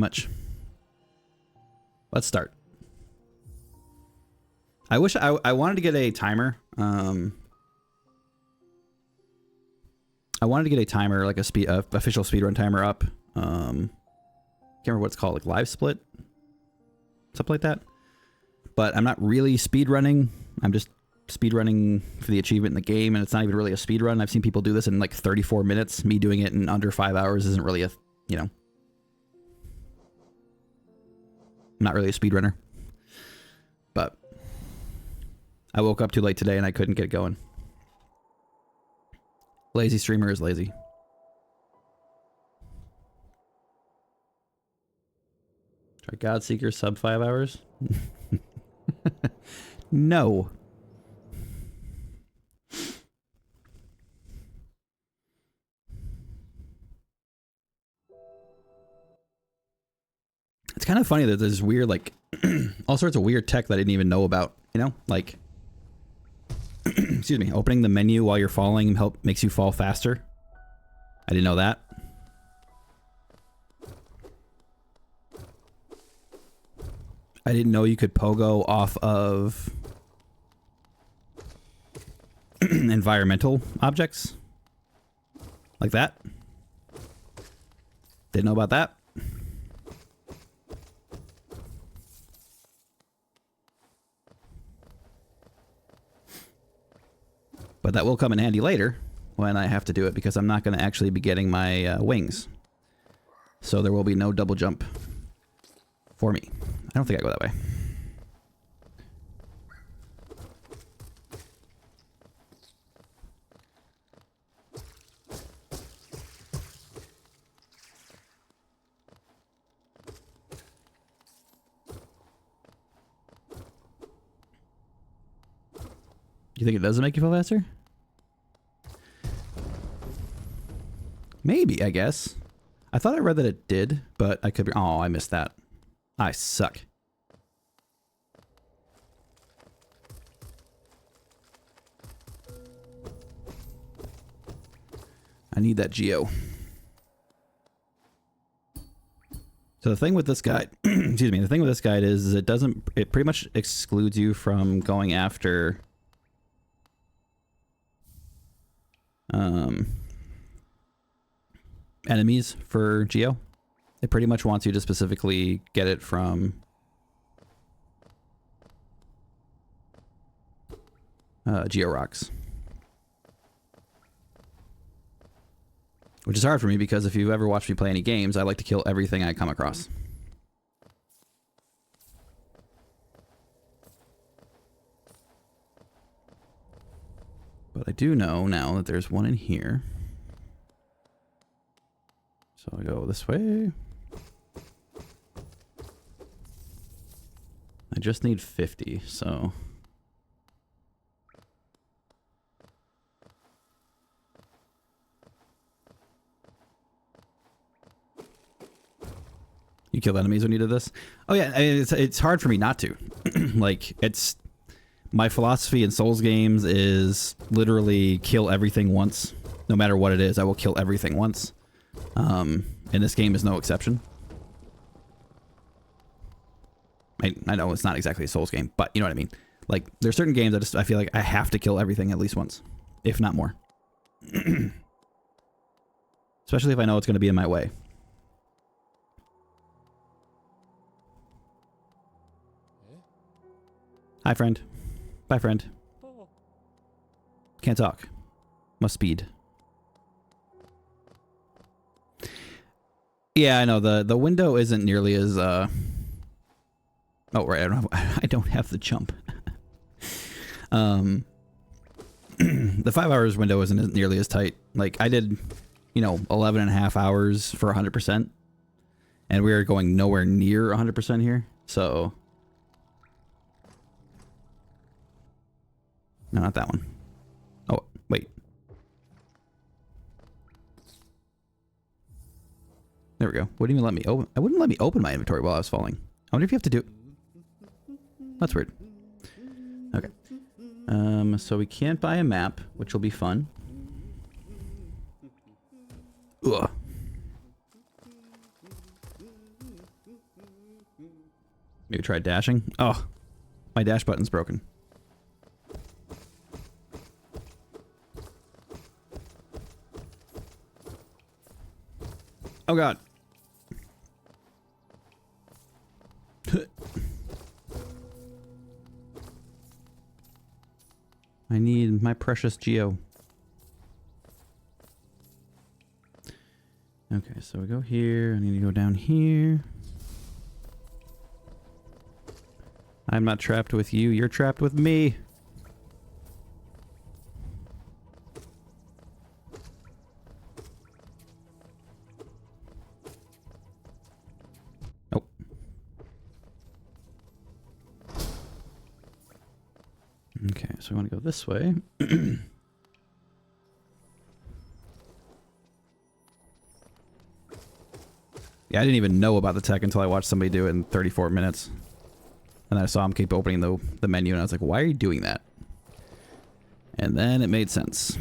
much. Let's start. I wish I wanted to get a timer. I wanted to get a timer, like a official speedrun timer up. Can't remember what it's called, like live split, something like that. But I'm not really speedrunning. I'm just speedrunning for the achievement in the game, and it's not even really a speedrun. I've seen people do this in like 34 minutes. Me doing it in under 5 hours isn't really a, you know, I'm not really a speedrunner. But I woke up too late today and I couldn't get going. Lazy streamer is lazy. Try Godseeker sub 5 hours? No. It's kind of funny that there's weird, like, all sorts of weird tech that I didn't even know about, you know? Like, excuse me, opening the menu while you're falling makes you fall faster. I didn't know that. I didn't know you could pogo off of environmental objects like that. Didn't know about that. But that will come in handy later when I have to do it, because I'm not going to actually be getting my wings. So there will be no double jump for me. I don't think I go that way. You think it doesn't make you fall faster? Maybe, I guess. I thought I read that it did, but I could be... Oh, I missed that. I suck. I need that geo. So the thing with this guide, excuse me, the thing with this guide is it pretty much excludes you from going after enemies for geo. It pretty much wants you to specifically get it from geo rocks. Which is hard for me, because if you've ever watched me play any games, I like to kill everything I come across. But I do know now that there's one in here. So I go this way. I just need 50, so... You kill enemies when you did this? Oh yeah, I mean, it's hard for me not to. Like, it's... My philosophy in Souls games is literally kill everything once. No matter what it is, I will kill everything once. And this game is no exception. I know it's not exactly a Souls game, but you know what I mean. Like, there's certain games I feel like I have to kill everything at least once, if not more. Especially if I know it's going to be in my way. Hi, friend. Bye, friend. Can't talk. Must speed. Yeah, I know the window isn't nearly as oh right, I don't have the jump. The 5 hours window isn't nearly as tight. Like, I did, you know, 11.5 hours for 100%, and we are going nowhere near 100% here. So no, not that one. Oh, wait. There we go. Wouldn't even let me open. I wouldn't let me open my inventory while I was falling. I wonder if you have to do... That's weird. Okay. So we can't buy a map, which will be fun. Ugh. Maybe try dashing. Oh, my dash button's broken. Oh god. I need my precious Geo. Okay, so we go here. I need to go down here. I'm not trapped with you. You're trapped with me. Oh. Okay, so we want to go this way. Yeah, I didn't even know about the tech until I watched somebody do it in 34 minutes. And I saw him keep opening the menu, and I was like, why are you doing that? And then it made sense.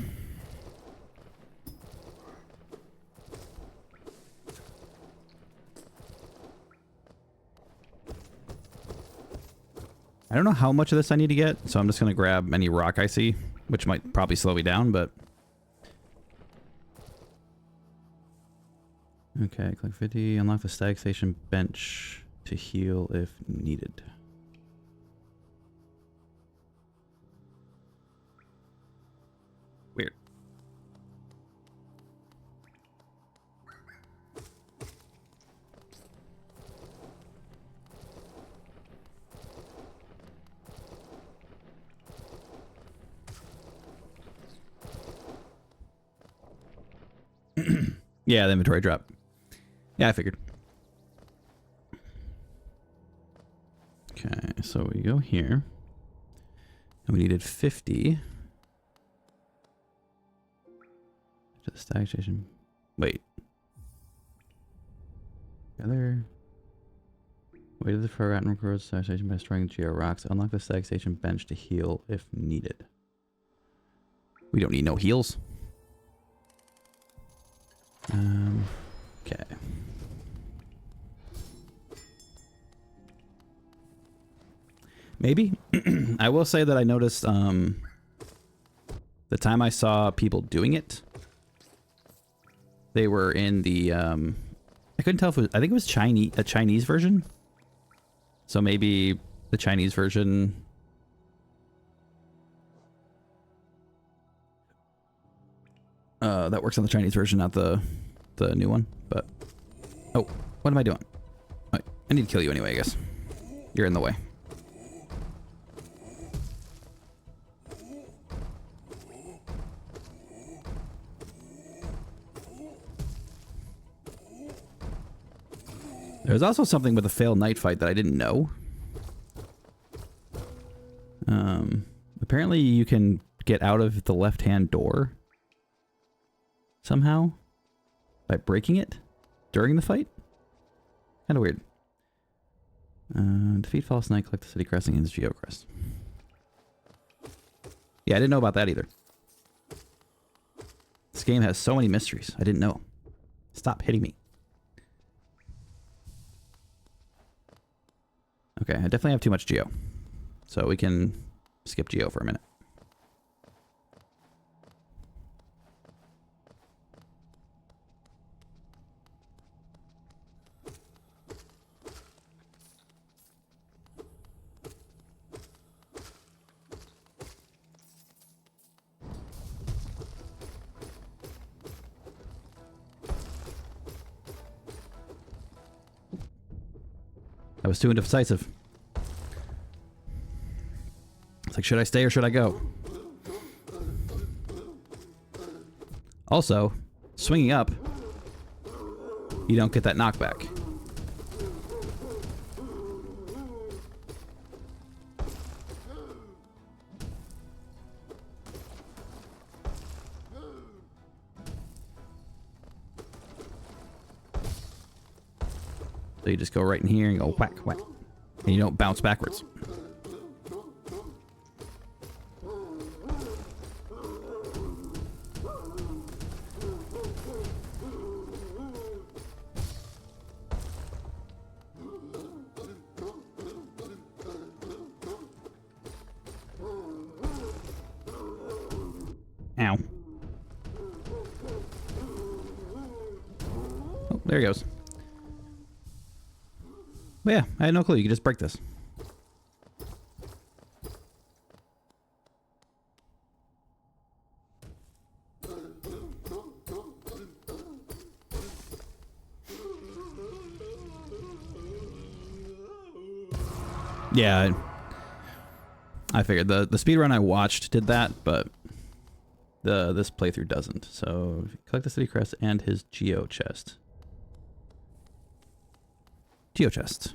I don't know how much of this I need to get, so I'm just going to grab any rock I see, which might probably slow me down, but... Okay, click 50, unlock the stag station bench to heal if needed. Weird. Yeah, the inventory drop. Yeah, I figured. Okay, so we go here. And we needed 50. To the stag station. Wait. Together. Wait to the forgotten road stag station by destroying geo rocks. Unlock the stag station bench to heal if needed. We don't need no heals. Okay. Maybe. I will say that I noticed the time I saw people doing it, they were in the I couldn't tell if it was, I think it was a Chinese version. So maybe the Chinese version that works on the Chinese version, not the new one. But oh, what am I doing? I need to kill you anyway, I guess. You're in the way. There's also something with the failed night fight that I didn't know. Apparently you can get out of the left-hand door somehow by breaking it during the fight. Kind of weird. Defeat False Knight, collect the city crest, and use Geo Crest. Yeah, I didn't know about that either. This game has so many mysteries. I didn't know. Stop hitting me. Okay, I definitely have too much Geo. So we can skip Geo for a minute. I was too indecisive. It's like, should I stay or should I go? Also, swinging up, you don't get that knockback. So you just go right in here and go whack, whack. And you don't bounce backwards. Ow. Oh, there he goes. But yeah, I had no clue. You could just break this. Yeah, I figured the speedrun I watched did that, but this playthrough doesn't. So collect the city crest and his geo chest. Geo chest.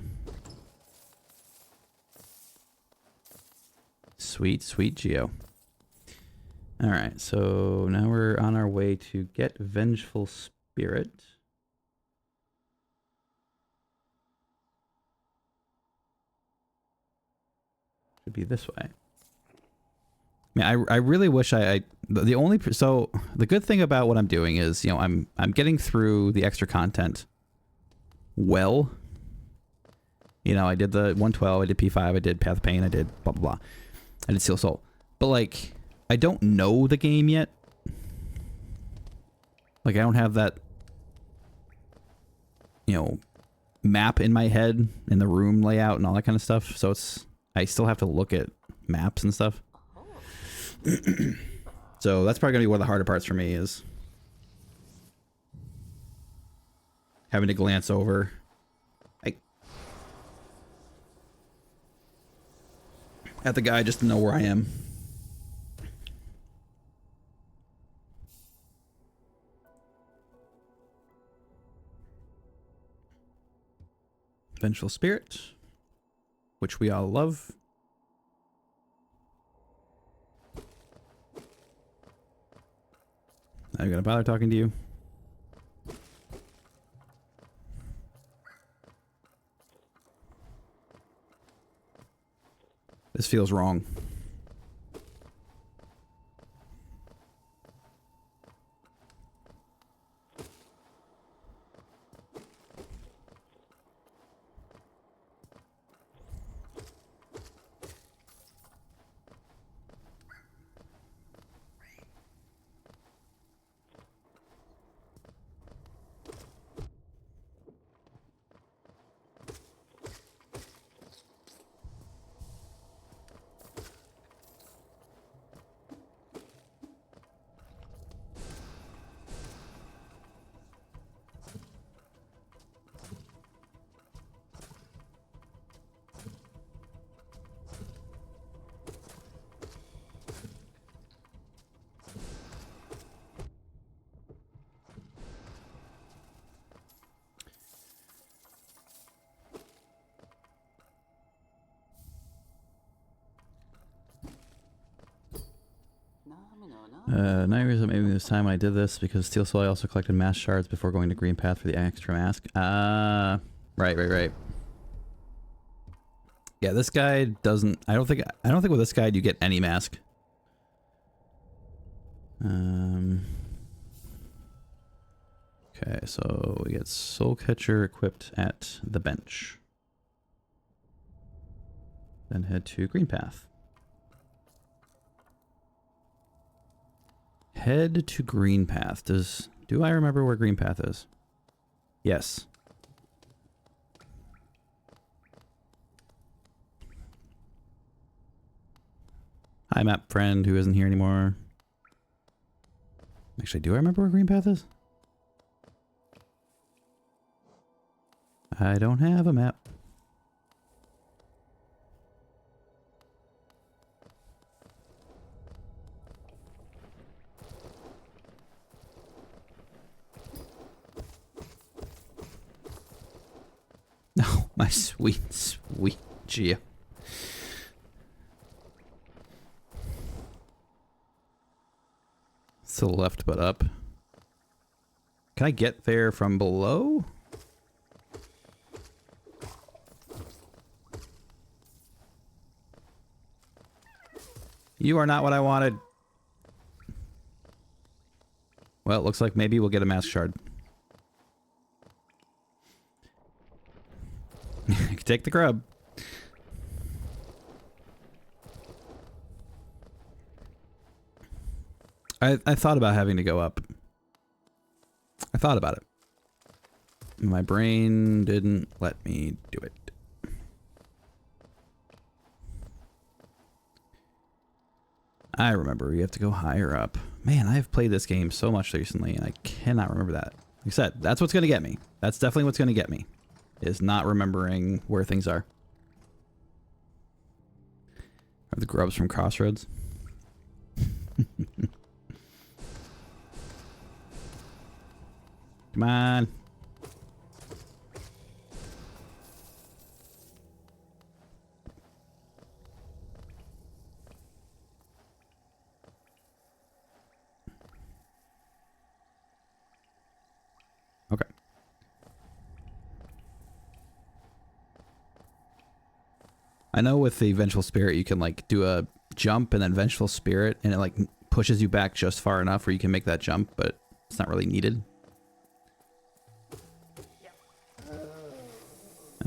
Sweet, sweet geo. All right, so now we're on our way to get Vengeful Spirit. Should be this way. I mean, I really wish the only, so the good thing about what I'm doing is, you know, I'm getting through the extra content well. You know, I did the 112, I did P5, I did Path of Pain, I did blah, blah, blah. I did Steel Soul. But, like, I don't know the game yet. Like, I don't have that, you know, map in my head and the room layout and all that kind of stuff. So I still have to look at maps and stuff. So that's probably gonna be one of the harder parts for me, is having to glance over at the guy just to know where I am. Vengeful Spirit, which we all love. I'm gonna bother talking to you. This feels wrong. Maybe this time I did this because Steel Soul I also collected mask shards before going to Green Path for the extra mask. Right. Yeah, this guide doesn't. I don't think with this guide you get any mask. Okay, so we get Soul Catcher equipped at the bench. Then head to Green Path. Head to Green Path. Do I remember where Green Path is? Yes. Hi, map friend who isn't here anymore. Actually, do I remember where Green Path is? I don't have a map. Oh, my sweet, sweet Gia. To the left, but up. Can I get there from below? You are not what I wanted. Well, it looks like maybe we'll get a mask shard. Take the grub. I thought about having to go up. I thought about it. My brain didn't let me do it. I remember you have to go higher up. Man, I've played this game so much recently and I cannot remember that. Like I said, that's what's going to get me. That's definitely what's going to get me. Is not remembering where things are. Are the grubs from Crossroads? Come on. Okay. I know with the Vengeful Spirit, you can like do a jump and then Vengeful Spirit, and it like pushes you back just far enough where you can make that jump, but it's not really needed.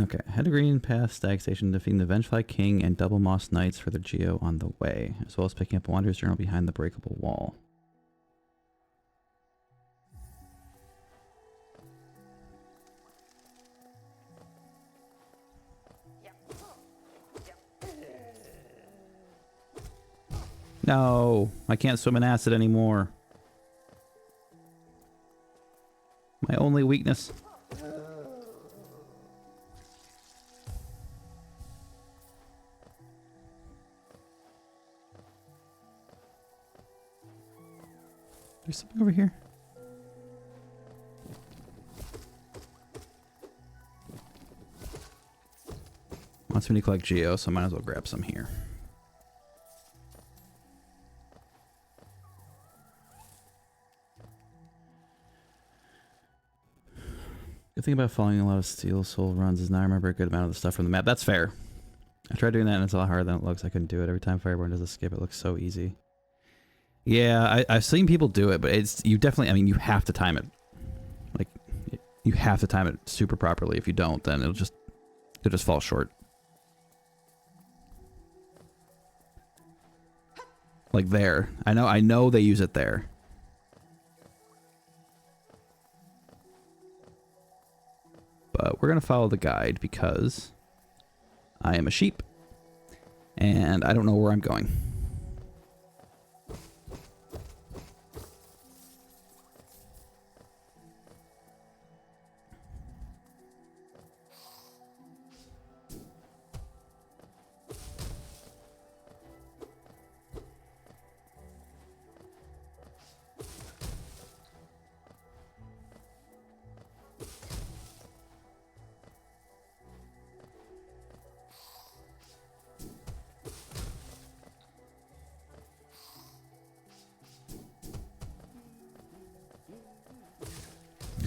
Okay, head to Green past Stag Station, defeating the Vengefly King and Double Moss Knights for their Geo on the way, as well as picking up a Wanderer's Journal behind the breakable wall. No, I can't swim in acid anymore. My only weakness. There's something over here. Wants me to collect Geo, so I might as well grab some here. The thing about following a lot of Steel Soul runs is now I remember a good amount of the stuff from the map. That's fair. I tried doing that and it's a lot harder than it looks. I couldn't do it. Every time Fireborn does a skip, it looks so easy. Yeah, I've seen people do it, but it's, you definitely, I mean, you have to time it. Like, you have to time it super properly. If you don't, then it'll just fall short. Like there. I know they use it there. But we're going to follow the guide because I am a sheep and I don't know where I'm going.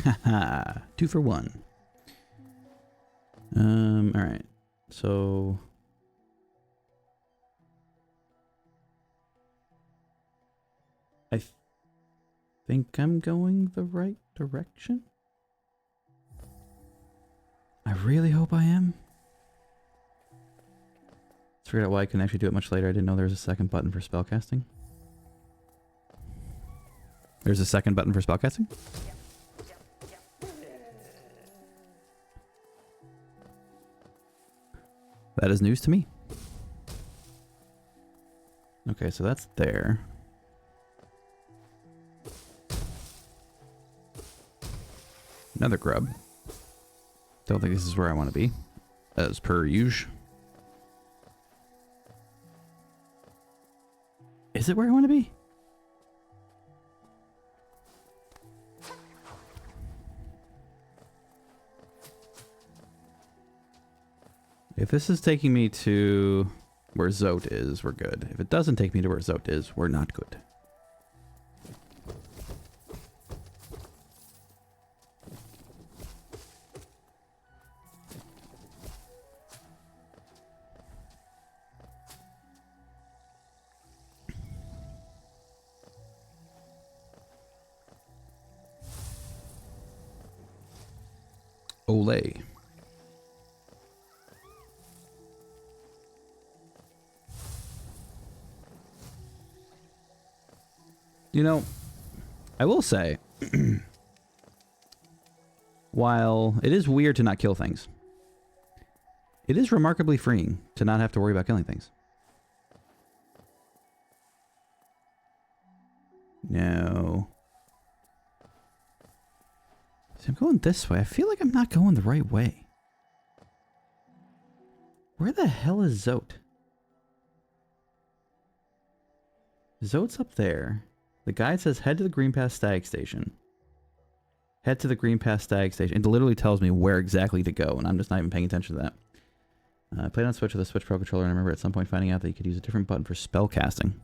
Haha, 2 for 1. All right. So I think I'm going the right direction. I really hope I am. Let's figure out why I couldn't actually do it much later. I didn't know there was a second button for spellcasting. There's a second button for spellcasting? That is news to me. Okay, so that's there. Another grub. Don't think this is where I want to be, as per usual. Is it where I want to be? If this is taking me to where Zote is, we're good. If it doesn't take me to where Zote is, we're not good. Olay. You know, I will say, while it is weird to not kill things, it is remarkably freeing to not have to worry about killing things. No. See, I'm going this way. I feel like I'm not going the right way. Where the hell is Zote? Zote's up there. The guide says head to the Green Pass Stag Station. Head to the Green Pass Stag Station. It literally tells me where exactly to go, and I'm just not even paying attention to that. I played on Switch with a Switch Pro Controller, and I remember at some point finding out that you could use a different button for spell casting.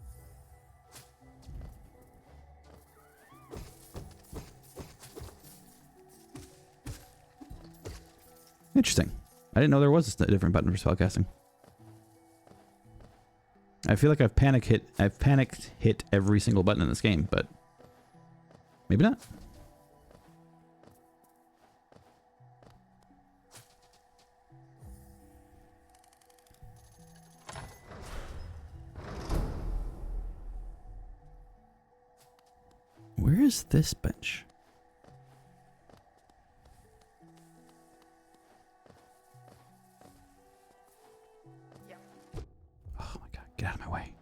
Interesting. I didn't know there was a different button for spell casting. I feel like I've panicked hit every single button in this game, but maybe not. Where is this bench? Oh my god, get out of my way.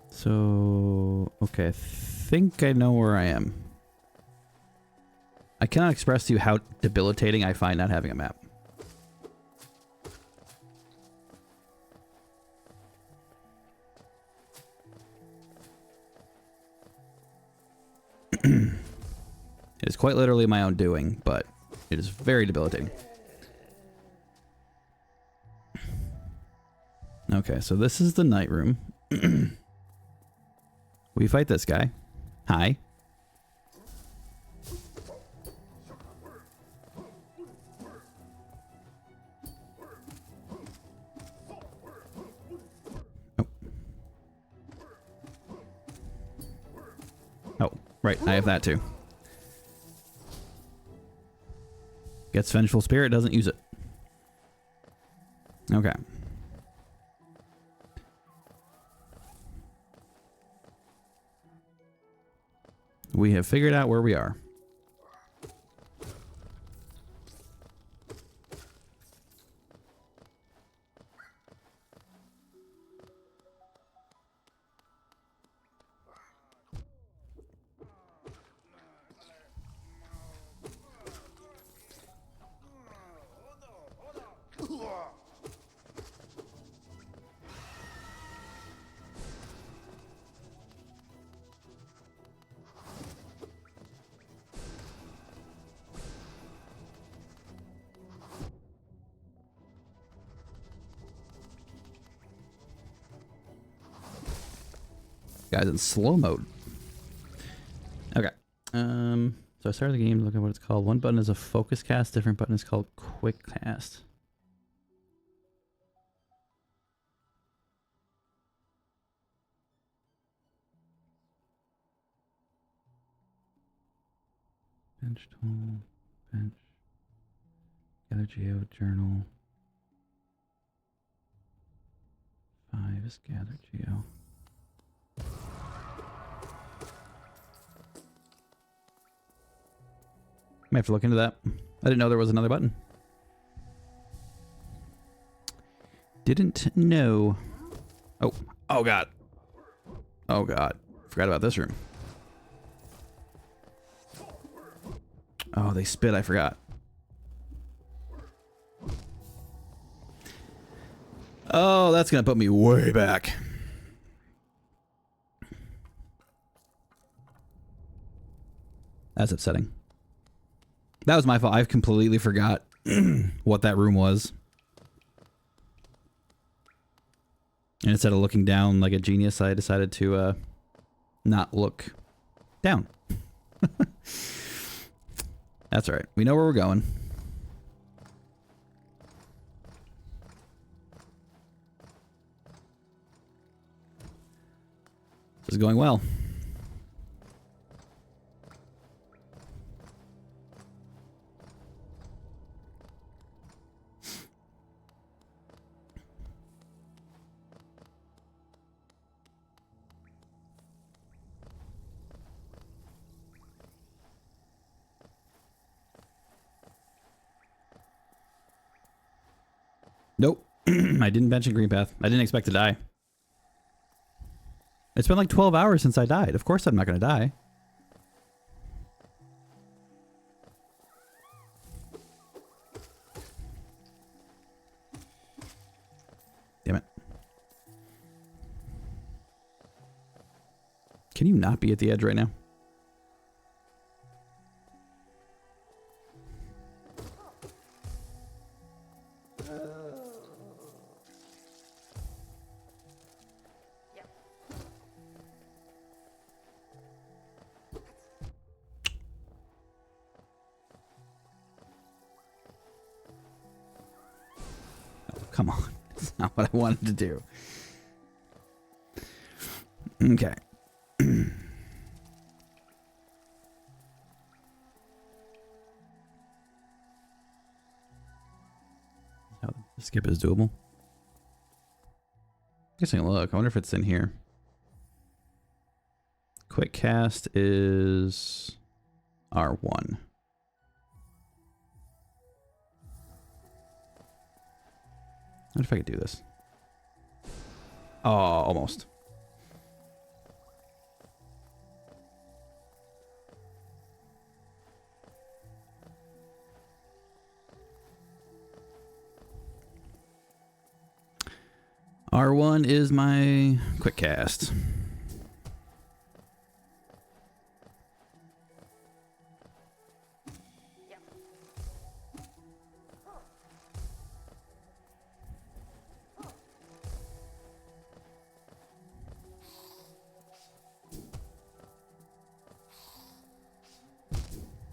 So, okay, I think I know where I am. I cannot express to you how debilitating I find not having a map. It is quite literally my own doing, but it is very debilitating. Okay, so this is the night room. We fight this guy. Hi. Oh. Oh, right, I have that too. Gets Vengeful Spirit, doesn't use it. Okay. We have figured out where we are. Guys in slow mode. Okay. So I started the game, look at what it's called. One button is a focus cast, different button is called quick cast. Bench tool, bench, gather geo, journal. 5 is gather geo. May have to look into that. I didn't know there was another button. Didn't know. Oh, oh god. Oh god. Forgot about this room. Oh, they spit, I forgot. Oh, that's gonna put me way back. That's upsetting. That was my fault. I completely forgot what that room was. And instead of looking down like a genius, I decided to not look down. That's all right. We know where we're going. This is going well. Nope. I didn't bench in green path. I didn't expect to die. It's been like 12 hours since I died. Of course I'm not going to die. Damn it. Can you not be at the edge right now? Come on. That's not what I wanted to do. Okay. Oh, the skip is doable. Guessing look. I wonder if it's in here. Quick cast is R1. I wonder if I could do this. Oh, almost. R1 is my quick cast.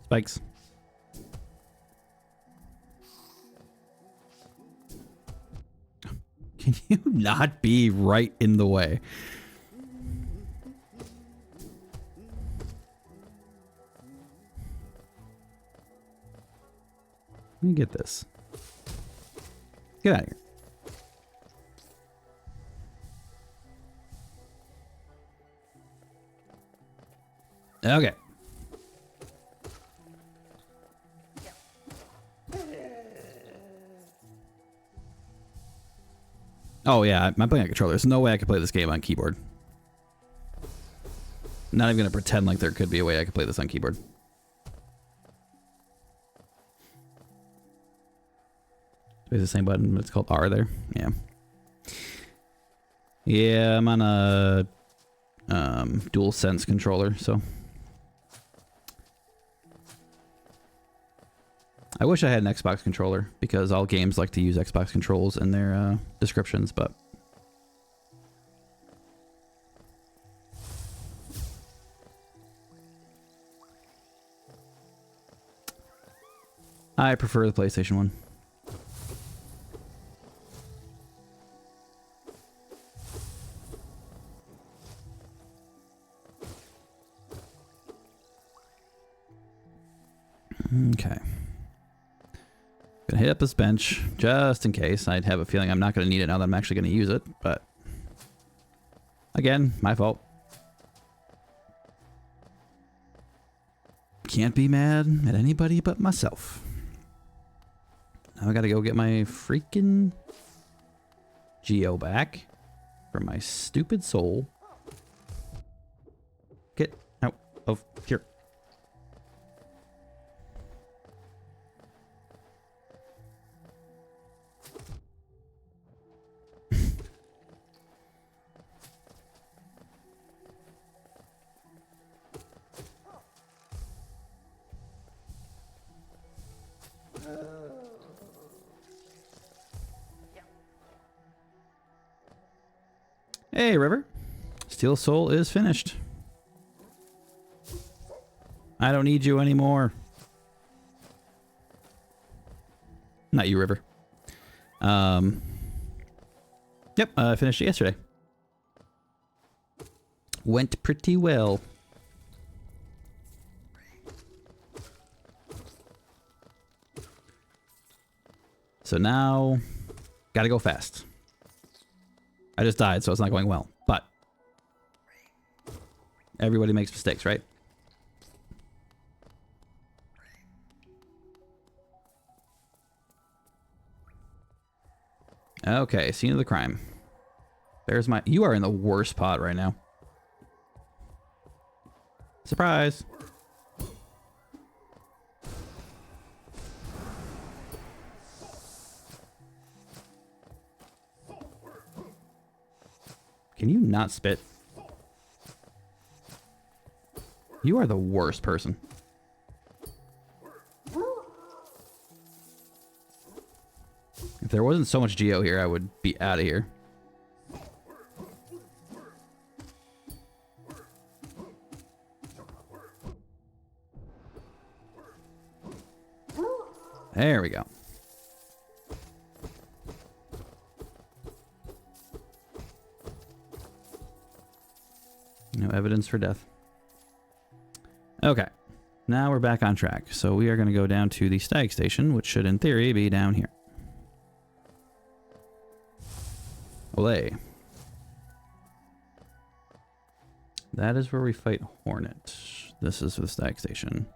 Spikes. Can you not be right in the way? Let me get this. Get out of here. Okay. Oh yeah, I'm playing a controller. There's no way I could play this game on keyboard. Not even gonna pretend like there could be a way I could play this on keyboard. It's the same button, but it's called R there. Yeah. Yeah, I'm on a DualSense controller, so. I wish I had an Xbox controller because all games like to use Xbox controls in their descriptions, but I prefer the PlayStation one. Okay. Gonna hit up this bench just in case. I'd have a feeling I'm not gonna need it now that I'm actually gonna use it, but again, my fault. Can't be mad at anybody but myself. Now I gotta go get my freaking Geo back from my stupid soul. Get out of here. Hey, River. Steel Soul is finished. I don't need you anymore. Not you, River. Yep, I finished it yesterday. Went pretty well. So now, gotta go fast. I just died, so it's not going well. But everybody makes mistakes, right? Okay, scene of the crime. There's my... You are in the worst spot right now. Surprise! Can you not spit? You are the worst person. If there wasn't so much Geo here, I would be out of here. There we go. No evidence for death. Okay. Now we're back on track. So we are going to go down to the stag station, which should in theory be down here. Olay. That is where we fight Hornet. This is the stag station.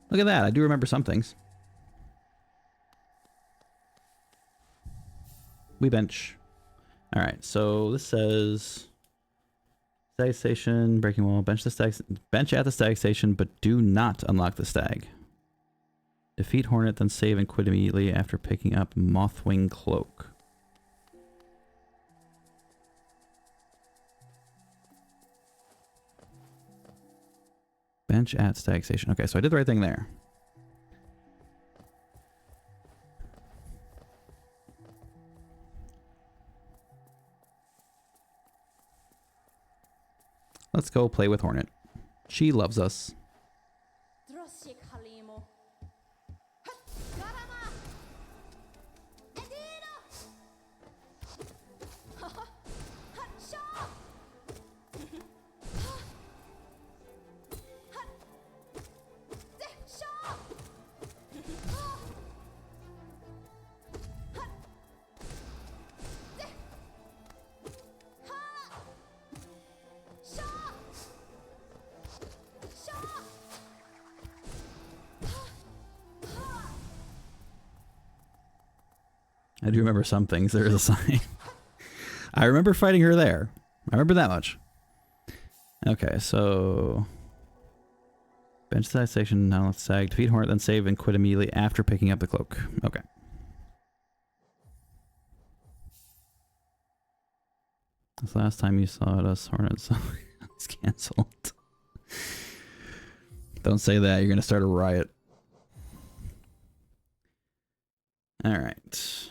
Look at that. I do remember some things. We bench. Alright, so this says... Stag station, breaking wall, bench at the stag station, but do not unlock the stag. Defeat Hornet, then save and quit immediately after picking up Mothwing Cloak. Bench at stag station. Okay, so I did the right thing there. Let's go play with Hornet. She loves us. I do remember some things. There is a sign. I remember fighting her there. I remember that much. Okay, so... Bench side station, now let's sag. Defeat Hornet, then save and quit immediately after picking up the cloak. Okay. This last time you saw us, Hornet, so it's cancelled. Don't say that. You're going to start a riot. Alright.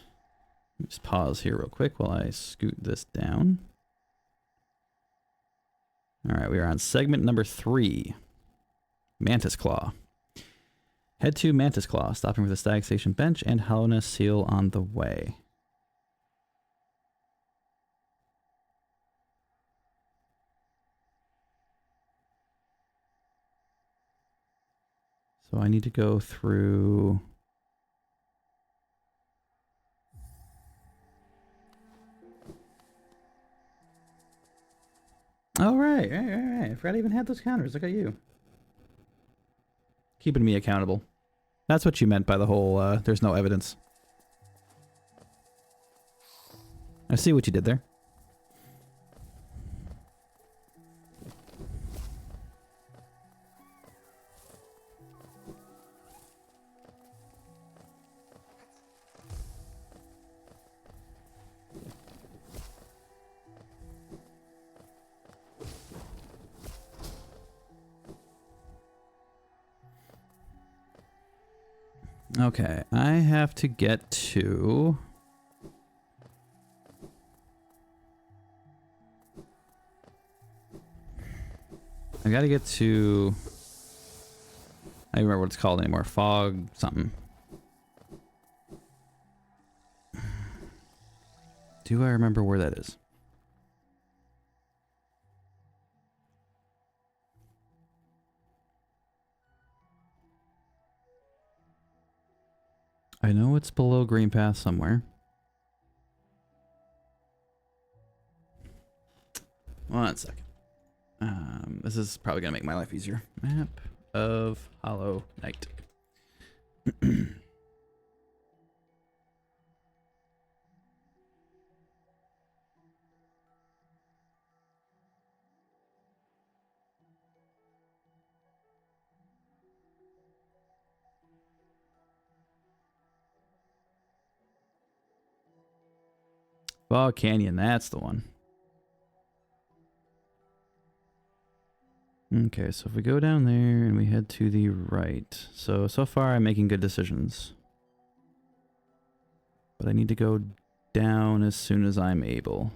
Just pause here real quick while I scoot this down. Alright, we are on segment number 3. Mantis Claw. Head to Mantis Claw, stopping for the Stag Station bench and Hollowness Seal on the way. So I need to go through... Oh, right. I forgot I even had those counters. Look at you. Keeping me accountable. That's what you meant by the whole, there's no evidence. I see what you did there. Okay, I have to get to... I gotta get to... I don't remember what it's called anymore. Fog something. Do I remember where that is? I know it's below Green Path somewhere. One second. This is probably gonna make my life easier. Map of Hollow Knight. Bog Canyon, that's the one. Okay, so if we go down there and we head to the right. So far I'm making good decisions. But I need to go down as soon as I'm able.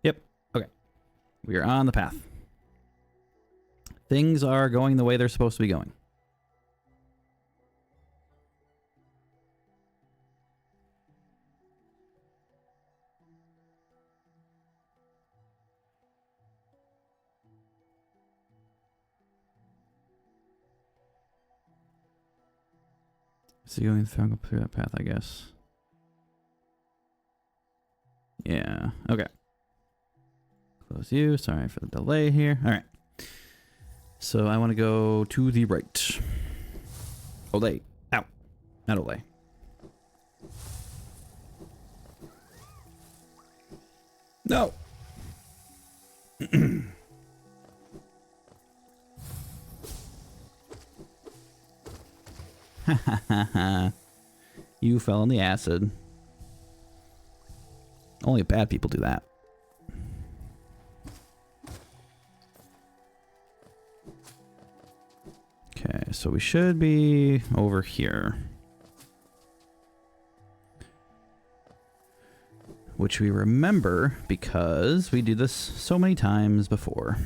Yep, okay. We are on the path. Things are going the way they're supposed to be going. So going through that path, I guess. Yeah, okay. Close you. Sorry for the delay here. All right. So I want to go to the right. Olay. Ow. Not Olay. No. You fell in the acid. Only bad people do that. Okay, so we should be over here. Which we remember because we do this so many times before.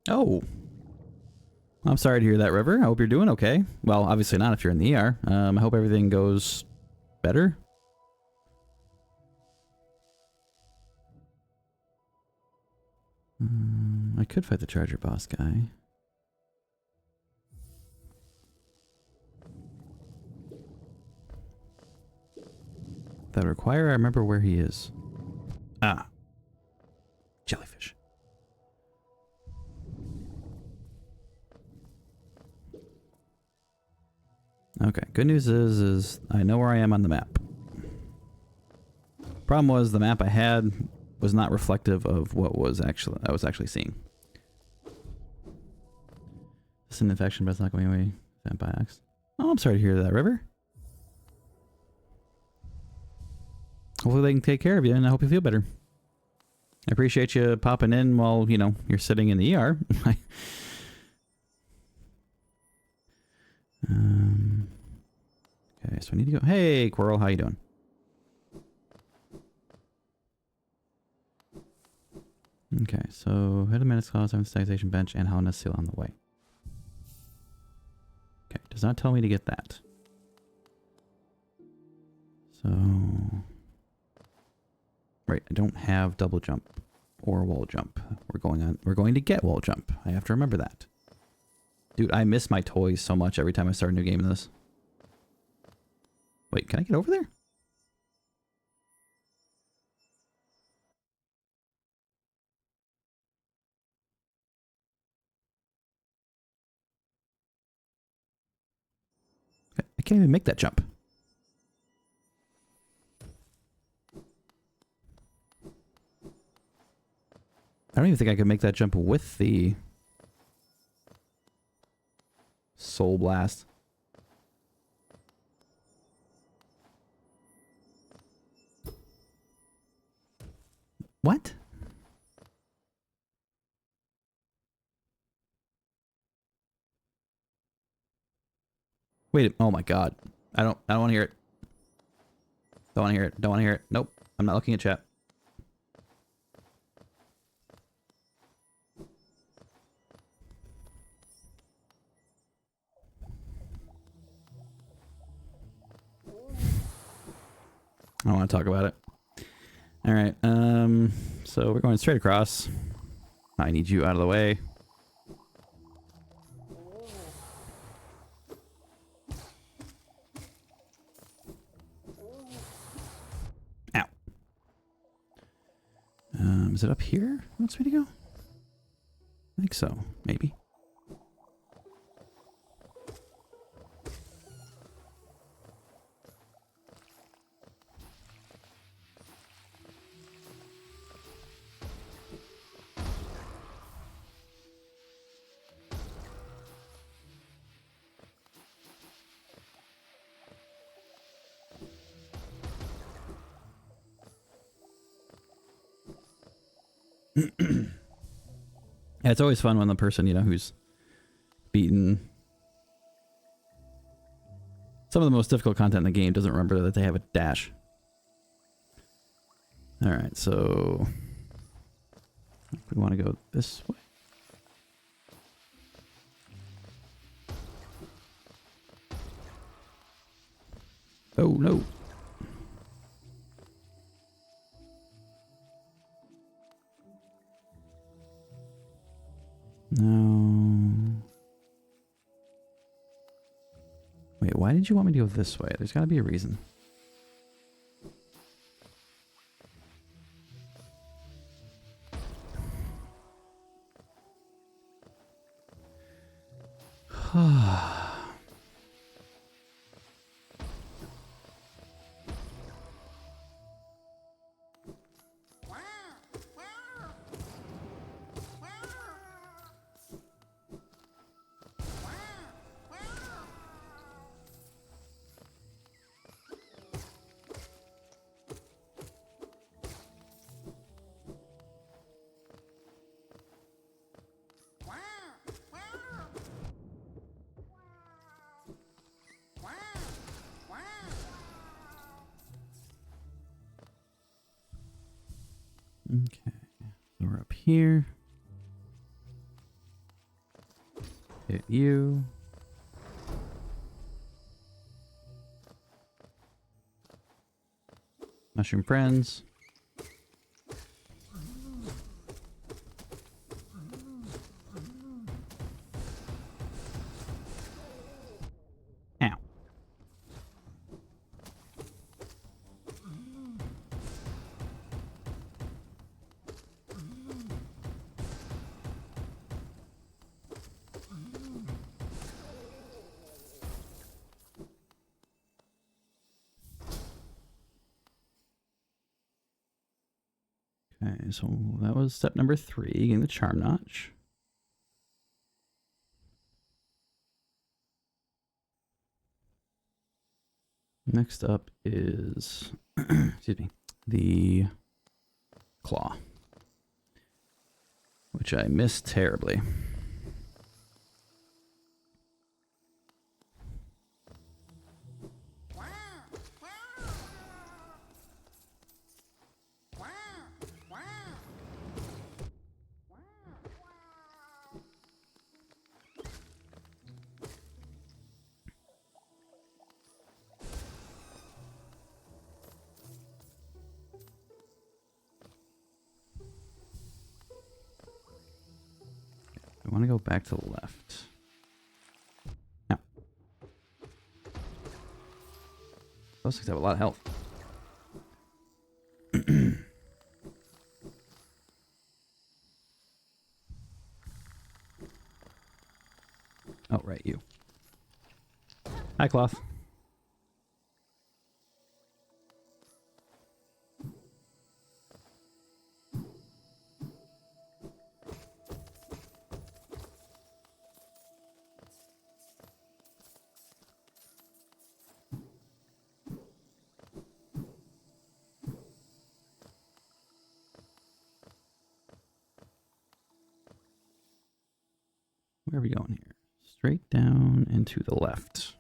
Oh. I'm sorry to hear that, River. I hope you're doing okay. Well, obviously not if you're in the ER. I hope everything goes better. I could fight the Charger boss guy. That would require I remember where he is. Ah. Jellyfish. Okay, good news is I know where I am on the map. Problem was the map I had was not reflective of what was I was actually seeing. It's an infection, but it's not going away. Vampires. Oh, I'm sorry to hear that, River. Hopefully they can take care of you, and I hope you feel better. I appreciate you popping in while, you know, you're sitting in the ER. Okay, so I need to go. Hey, Quirrell, how you doing? Okay, so head of minutes clause, have the stagnation bench, and Helena seal on the way. Okay, does not tell me to get that. So, right, I don't have double jump or wall jump. We're going to get wall jump. I have to remember that. Dude, I miss my toys so much every time I start a new game in this. Wait, can I get over there? I can't even make that jump. I don't even think I could make that jump with the Soul Blast. What? Wait, oh my god. I don't want to hear it. Don't want to hear it. Don't want to hear it. Nope. I'm not looking at chat. I don't want to talk about it. All right. So we're going straight across. I need you out of the way. Ow. Is it up here? What's way to go? I think so. Maybe. Yeah, it's always fun when the person, you know, who's beaten some of the most difficult content in the game doesn't remember that they have a dash. Alright, so we want to go this way. Oh no. No. Wait, why did you want me to go this way? There's got to be a reason. Okay, so we're up here. Hit you. Mushroom friends. Ow. Okay, so that was step number 3, getting the charm notch. Next up is, excuse me, the claw, which I missed terribly. I want to go back to the left. No. Those things have a lot of health. Oh, right, you. Hi, Cloth. Where are we going here? Straight down and to the left.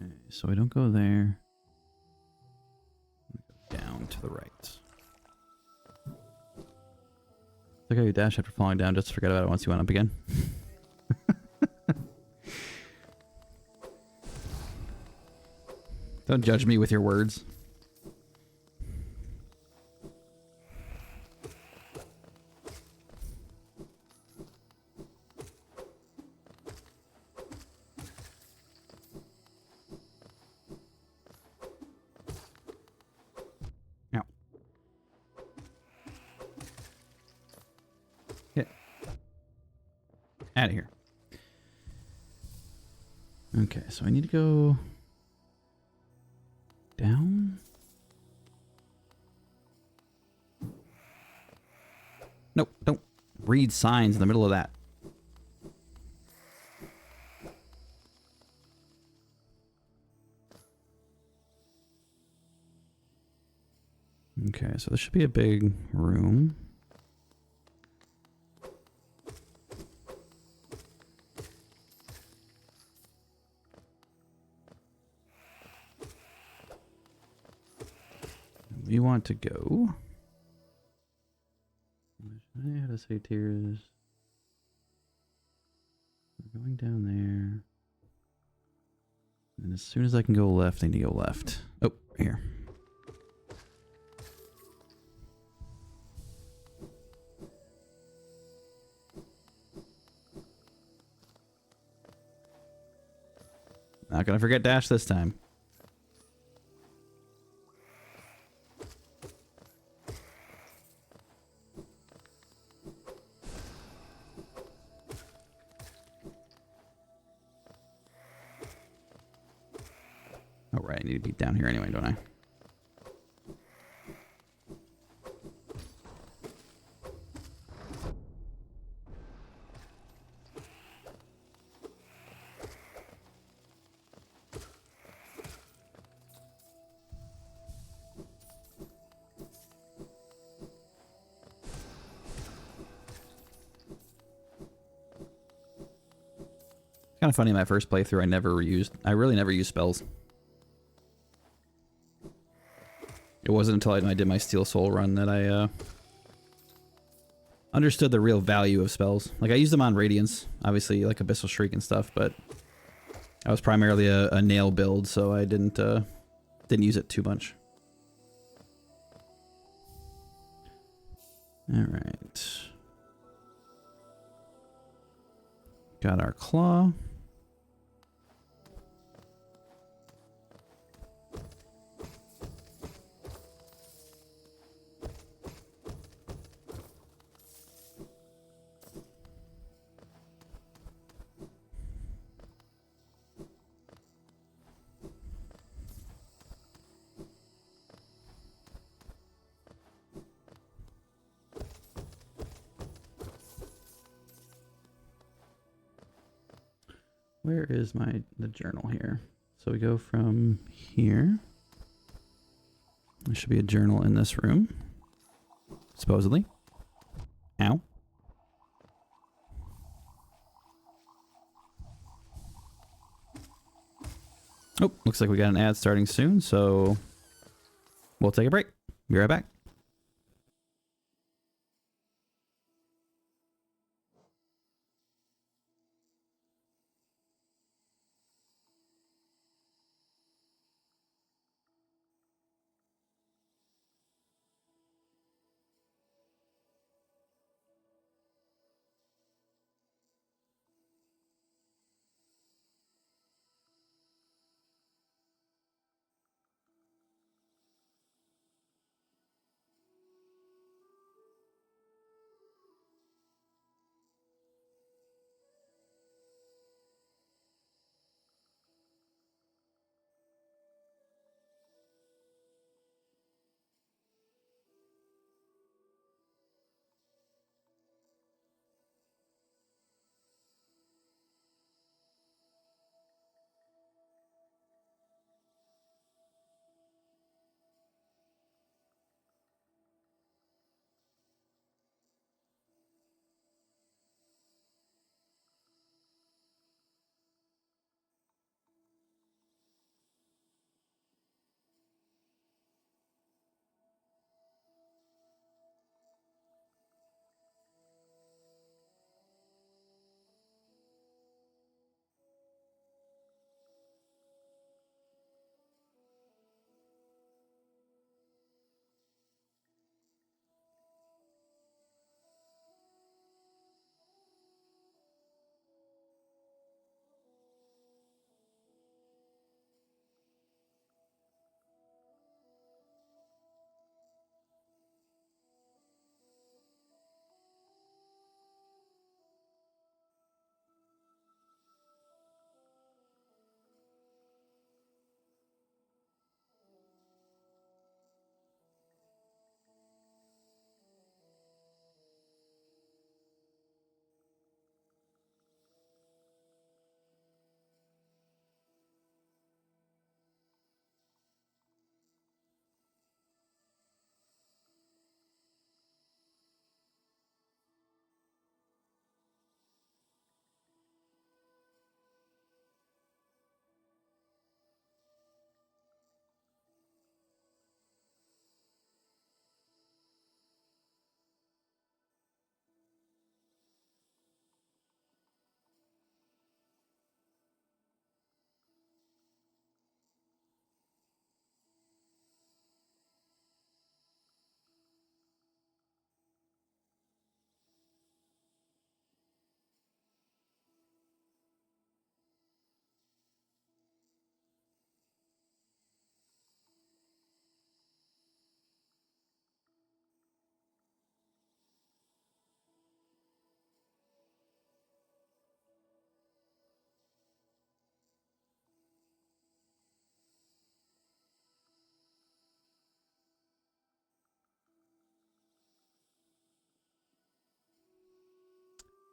Okay, so we don't go there. We go down to the right. Look how you dash after falling down, just forget about it once you went up again. Don't judge me with your words. Now. Out of here. Okay, so I need to go down. Nope, don't read signs in the middle of that. Okay, so this should be a big room. We want to go. I had to say tiers. We're going down there. And as soon as I can go left, I need to go left. Oh, here. Not gonna forget dash this time. Oh, right, I need to be down here anyway, don't I? Kind of funny, my first playthrough, I really never used spells. It wasn't until I did my Steel Soul run that I understood the real value of spells. Like, I used them on Radiance, obviously, like Abyssal Shriek and stuff, but I was primarily a nail build, so I didn't use it too much. All right. Got our claw. Where is the journal here? So we go from here. There should be a journal in this room. Supposedly. Ow. Oh, looks like we got an ad starting soon, so we'll take a break. Be right back.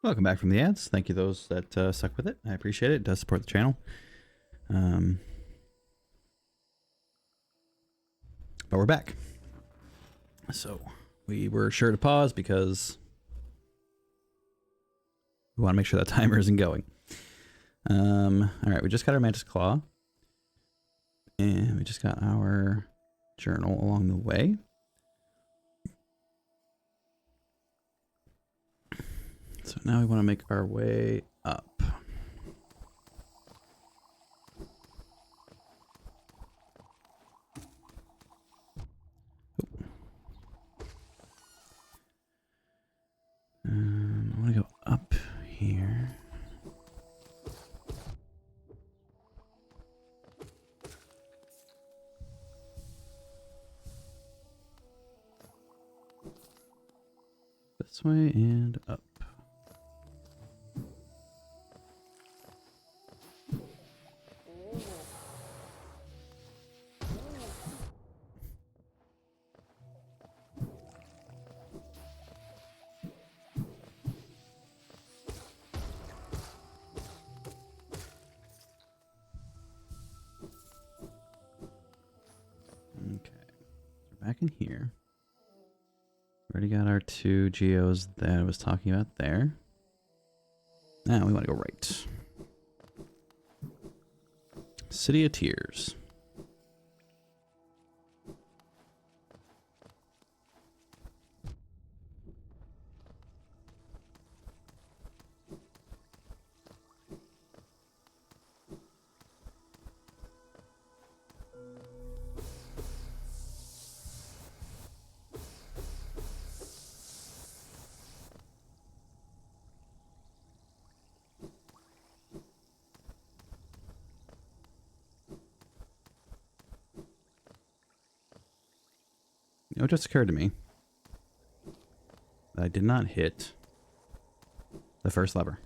Welcome back from the ads. Thank you those that stuck with it. I appreciate it. It does support the channel. But we're back. So we were sure to pause because we want to make sure that timer isn't going. All right, we just got our Mantis Claw. And we just got our journal along the way. So now we want to make our way up. I want to go up here. This way and up. Okay, we're back in here. Already got our 2 geos that I was talking about there. Now we want to go right. City of Tears. You know, it just occurred to me that I did not hit the first lever.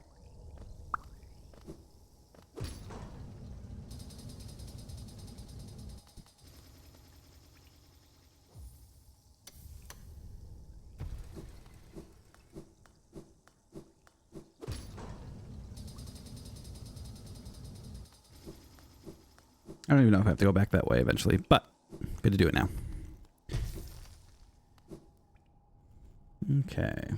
I don't even know if I have to go back that way eventually, but good to do it now. Okay.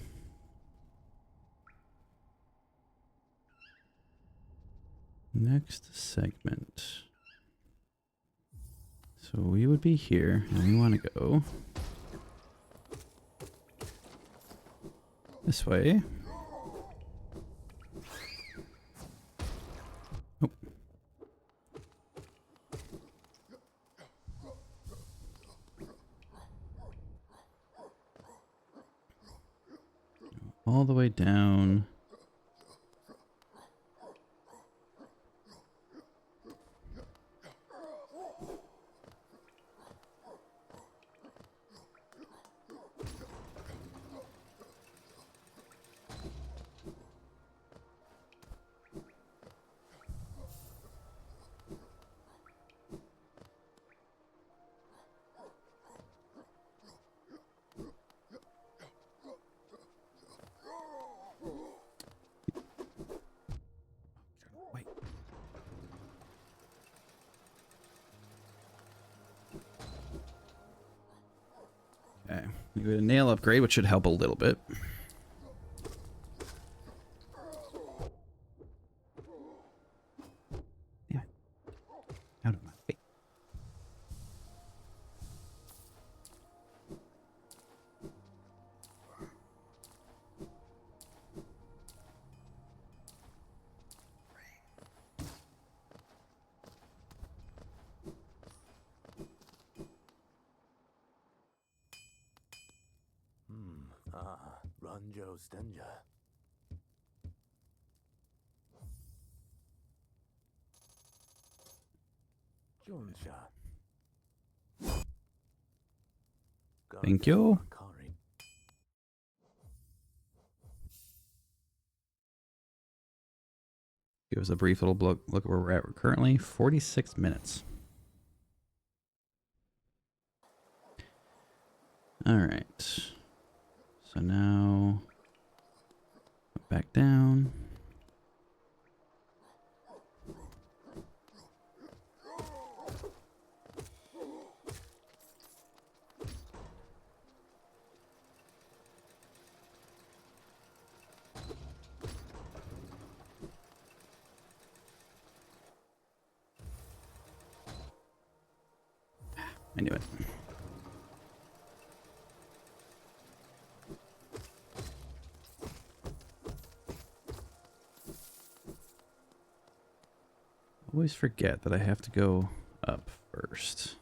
Next segment. So we would be here, and we want to go this way. Oh. All the way down. Wait. Okay, we got a nail upgrade, which should help a little bit. Yeah. Out of my way. Ranjo Stenja. Jonsha. Thank you. Give us a brief little look where we're at currently. 46 minutes. All right. So now back down. I knew it. Always forget that I have to go up first.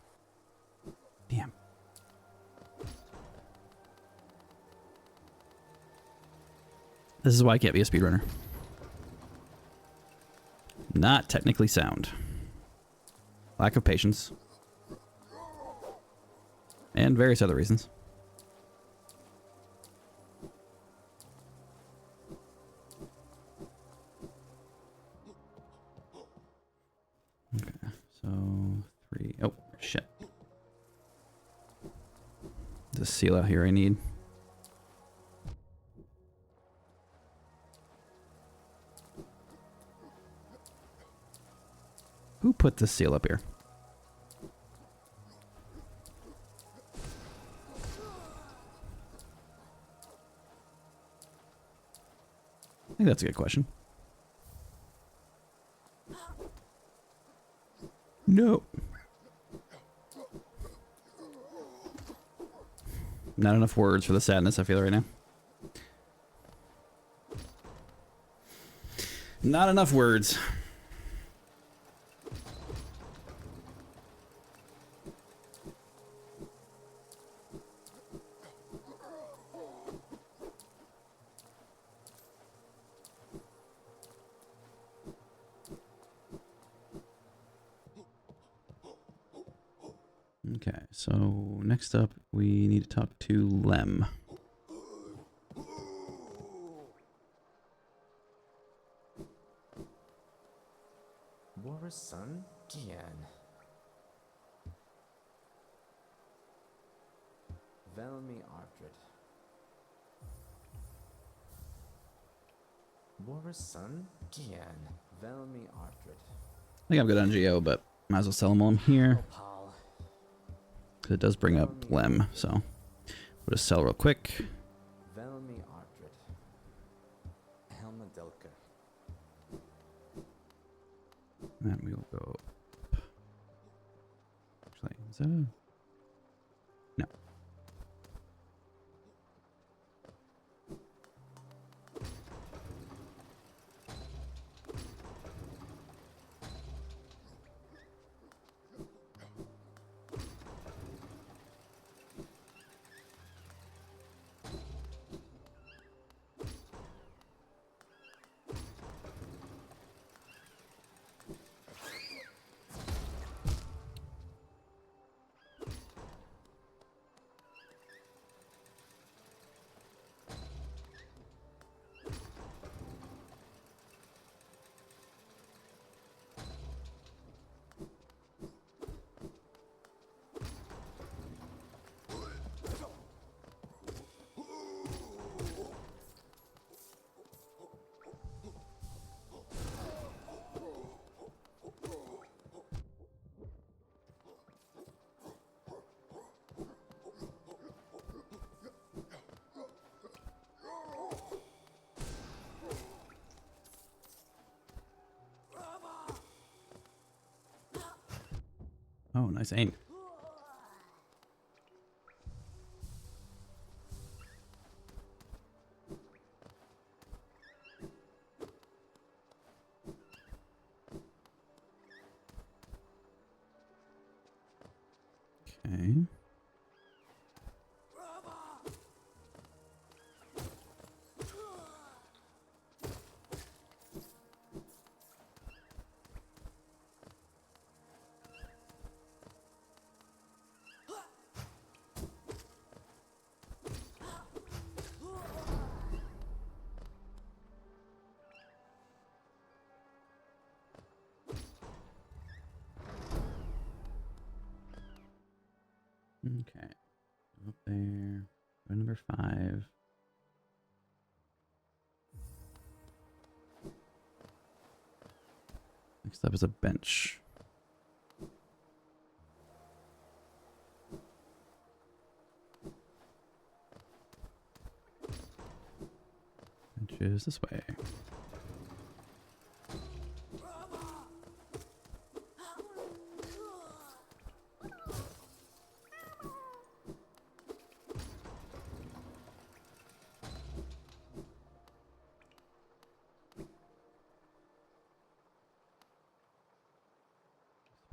Damn. This is why I can't be a speedrunner. Not technically sound. Lack of patience. And various other reasons. Okay, so 3. Oh, shit. This seal out here I need. Who put this seal up here? I think that's a good question. No. Not enough words for the sadness I feel right now. Not enough words. Okay, so next up we need to talk to Lem. Boris' son? Gian. Velmi Artred. Boris' son? Gian. Velmi Artred. I think I'm good on Geo, but might as well sell them while I'm here. Oh, pal. Because it does bring up Lem, so we'll just sell real quick. Velmi Artred. Helma Delker. And we'll go up. Actually, is that a... No. Oh, nice aim. Okay. Okay. Up there. Go to number 5. Next up is a bench. Benches this way.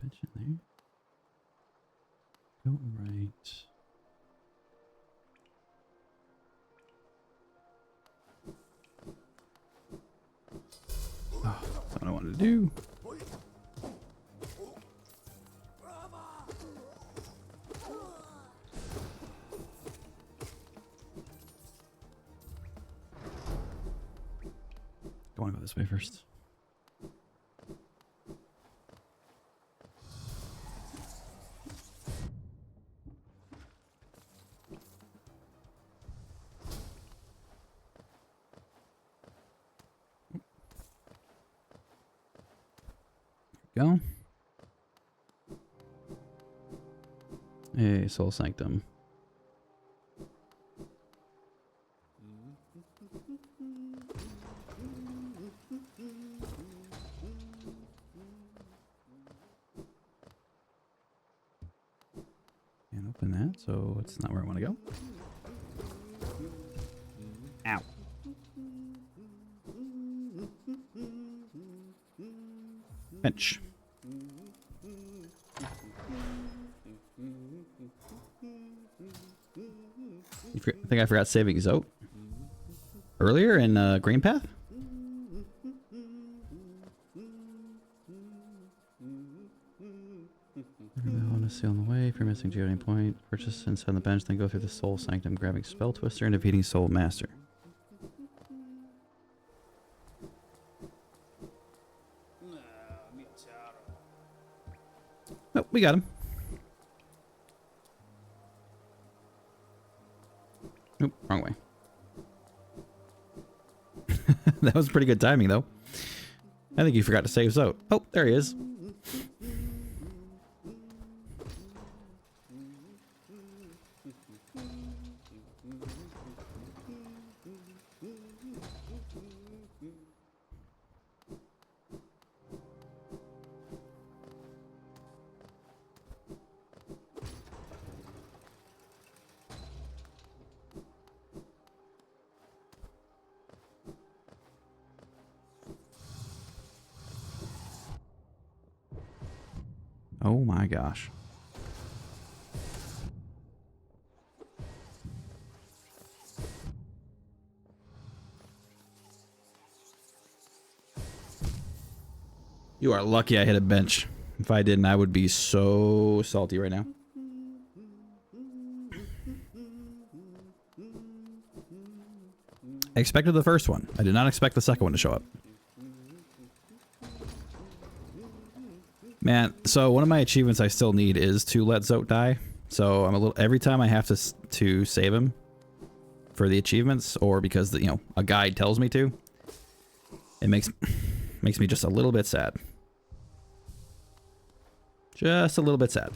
Bench in there. Go right. Oh, that's what I wanted to do. I want to go this way first. Go. Hey, Soul Sanctum. Can't open that, so it's not where I want to go. Ow. Bench. I think I forgot saving Zote earlier in Green Path. I want to see on the way. If you're missing Geoding Point, purchase and send the bench, then go through the Soul Sanctum, grabbing Spell Twister and defeating Soul Master. Oh, we got him. Oop, wrong way. That was pretty good timing, though. I think you forgot to save Zote. Oh, there he is. Oh my gosh. You are lucky I hit a bench. If I didn't, I would be so salty right now. I expected the first one. I did not expect the second one to show up. Man, so one of my achievements I still need is to let Zote die. So I'm a little, every time I have to save him for the achievements, or because the, you know, a guide tells me to, it makes me just a little bit sad. Just a little bit sad.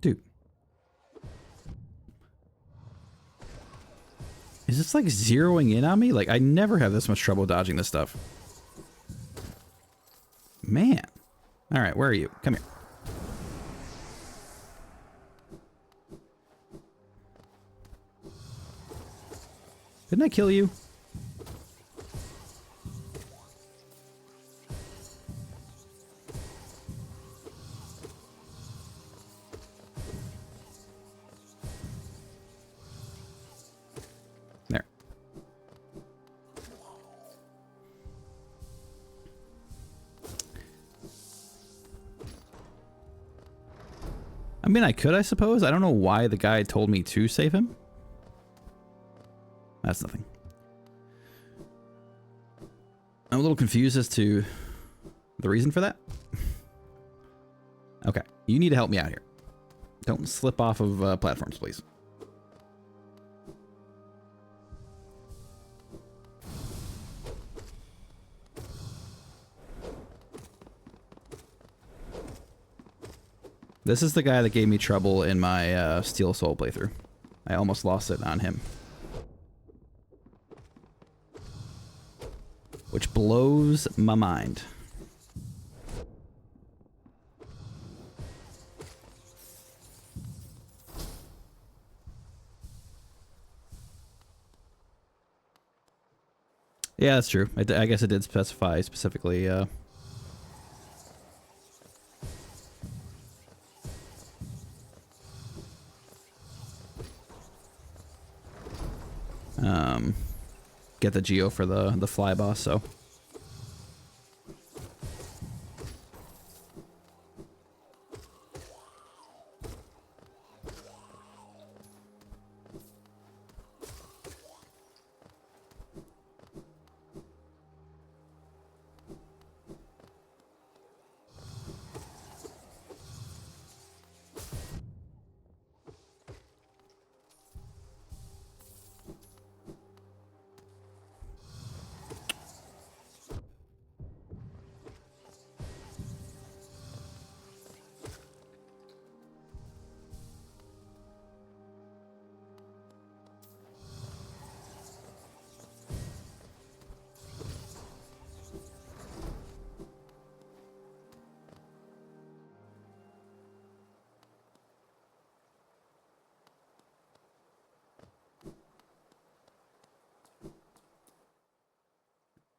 Dude. Is this like zeroing in on me? Like, I never have this much trouble dodging this stuff. Man. Alright, where are you? Come here. Didn't I kill you? There. I mean, I could, I suppose. I don't know why the guy told me to save him. That's nothing. I'm a little confused as to the reason for that. Okay. You need to help me out here. Don't slip off of platforms, please. This is the guy that gave me trouble in my Steel Soul playthrough. I almost lost it on him. Which blows my mind. Yeah, that's true. I guess it did specify specifically. Get the geo for the fly boss, so.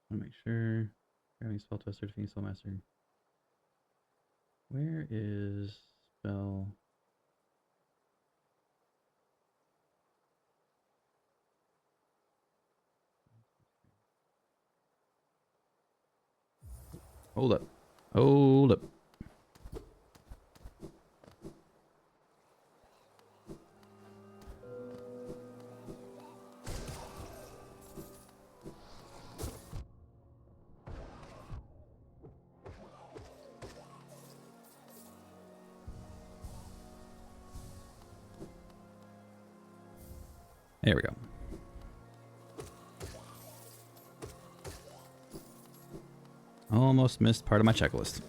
I want to make sure. Grabbing spell twister, defeating spell master. Where is spell? Hold up. Hold up. There we go. Almost missed part of my checklist.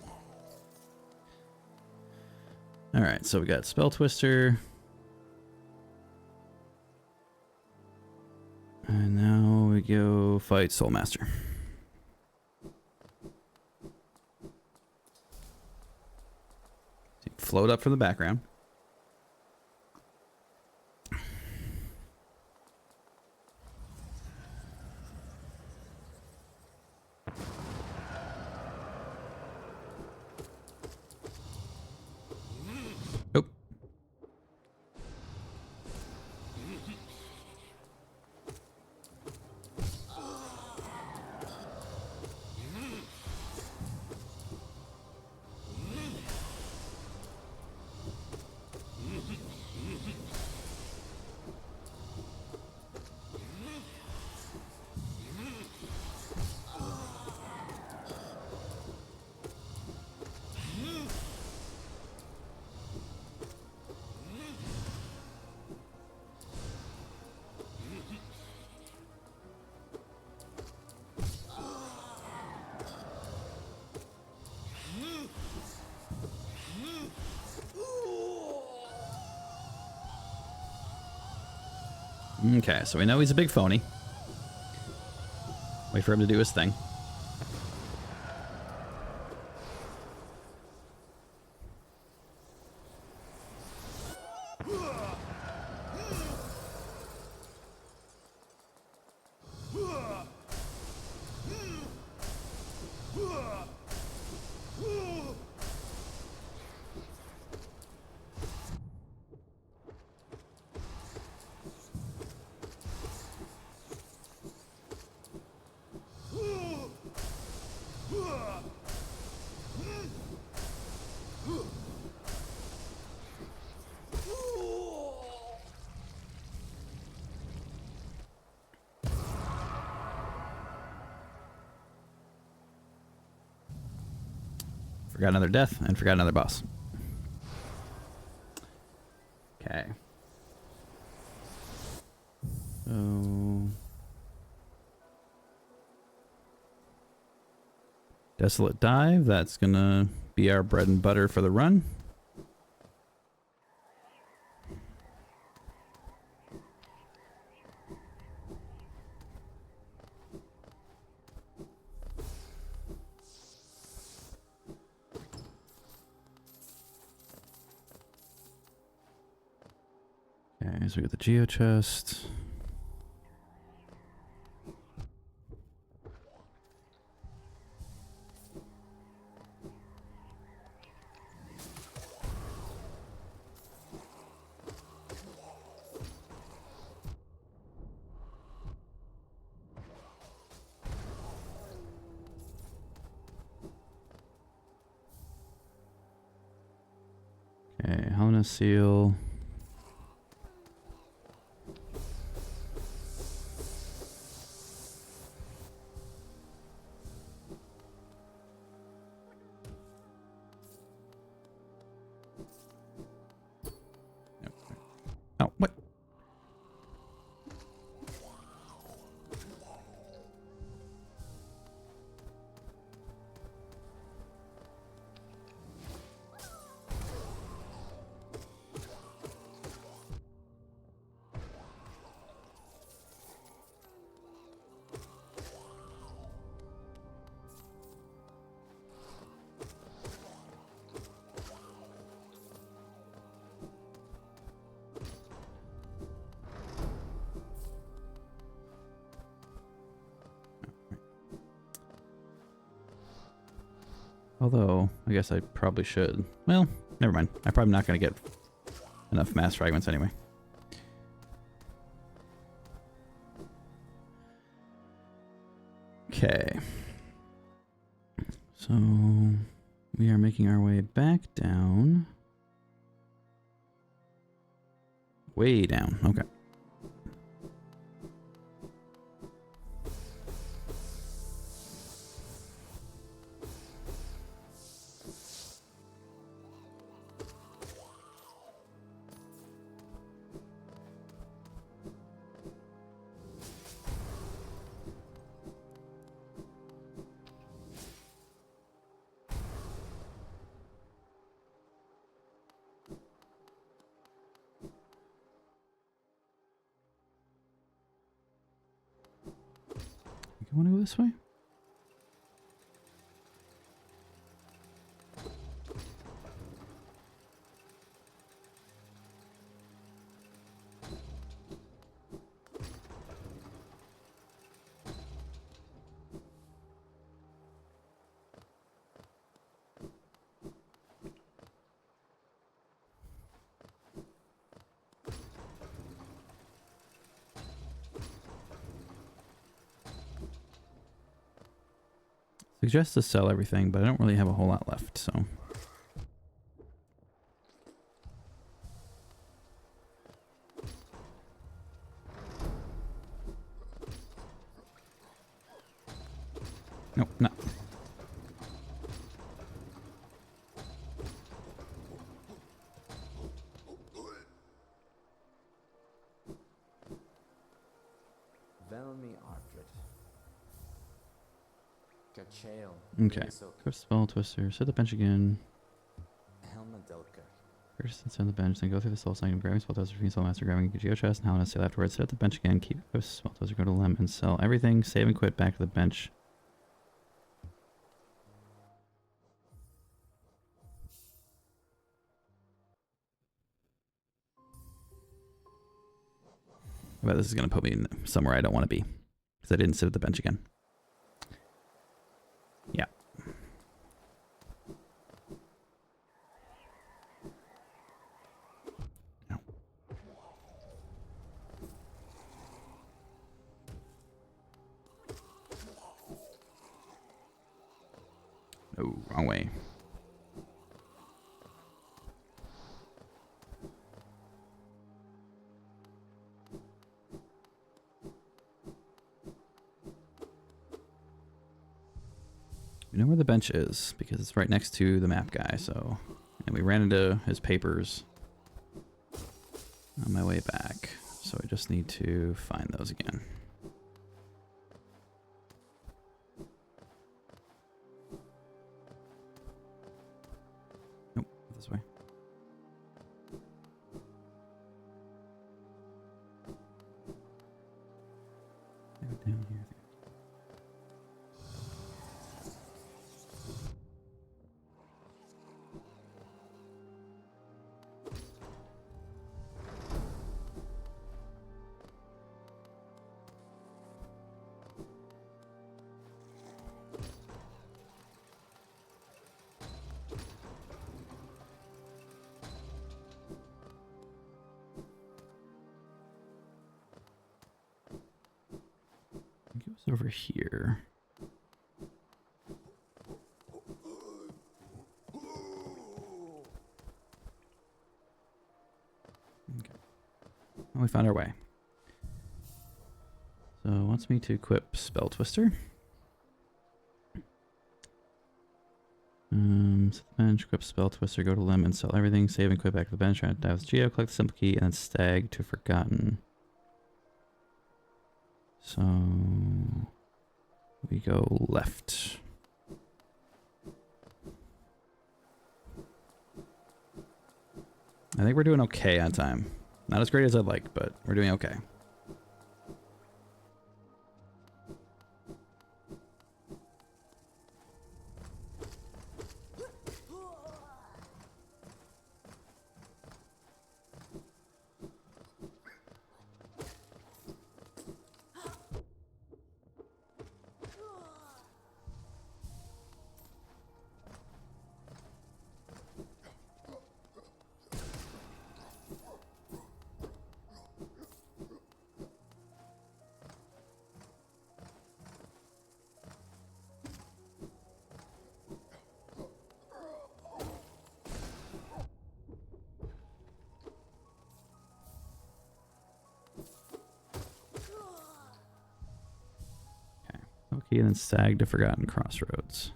Alright, so we got Spell Twister. And now we go fight Soul Master. Float up from the background. Nope. Okay, so we know he's a big phony. Wait for him to do his thing. Forgot another death and forgot another boss. Okay. So... Desolate Dive, that's gonna be our bread and butter for the run. Okay, so we got the geo chest. Okay, Helena Seal. Oh, what? Although, I guess I probably should. Well, never mind. I'm probably not going to get enough mass fragments anyway. Okay. So, we are making our way back down. Way down. Okay. You want to go this way? Suggest to sell everything, but I don't really have a whole lot left, so... Nope, no. Okay. First spell twister. Set the bench again. First, sit on the bench, then go through the soul sign, grabbing spell twister, soul master, grabbing a geo chest, and how to say afterwards. Sit at the bench again, keep spell twister, go to limb, and sell everything, save and quit back to the bench. I bet this is going to put me somewhere I don't want to be, because I didn't sit at the bench again. Yeah. No. No, wrong way. We know where the bench is because it's right next to the map guy, so... And we ran into his papers. on my way back. So I just need to find those again. Nope, this way. Down here. It goes over here. Okay. Well, we found our way. So it wants me to equip Spell Twister. Set the bench, equip Spell Twister, go to limb and sell everything, save and quit back to the bench, try to dive with Geo, collect the simple key, and then stag to Forgotten. So we go left. I think we're doing okay on time. Not as great as I'd like, but we're doing okay. Okay, and then stag to Forgotten Crossroads.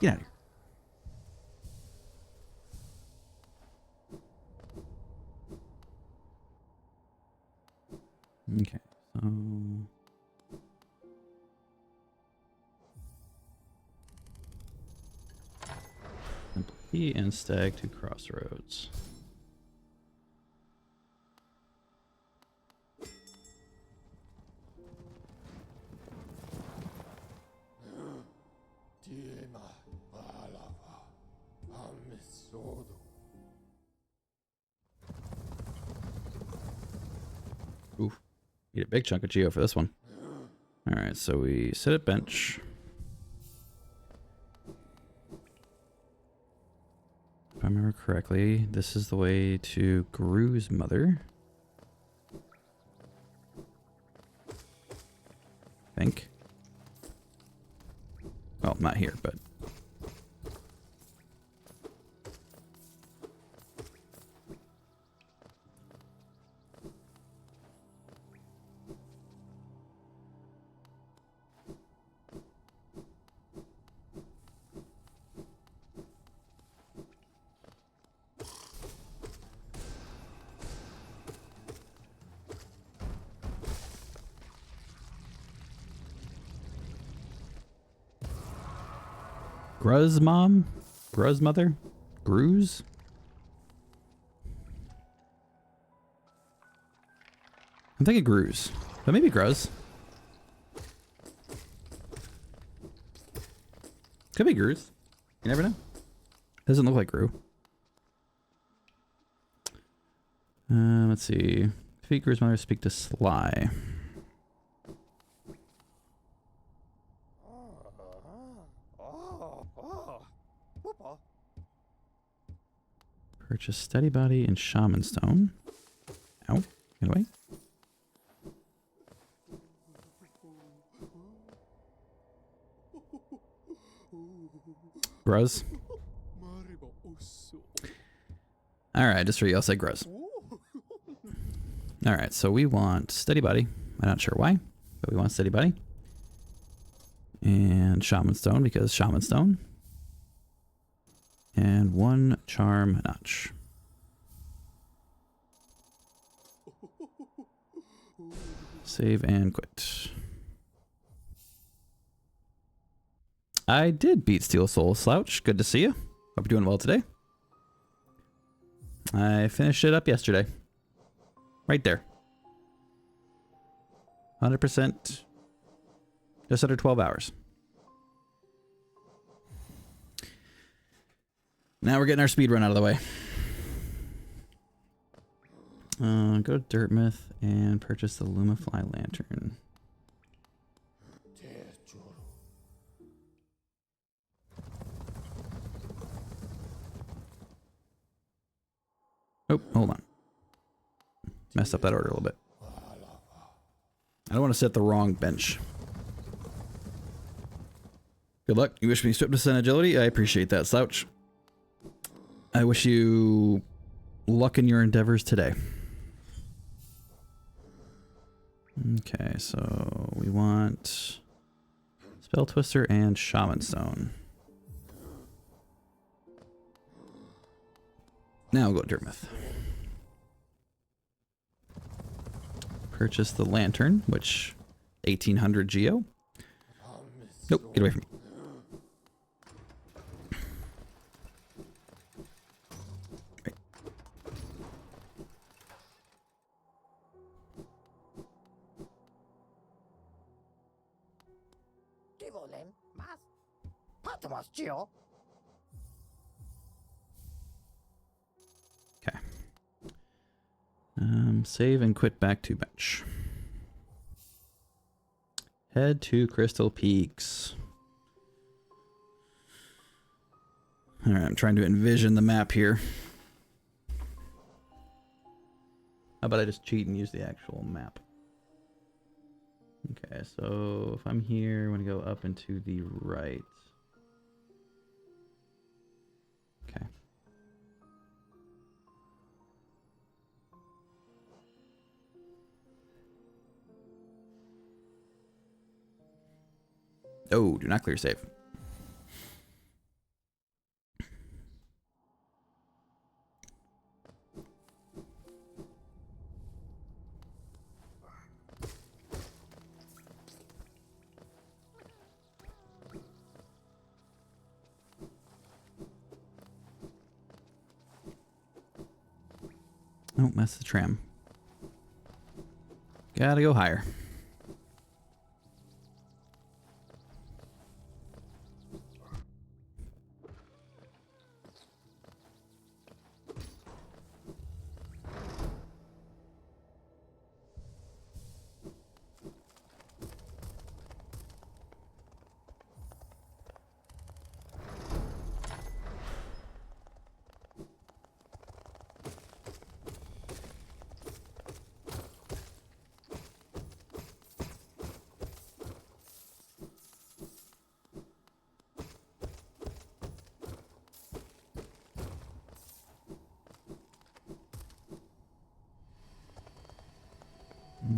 Get out of here. Okay, so simple key and stag to Crossroads. Oof. Need a big chunk of Geo for this one. Alright, so we sit at bench. If I remember correctly, this is the way to Gru's mother. I think. Well, not here, but... Gru's mom? Gru's mother? Gru's? I'm thinking Gru's. But maybe Gru's. Could be Gru's. You never know. Doesn't look like Gru. Let's see. Defeat Gru's mother, speak to Sly. Purchase Steady Body and Shaman Stone. Ow. Get away. Gruz. Alright, just for you, I'll say Gruz. Alright, so we want Steady Buddy. I'm not sure why, but we want Steady Buddy. And Shaman Stone, because Shaman Stone. And 1 Charm Notch. Save and quit. I did beat Steel Soul Slouch. Good to see you. Hope you're doing well today. I finished it up yesterday. Right there. 100%. Just under 12 hours. Now we're getting our speed run out of the way. Go to Dirtmouth and purchase the Lumify Lantern. Oh, hold on. Messed up that order a little bit. I don't want to set the wrong bench. Good luck. You wish me swiftness and agility? I appreciate that, Slouch. I wish you luck in your endeavors today. Okay, so we want Spell Twister and Shaman Stone. Now we'll go to Dirtmouth. Purchase the lantern, which 1800 Geo. Nope, get away from me. Right. Okay. Save and quit back to bench. Head to Crystal Peaks. Alright, I'm trying to envision the map here. How about I just cheat and use the actual map? Okay, so if I'm here, I'm going to go up and to the right. Okay. Oh, do not clear save. Oh, that's the tram. Gotta go higher.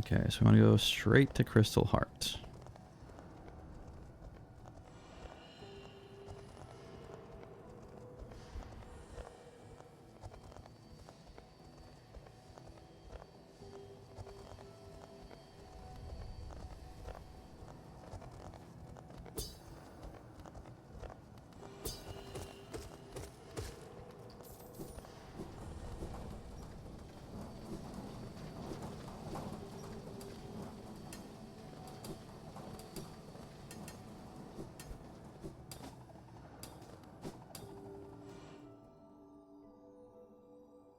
Okay, so we want to go straight to Crystal Heart.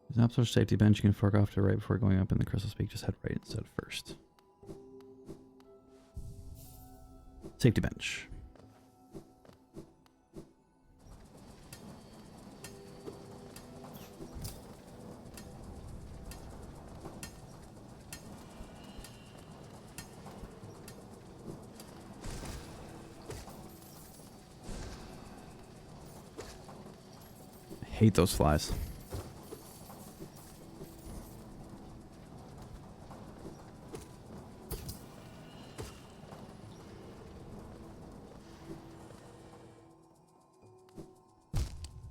There's an upstairs safety bench. You can fork off to the right before going up in the Crystal Peak. Just head right instead first. Safety bench. hate those flies.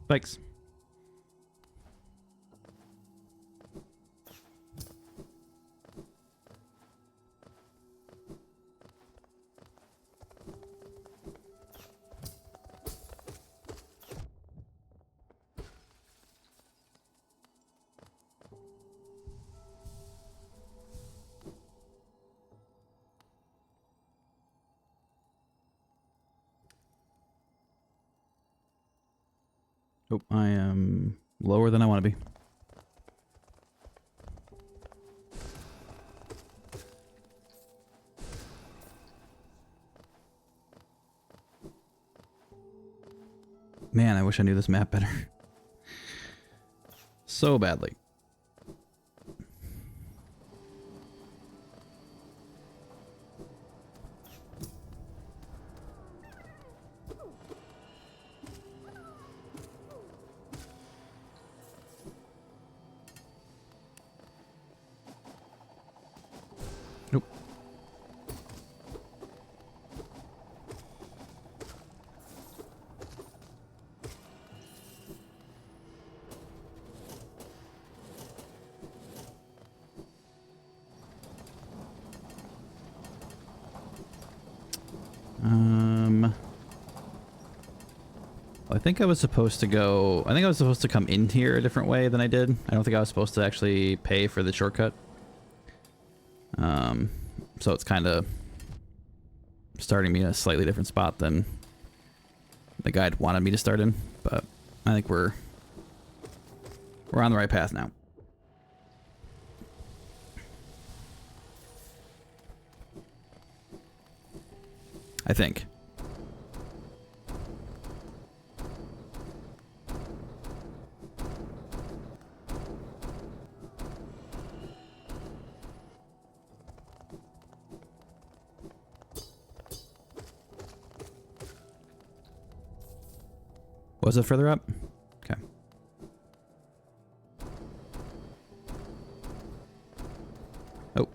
Spikes. Oh, I am lower than I want to be. Man, I wish I knew this map better. So badly. Nope. I think I was supposed to go... I think I was supposed to come in here a different way than I did. I don't think I was supposed to actually pay for the shortcut. So it's kind of starting me in a slightly different spot than the guide wanted me to start in. But I think we're on the right path now. I think. Was it further up? Okay. Oh.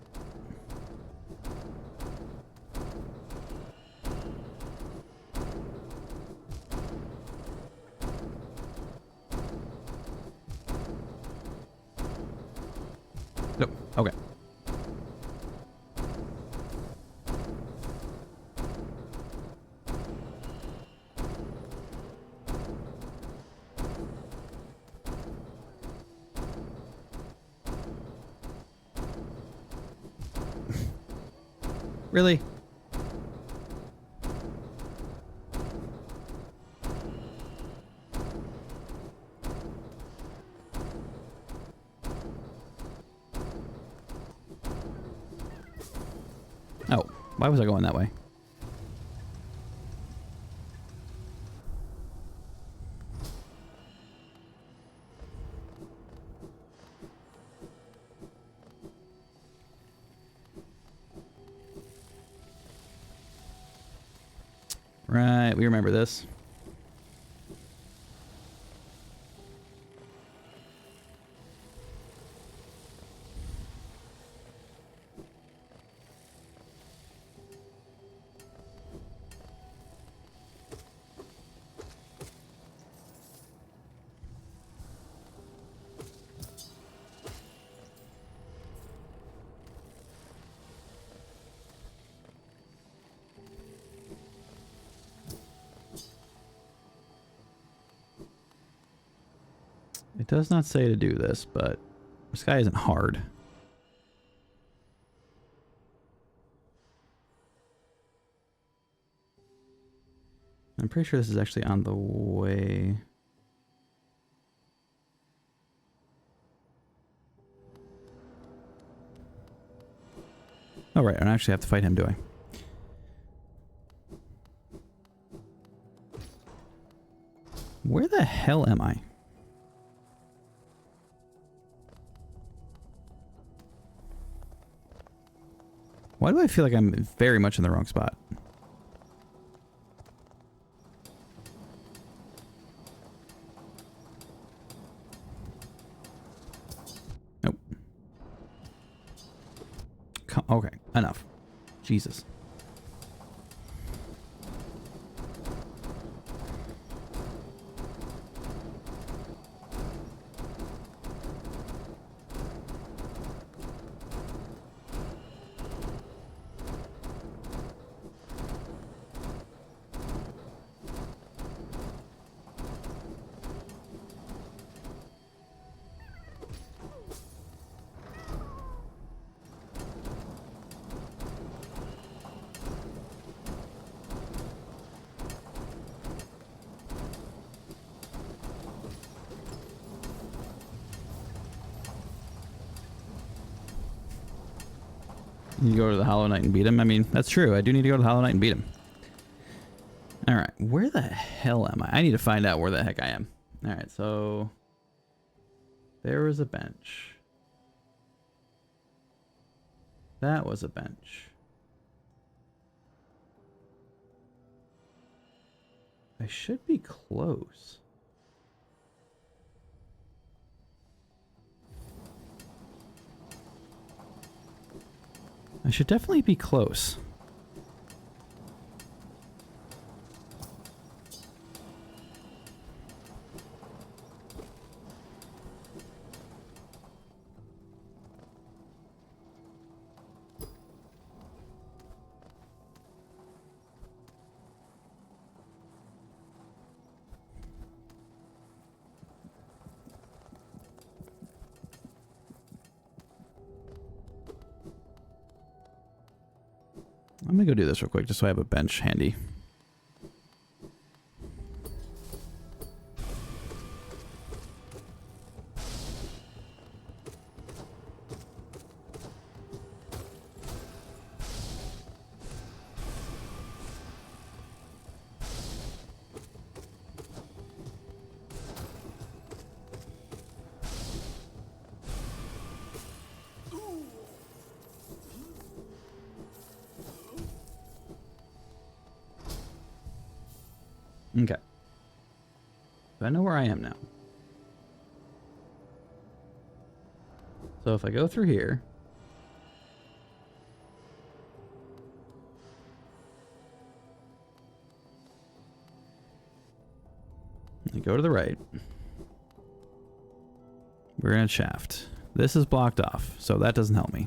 Nope. Okay. Really? Oh, why was I going that way? Right, we remember this. It does not say to do this, but this guy isn't hard. I'm pretty sure this is actually on the way. Oh, right. I don't actually have to fight him, do I? Where the hell am I? Why do I feel like I'm very much in the wrong spot? Okay, enough. Jesus. You go to the Hollow Knight and beat him? I mean, that's true. I do need to go to the Hollow Knight and beat him. Alright, where the hell am I? I need to find out where the heck I am. Alright, so... there was a bench. That was a bench. I should be close. I should definitely be close. I'm gonna go do this real quick just so I have a bench handy. Okay. So I know where I am now. So if I go through here, and go to the right, we're in a shaft. This is blocked off, so that doesn't help me.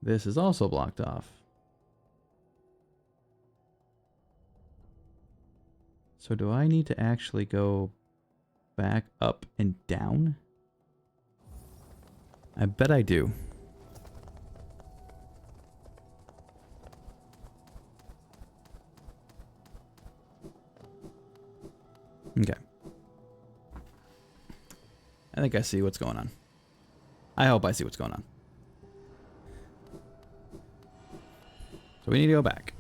This is also blocked off. So do I need to actually go back up and down? I bet I do. Okay. I think I see what's going on. I hope I see what's going on. So we need to go back.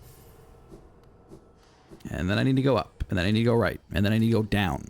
And then I need to go up. And then I need to go right. And then I need to go down.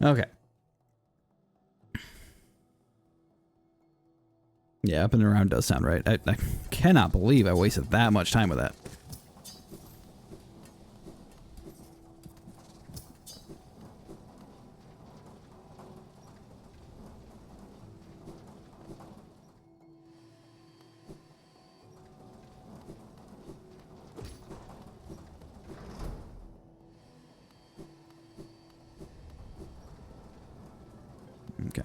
Okay. Yeah, up and around does sound right. I cannot believe I wasted that much time with that. Okay.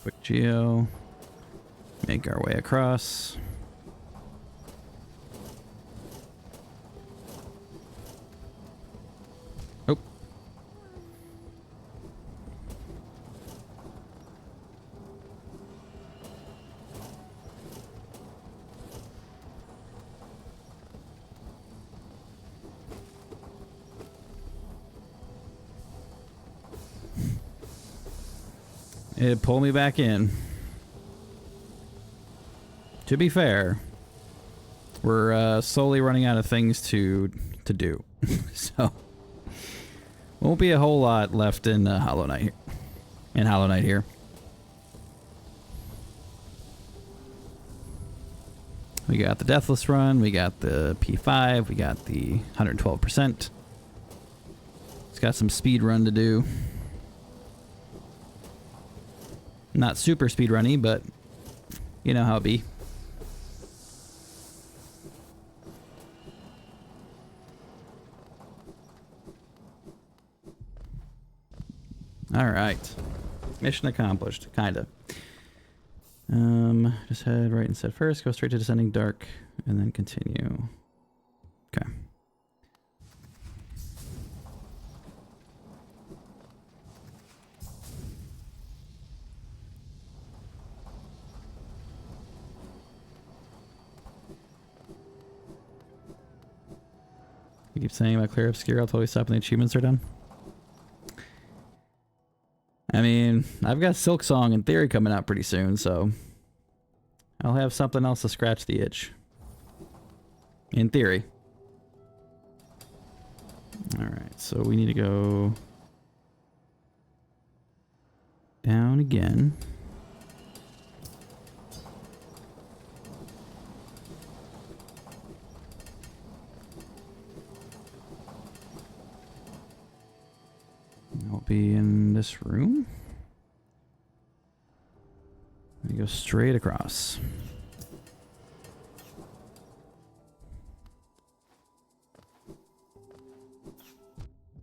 Quick geo. Make our way across. It pulled me back in. To be fair, we're slowly running out of things to do. So, won't be a whole lot left in Hollow Knight. Here. We got the Deathless Run, we got the P5, we got the 112%. It's got some speed run to do. Not super speed runny, but you know how it be. Alright. Mission accomplished, kinda. Just head right instead first, go straight to Descending Dark, and then continue. Okay. You keep saying about clear obscure, I'll totally stop when the achievements are done. I mean, I've got Silk Song in theory coming out pretty soon, so I'll have something else to scratch the itch. In theory. Alright, so we need to go down again. I'll be in this room. We go straight across.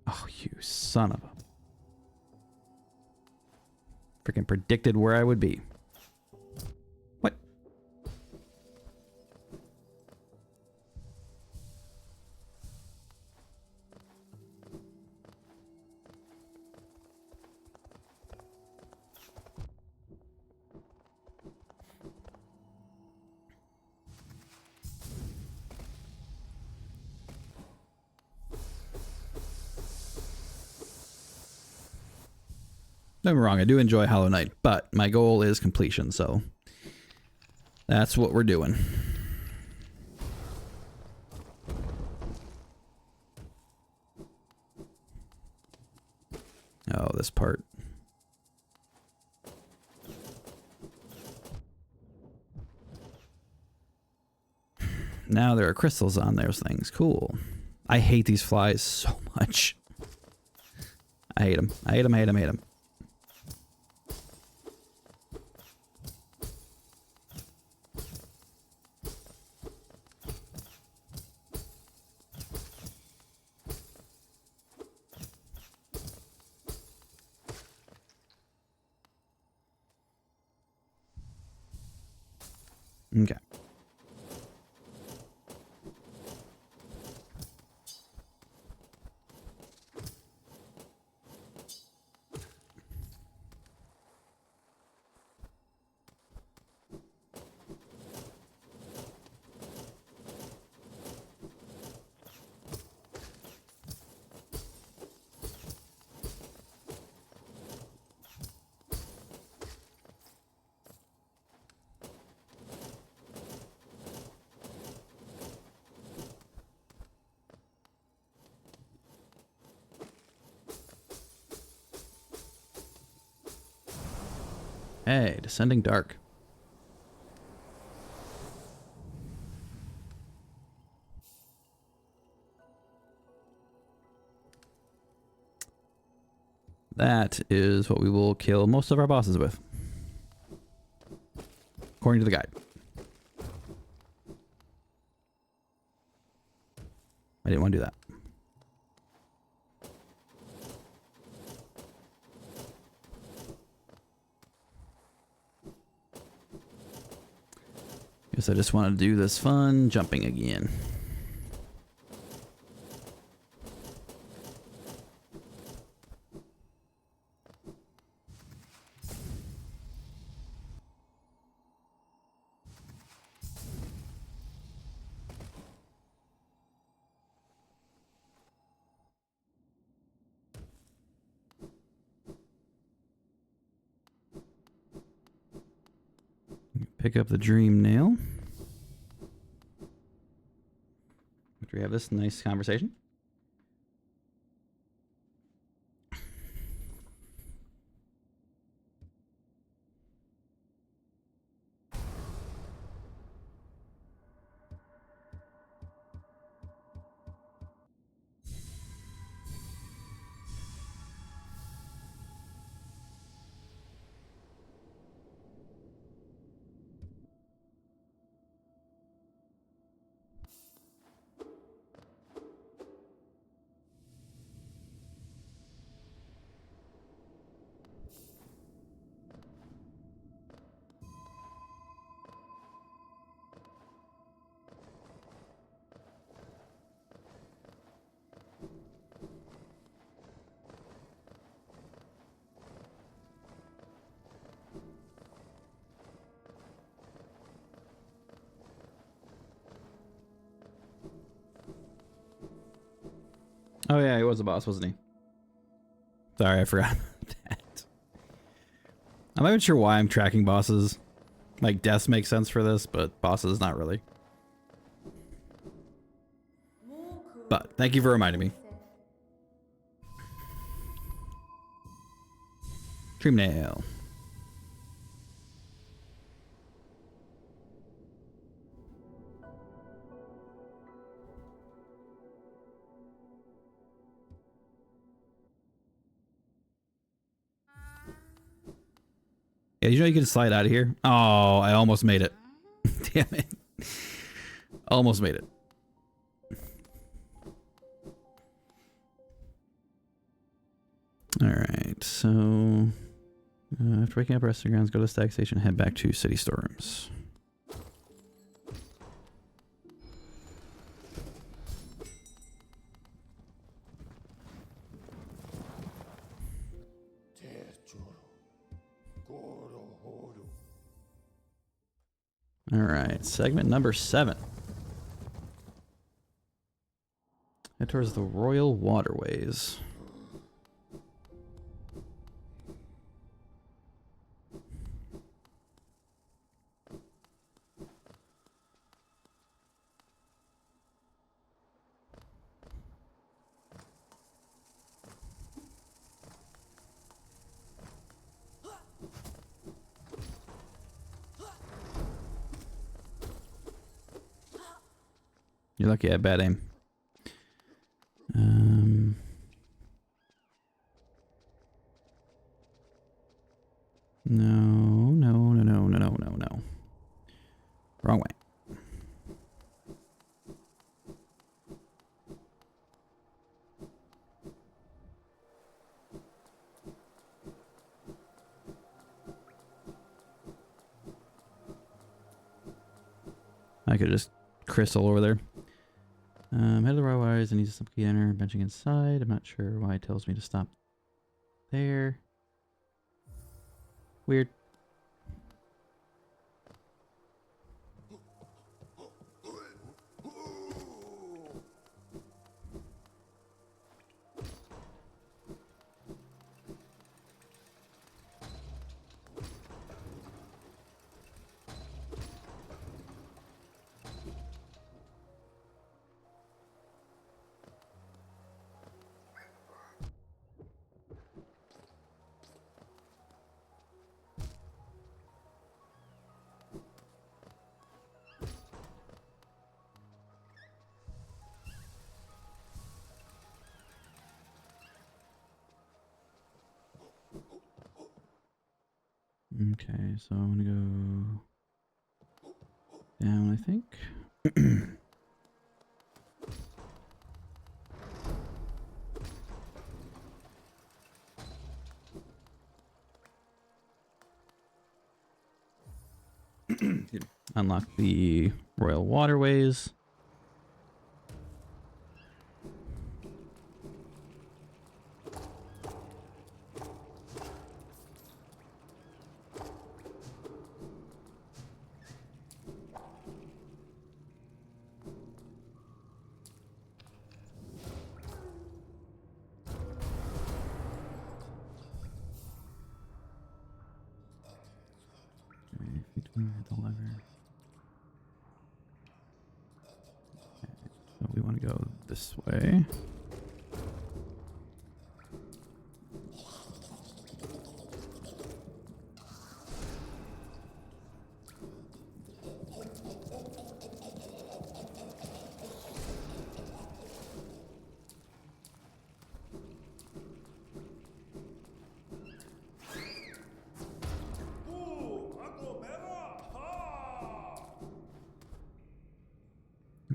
Oh, you son of a... Freaking predicted where I would be. What? Don't get me wrong, I do enjoy Hollow Knight, but my goal is completion, so that's what we're doing. Oh, this part. Now there are crystals on those things. Cool. I hate these flies so much. I hate them. I hate them, hate them, hate them. Okay. Hey, Descending Dark. That is what we will kill most of our bosses with. According to the guide. I didn't want to do that. Guess I just want to do this fun jumping again. Pick up the dream nail. After we have this nice conversation. Oh yeah, he was a boss, wasn't he? Sorry, I forgot that. I'm not even sure why I'm tracking bosses. Like, deaths make sense for this, but bosses not really. But thank you for reminding me. Dream nail. Yeah, you know you can slide out of here? Oh, I almost made it. Damn it. Almost made it. Alright, so... after waking up, rest of the grounds, go to the stack station, head back to city storerooms. Alright, segment number 7. Head towards the Royal Waterways. You're lucky I had bad aim. No. Wrong way. I could just crystal over there. Head to the right wires and use some key enter, benching inside. I'm not sure why it tells me to stop there. Weird. Okay, so I'm gonna go down, I think. Unlock the Royal Waterways. The lever. Okay, so we want to go this way.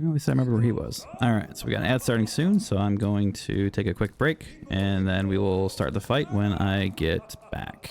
Well, at least I remember where he was. Alright, so we got an ad starting soon, so I'm going to take a quick break, and then we will start the fight when I get back.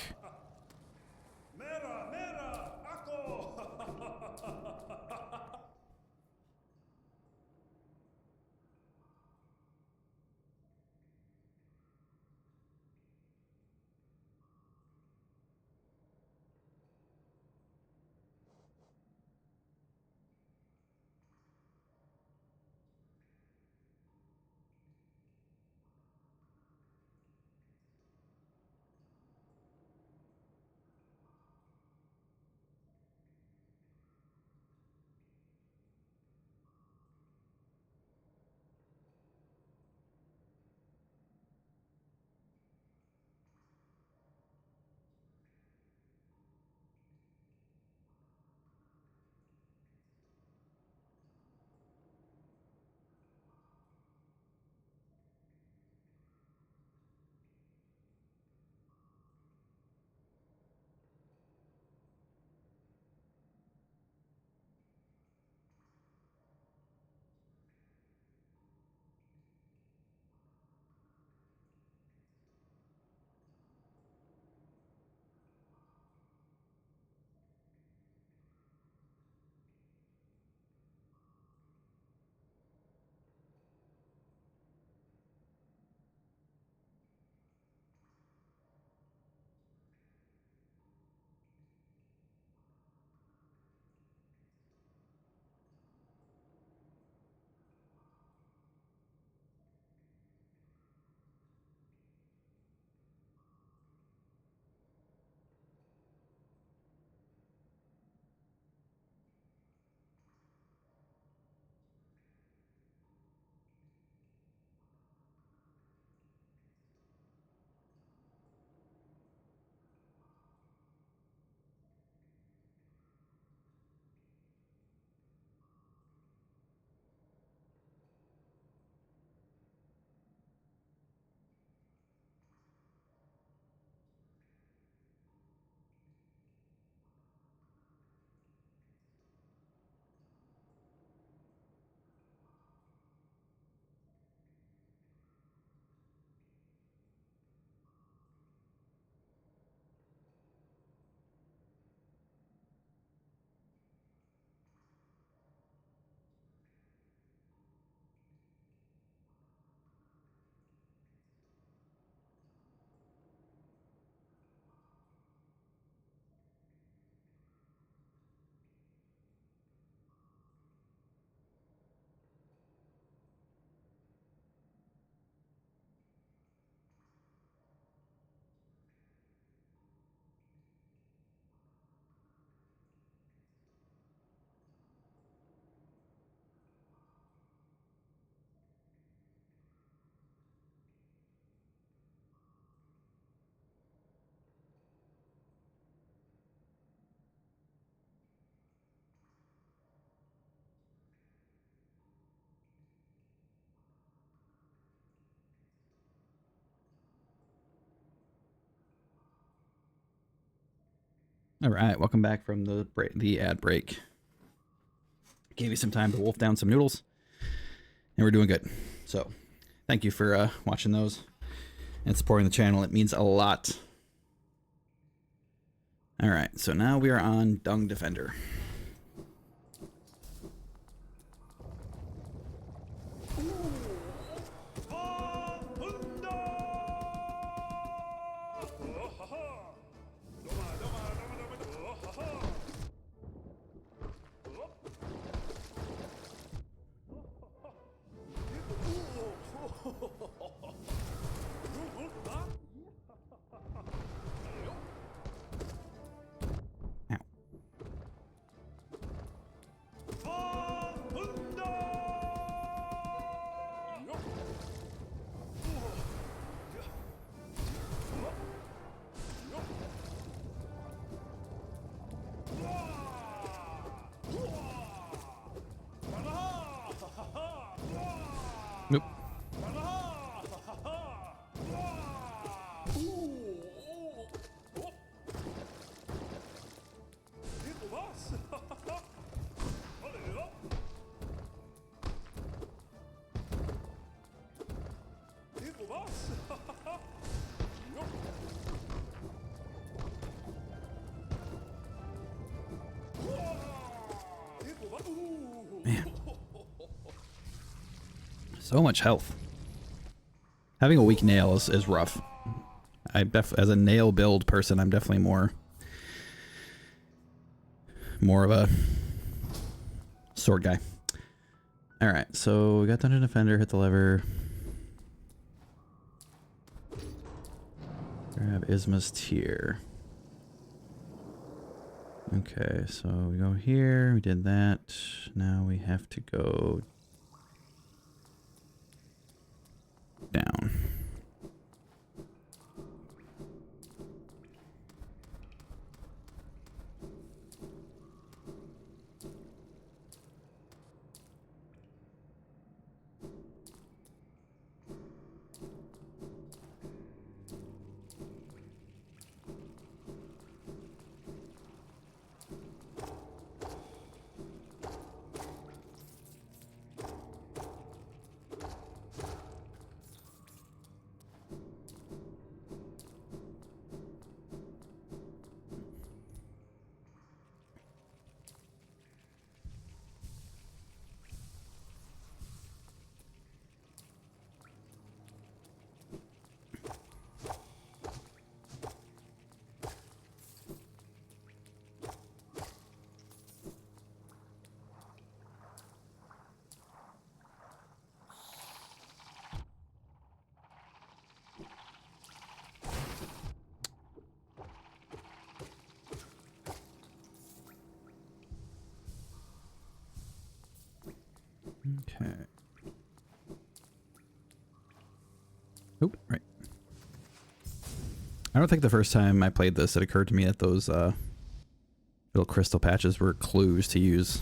Alright, welcome back from the ad break. Gave you some time to wolf down some noodles, and we're doing good. So, thank you for watching those and supporting the channel. It means a lot. Alright, so now we are on Dung Defender. So much health. Having a weak nail is rough. As a nail build person, I'm definitely more of a sword guy. All right, so we got Dungeon Defender, hit the lever. Grab Isma's tier. Okay, so we go here, we did that. Now we have to go down. Okay. Oh, right. I don't think the first time I played this, it occurred to me that those little crystal patches were clues to use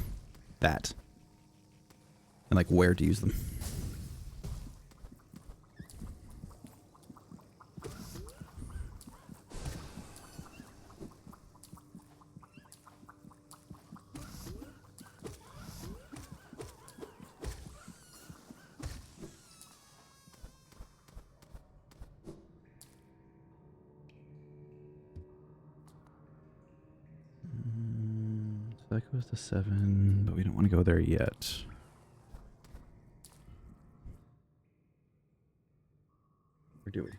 that. And like where to use them. So that goes to 7, but we don't want to go there yet. Or do we?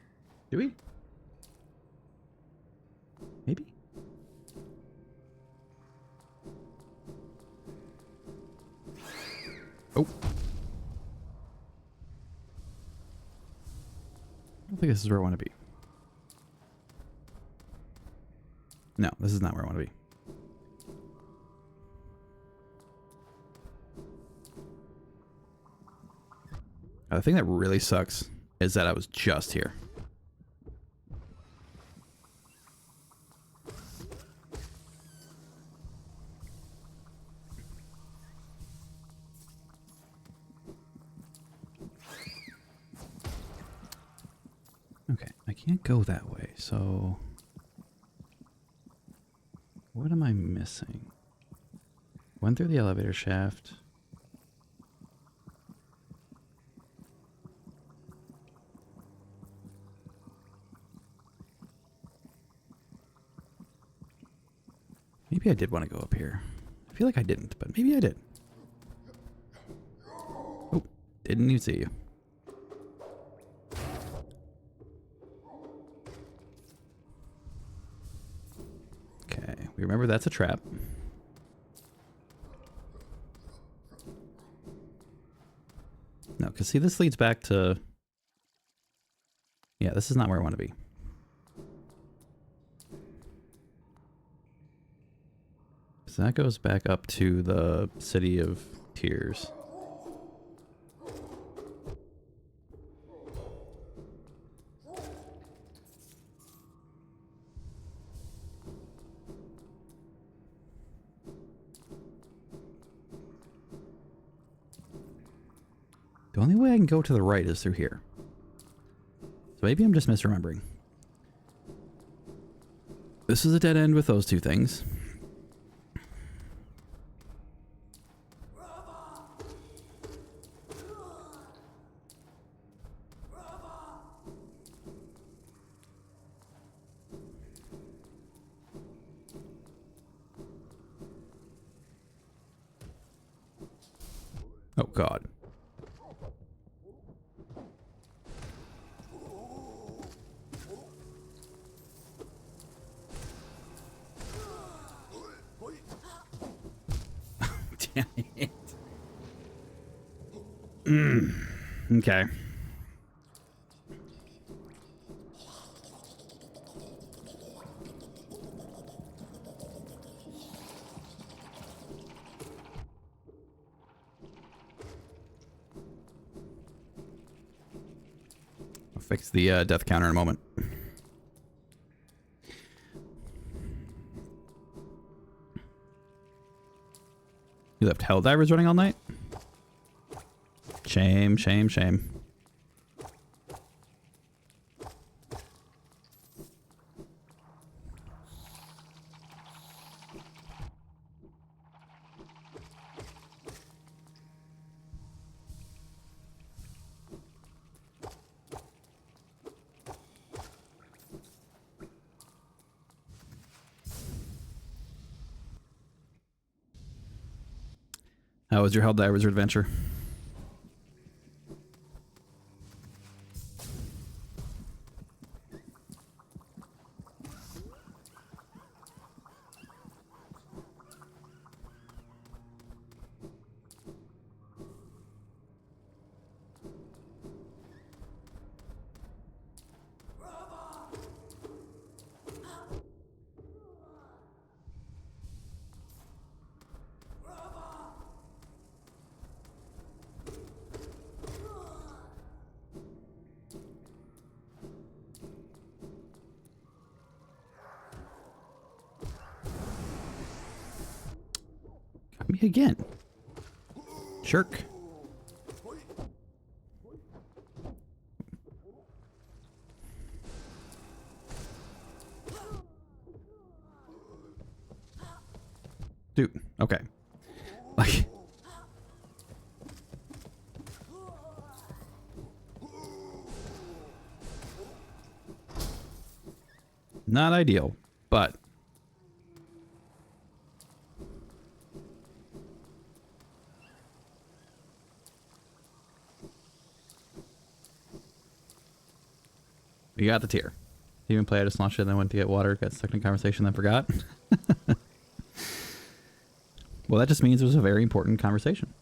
Do we? Maybe? Oh. I don't think this is where I want to be. No, this is not where I want to be. The thing that really sucks is that I was just here. Okay, I can't go that way, so what am I missing? Went through the elevator shaft. Maybe I did want to go up here. I feel like I didn't, but maybe I did. Oh, didn't even see you. Okay, we remember that's a trap. No, because see, this leads back to... Yeah, this is not where I want to be. So that goes back up to the City of Tears. The only way I can go to the right is through here. So maybe I'm just misremembering. This is a dead end with those two things. Oh, God. Damn it. Okay. I'll fix the death counter in a moment. You left Helldivers running all night? Shame, shame, shame. How was your Helldivers adventure? Got me again. Shirk. Dude, okay. Like... Not ideal, but... We got the tier. Even play, I just launched it, then went to get water, got stuck in a conversation, then forgot. Well, that just means it was a very important conversation.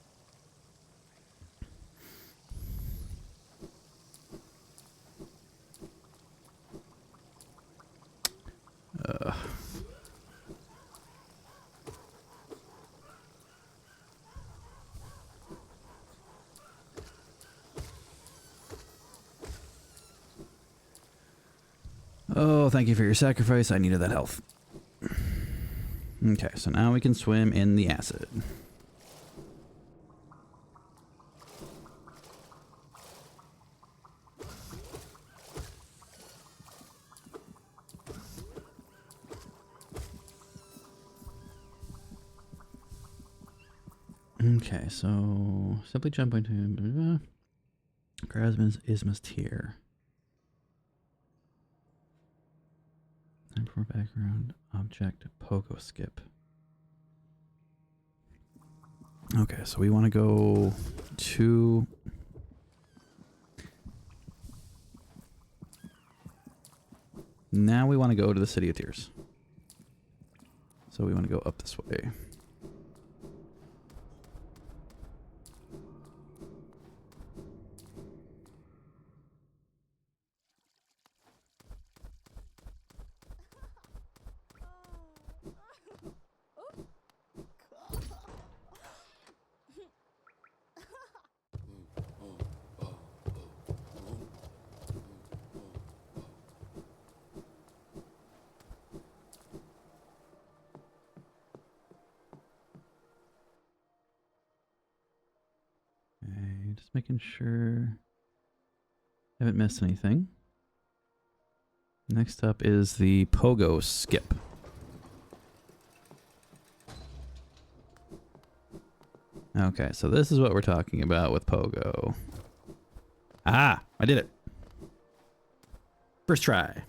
Oh, thank you for your sacrifice. I needed that health. Okay, so now we can swim in the acid. Okay, so simply jump into Grasman's Ismus tier. And for background object pogo skip. Okay, so we want to go to now we want to go to the City of Tears. So we want to go up this way. Just making sure I haven't missed anything. Next up is the pogo skip. Okay, so this is what we're talking about with pogo. Ah, I did it. First try.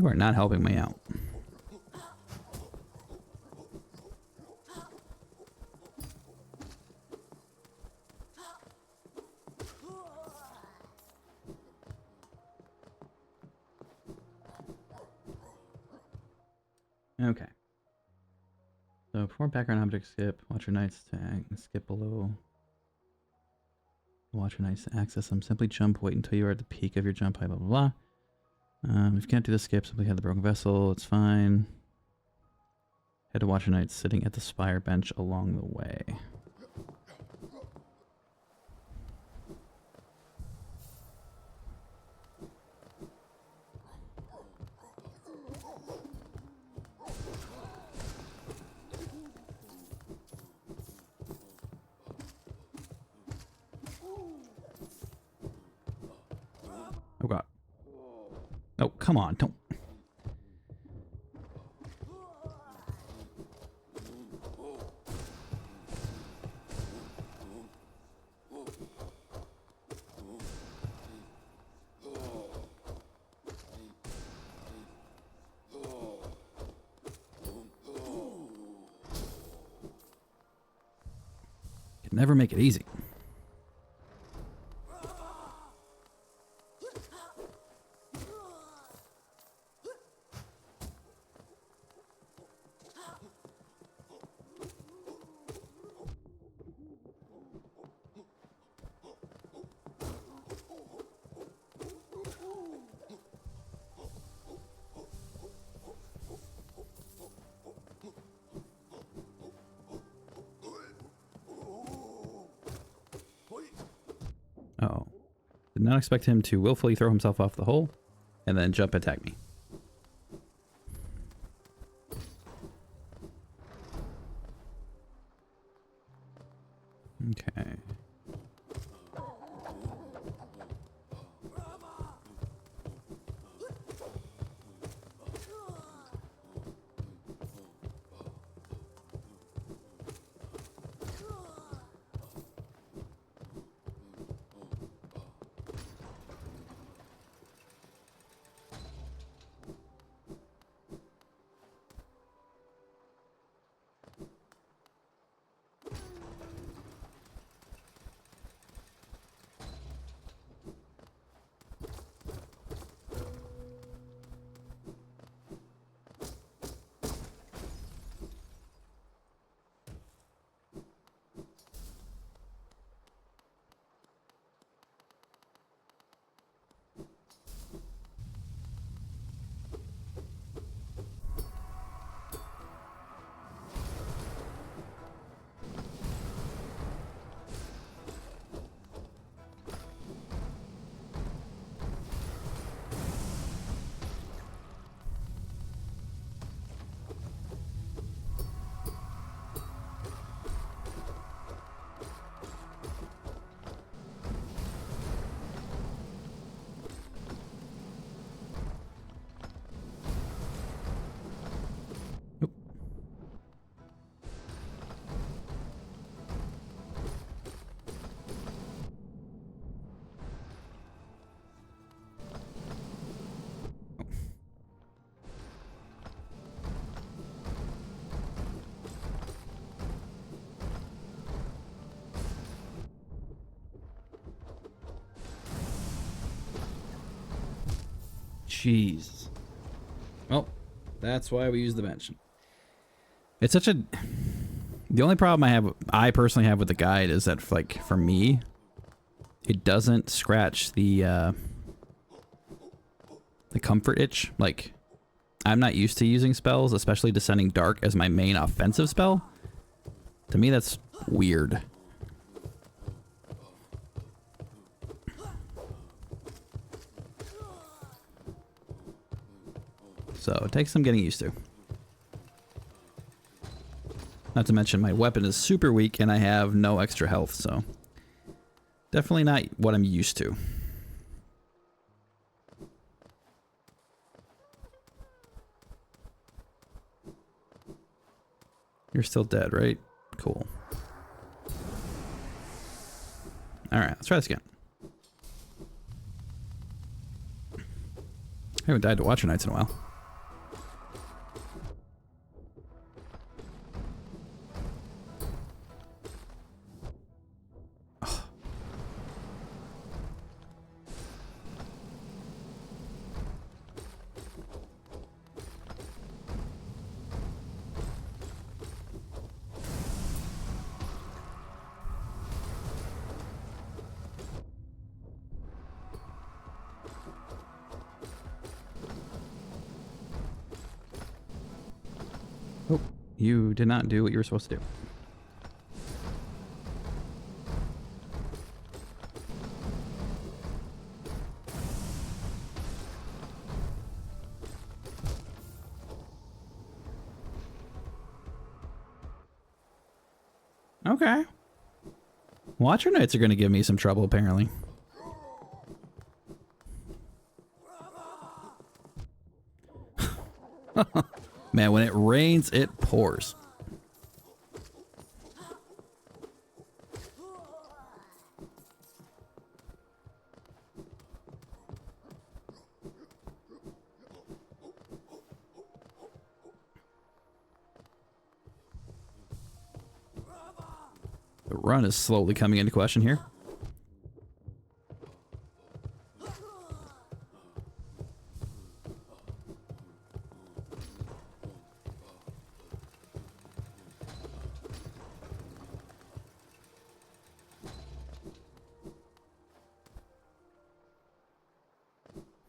You are not helping me out. Okay. So before background object skip, watch your knight's tag, skip below. Watch your knight's access them. Simply jump, wait until you are at the peak of your jump height, blah, blah, blah. If you can't do the skip, simply head the broken vessel, it's fine. Head to watch your knight sitting at the spire bench along the way. Oh god. Oh, come on, don't. Can never make it easy. Oh. Did not expect him to willfully throw himself off the hole and then jump attack me. Okay. Jeez. Well, that's why we use the bench. It's such a... The only problem I personally have with the guide is that, like, for me, it doesn't scratch the comfort itch. Like, I'm not used to using spells, especially Descending Dark as my main offensive spell. To me, that's weird. So it takes some getting used to. Not to mention my weapon is super weak and I have no extra health, so definitely not what I'm used to. You're still dead, right? Cool. Alright, let's try this again. I haven't died to Watcher Knights in a while. You did not do what you were supposed to do. Okay. Watcher Knights are going to give me some trouble, apparently. Man, when it rains, it pours. The run is slowly coming into question here.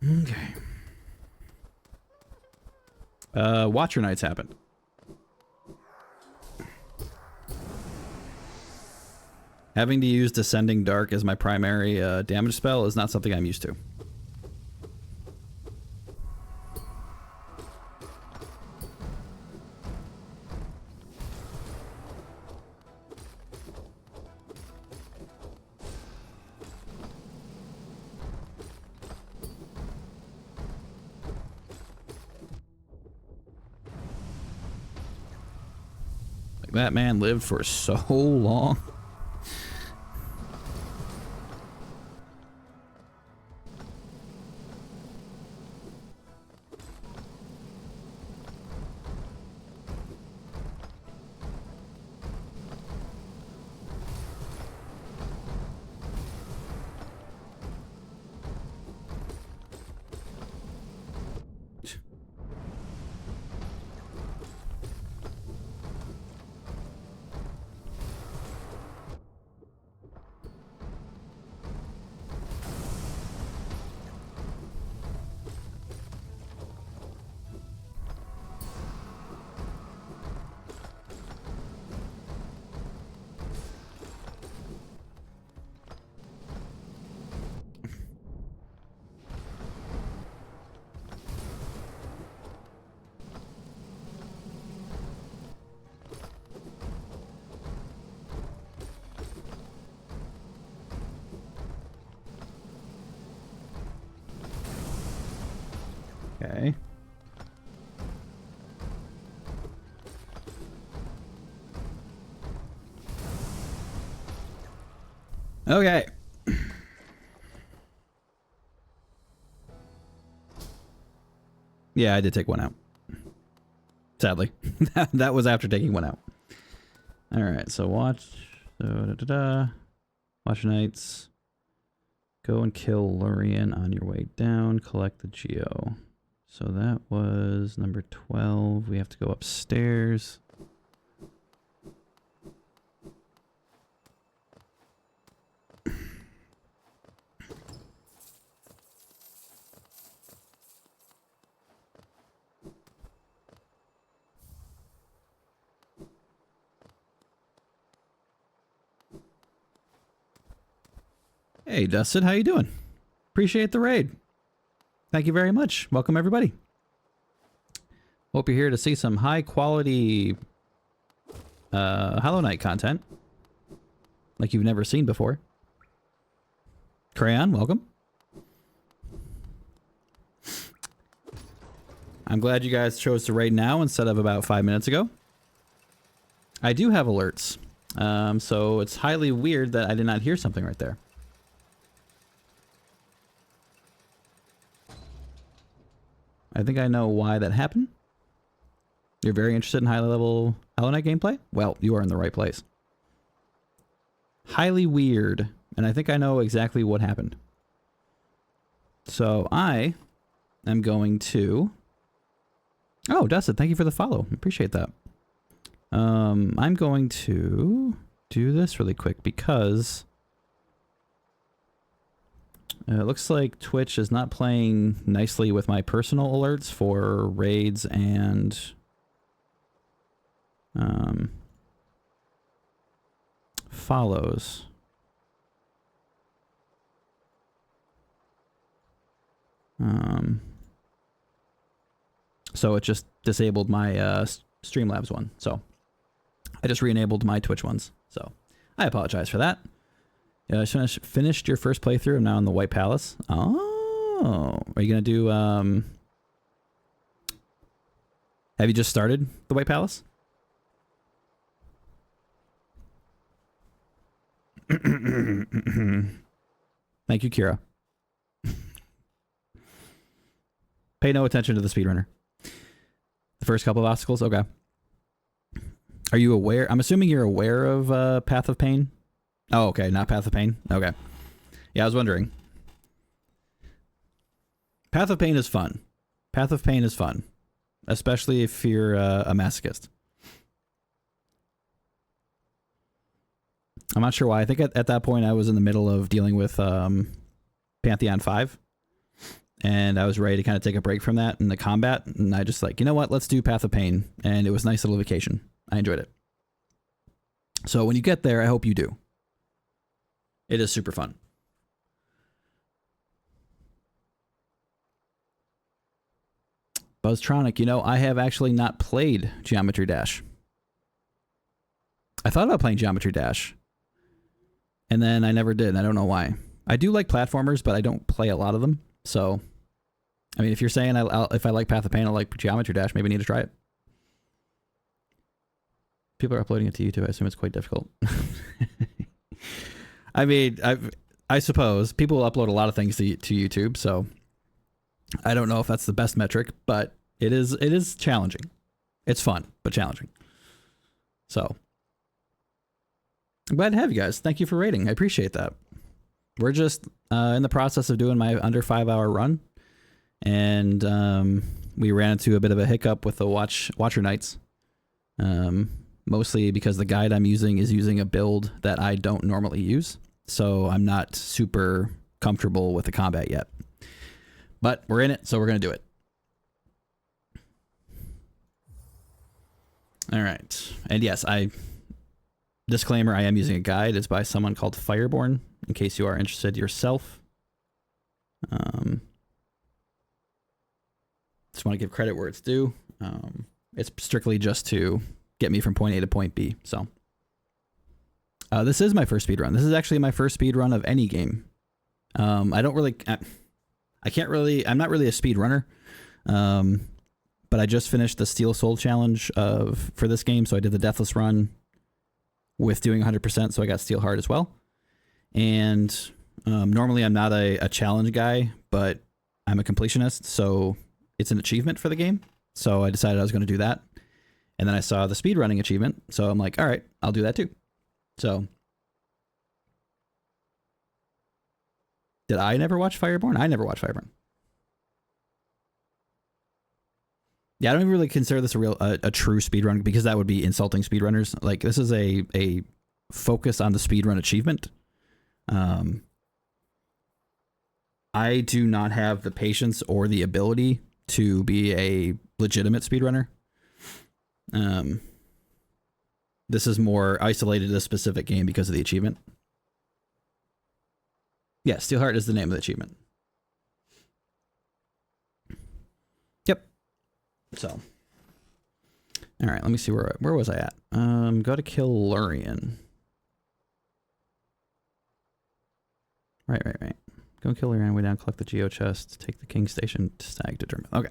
Okay. Watcher Knights happened. Having to use Descending Dark as my primary damage spell is not something I'm used to. Like, that man lived for so long. Okay. Okay. Yeah, I did take one out. Sadly. That was after taking one out. Alright, so watch. Watch Knights. Go and kill Lurian on your way down. Collect the Geo. So that was number 12. We have to go upstairs. Hey, Dustin, how you doing? Appreciate the raid. Thank you very much. Welcome, everybody. Hope you're here to see some high-quality Hollow Knight content, like you've never seen before. Crayon, welcome. I'm glad you guys chose to raid now instead of about 5 minutes ago. I do have alerts, so it's highly weird that I did not hear something right there. I think I know why that happened. You're very interested in high-level Hollow Knight gameplay? Well, you are in the right place. Highly weird, and I think I know exactly what happened. So I am going to... Oh, Dustin, thank you for the follow. Appreciate that. I'm going to do this really quick because... it looks like Twitch is not playing nicely with my personal alerts for raids and Follows. So it just disabled my Streamlabs one. So I just re-enabled my Twitch ones. So I apologize for that. Yeah, I finished your first playthrough. I'm now in the White Palace. Oh, are you gonna do? Have you just started the White Palace? Thank you, Kira. Pay no attention to the speedrunner. The first couple of obstacles? Okay. Are you aware? I'm assuming you're aware of Path of Pain? Oh, okay. Not Path of Pain? Okay. Yeah, I was wondering. Path of Pain is fun. Path of Pain is fun. Especially if you're a masochist. I'm not sure why. I think at that point I was in the middle of dealing with Pantheon 5. And I was ready to kind of take a break from that in the combat. And I just like, you know what? Let's do Path of Pain. And it was a nice little vacation. I enjoyed it. So when you get there, I hope you do. It is super fun. Buzztronic, you know, I have actually not played Geometry Dash. I thought about playing Geometry Dash. And then I never did. I don't know why. I do like platformers, but I don't play a lot of them. So, I mean, if you're saying if I like Path of Pain, I like Geometry Dash, maybe I need to try it. People are uploading it to YouTube. I assume it's quite difficult. I mean, I suppose people will upload a lot of things to YouTube, so I don't know if that's the best metric, but it is challenging. It's fun, but challenging. So, I'm glad to have you guys. Thank you for rating. I appreciate that. We're just in the process of doing my under 5-hour run, and we ran into a bit of a hiccup with the Watcher Nights. Mostly because the guide I'm using is using a build that I don't normally use, so I'm not super comfortable with the combat yet. But we're in it, so we're going to do it. All right. And yes, disclaimer, I am using a guide. It's by someone called Fireborn, in case you are interested yourself. Just want to give credit where it's due. It's strictly just to get me from point A to point B. So this is my first speedrun. This is actually my first speedrun of any game. I'm not really a speedrunner. But I just finished the Steel Soul challenge for this game, so I did the Deathless run with doing 100%, so I got Steel Heart as well. And normally I'm not a challenge guy, but I'm a completionist, so it's an achievement for the game. So I decided I was going to do that. And then I saw the speedrunning achievement, so I'm like, all right, I'll do that too. So, did I never watch Fireborn? I never watched Fireborn. Yeah, I don't even really consider this a true speedrun, because that would be insulting speedrunners. Like, this is a focus on the speedrun achievement. I do not have the patience or the ability to be a legitimate speedrunner. This is more isolated to a specific game because of the achievement. Yeah, Steelheart is the name of the achievement. Yep. So, all right, let me see where was I at? Go to kill Lurian. Right. Go kill Lurian, way down, collect the Geo chest, take the King Station stag determine. Okay.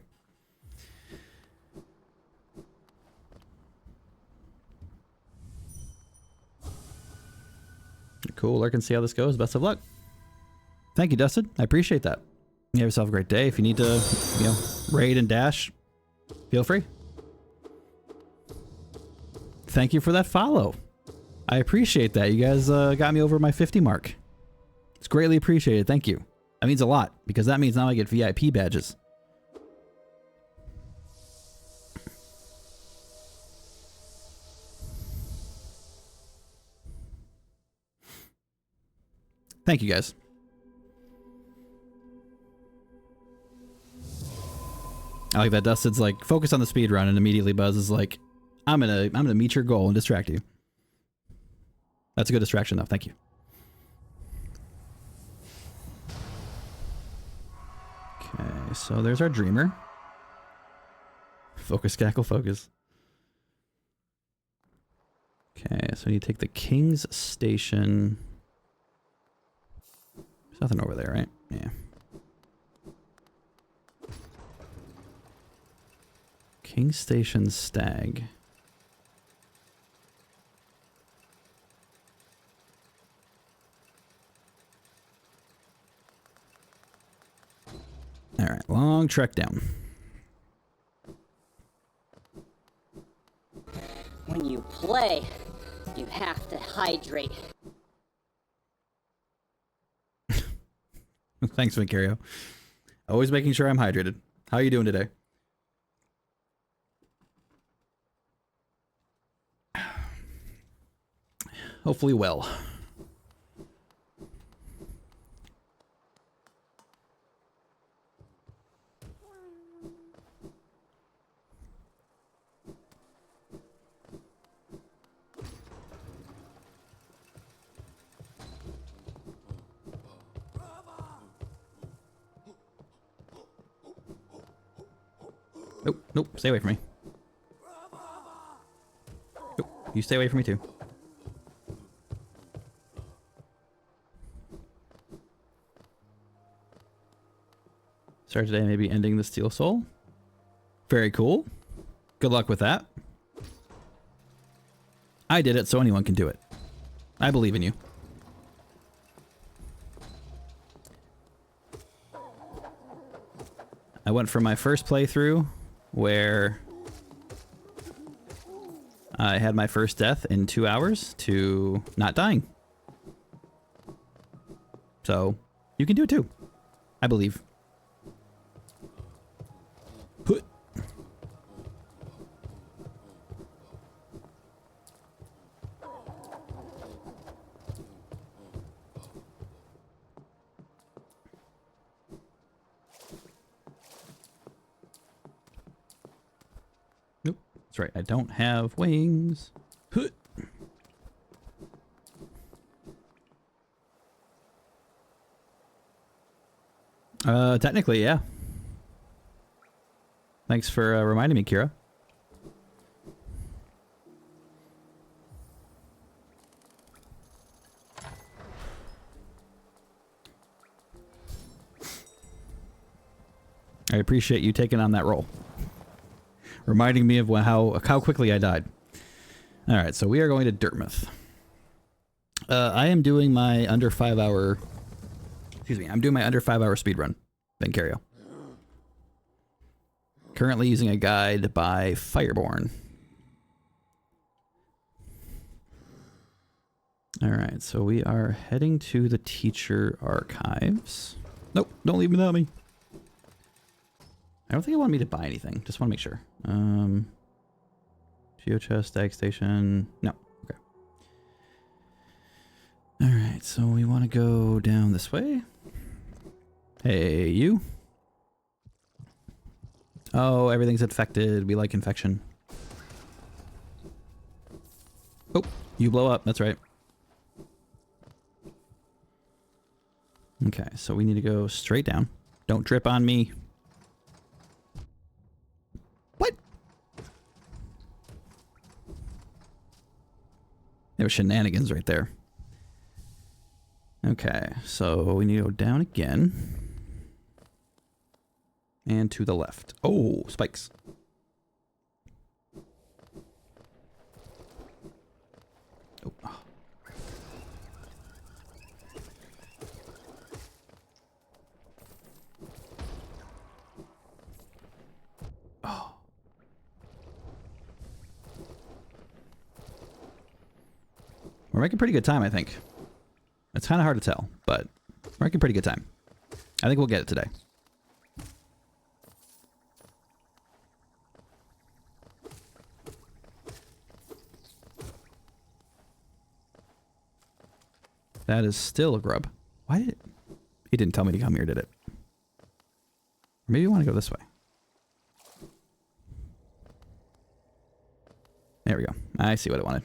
Cool, Lurkin, see how this goes. Best of luck. Thank you, Dustin. I appreciate that. You have yourself a great day. If you need to, raid and dash, feel free. Thank you for that follow. I appreciate that. You guys got me over my 50 mark. It's greatly appreciated. Thank you. That means a lot, because that means now I get VIP badges. Thank you, guys. I like that Dustin's like, focus on the speed run, and immediately Buzz is like, I'm gonna meet your goal and distract you. That's a good distraction though. Thank you. Okay, so there's our dreamer. Focus, cackle, focus. Okay, so you take the King's Station. There's nothing over there, right? Yeah. King's Station Stag. All right, long trek down. When you play, you have to hydrate. Thanks, Vicario. Always making sure I'm hydrated. How are you doing today? Hopefully well. Nope, nope, stay away from me. Nope, you stay away from me too. Start today, maybe ending the Steel Soul. Very cool. Good luck with that. I did it, so anyone can do it. I believe in you. I went from my first playthrough where I had my first death in 2 hours to not dying. So you can do it too. I believe. Put. Nope. That's right. I don't have wings. Put. Technically, yeah. Thanks for reminding me, Kira. I appreciate you taking on that role. Reminding me of how quickly I died. Alright, so we are going to Dirtmouth. I am doing my under 5 hour... Excuse me, I'm doing my under 5 hour speedrun. Vencario. Currently using a guide by Fireborn. Alright, so we are heading to the teacher archives. Nope, don't leave without me. I don't think I want me to buy anything. Just want to make sure. Geochest, Stag Station. No. Okay. Alright, so we want to go down this way. Hey, you. Oh, everything's infected. We like infection. Oh, you blow up. That's right. Okay, so we need to go straight down. Don't drip on me. What? There was shenanigans right there. Okay, so we need to go down again. And to the left. Oh, spikes. Oh. Oh. We're making pretty good time, I think. It's kind of hard to tell, but we're making pretty good time. I think we'll get it today. That is still a grub. Why did it? He didn't tell me to come here, did it? Maybe I want to go this way. There we go. I see what I wanted.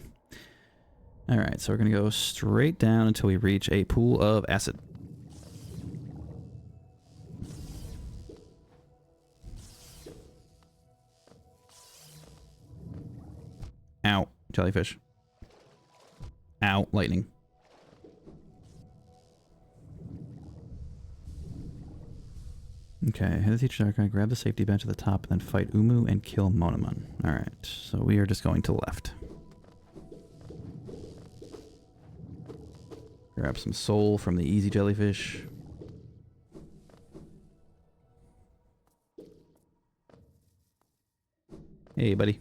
All right, so we're going to go straight down until we reach a pool of acid. Ow, jellyfish. Ow, lightning. Okay, head to the teacher's archive, grab the safety bench at the top, and then fight Umu and kill Monomon. Alright, so we are just going to the left. Grab some soul from the easy jellyfish. Hey, buddy.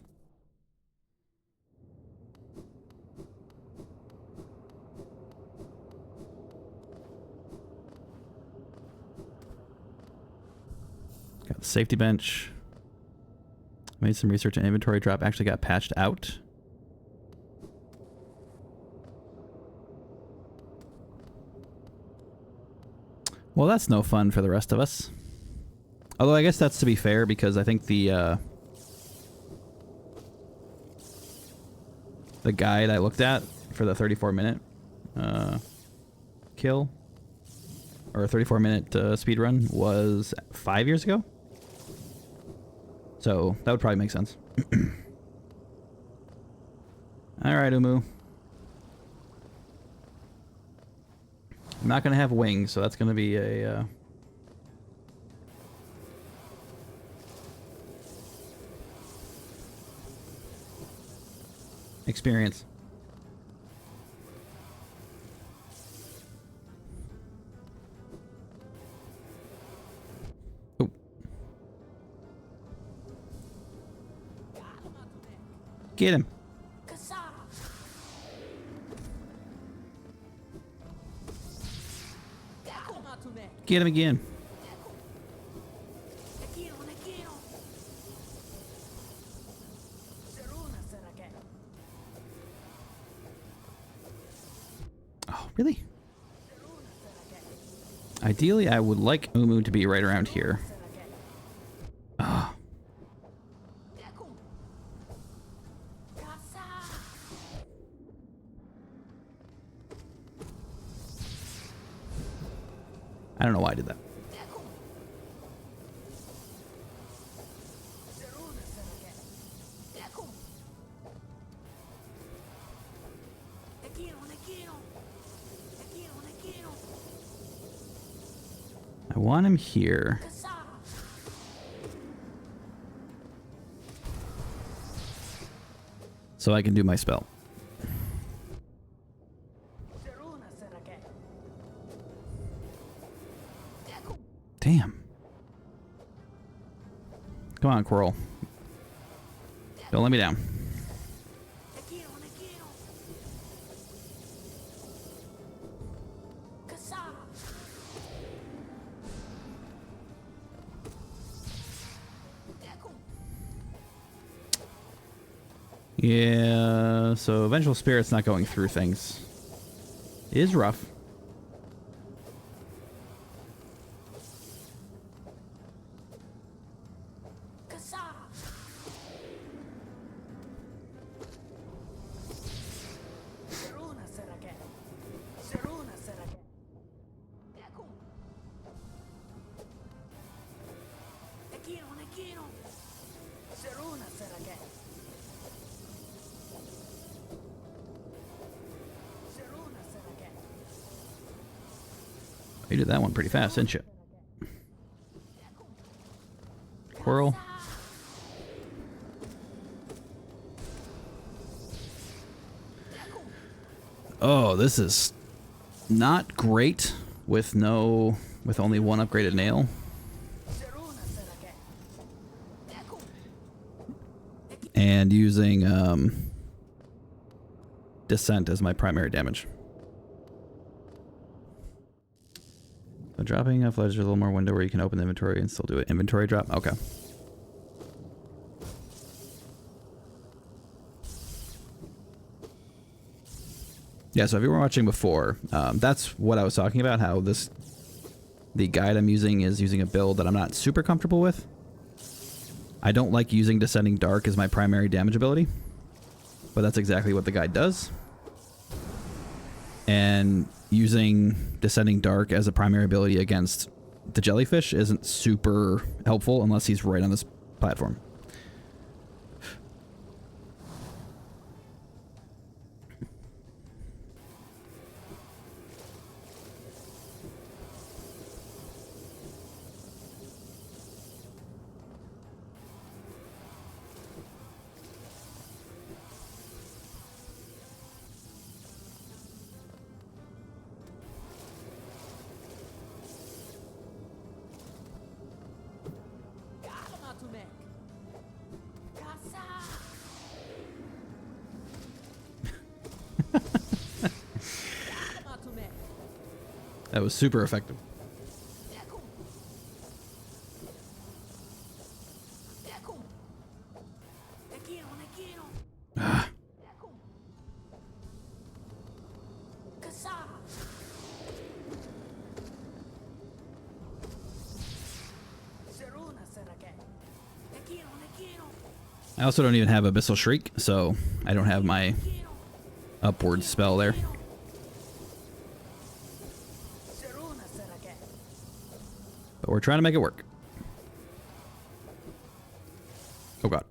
Got the safety bench. Made some research and inventory drop actually got patched out. Well, that's no fun for the rest of us. Although I guess that's to be fair because I think the guide I looked at for the 34-minute kill or 34-minute speed run was 5 years ago. So that would probably make sense. All right, Umu. I'm not going to have wings, so that's going to be a... experience. Oh. Get him. Get him again. Oh, really? Ideally, I would like Umu to be right around here. Ah. I don't know why I did that. I want him here. So I can do my spell. Damn. Come on, Quirrell. Don't let me down. Yeah, so Vengeful Spirit's not going through things. It is rough. You did that one pretty fast, didn't you? Quirrell. Oh, this is not great with only one upgraded nail. And using Descent as my primary damage. So dropping off ledge, there's a little more window where you can open the inventory and still do an inventory drop. Okay. Yeah, so if you were watching before, that's what I was talking about, how the guide I'm using is using a build that I'm not super comfortable with. I don't like using Descending Dark as my primary damage ability. but that's exactly what the guide does. And using Descending Dark as a primary ability against the jellyfish isn't super helpful unless he's right on this platform. That was super effective. Ah. I also don't even have Abyssal Shriek, so I don't have my upward spell there. But we're trying to make it work. Oh god.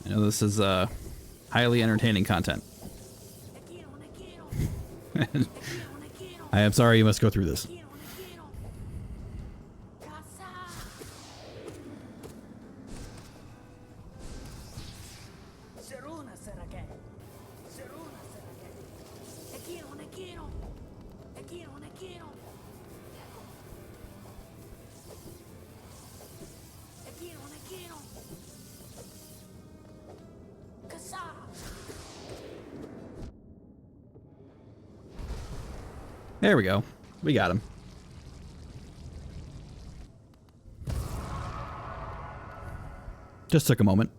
I know this is highly entertaining content. I am sorry you must go through this. There we go. We got him. Just took a moment.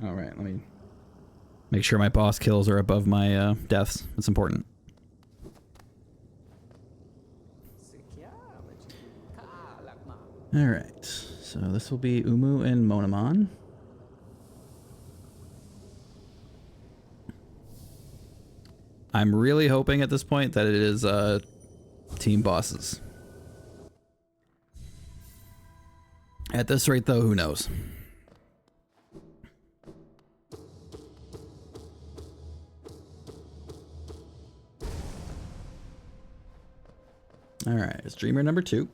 All right, let me make sure my boss kills are above my deaths. That's important. Alright, so this will be Umu and Monamon. I'm really hoping at this point that it is team bosses. At this rate though, who knows? Alright, it's Dreamer number 2.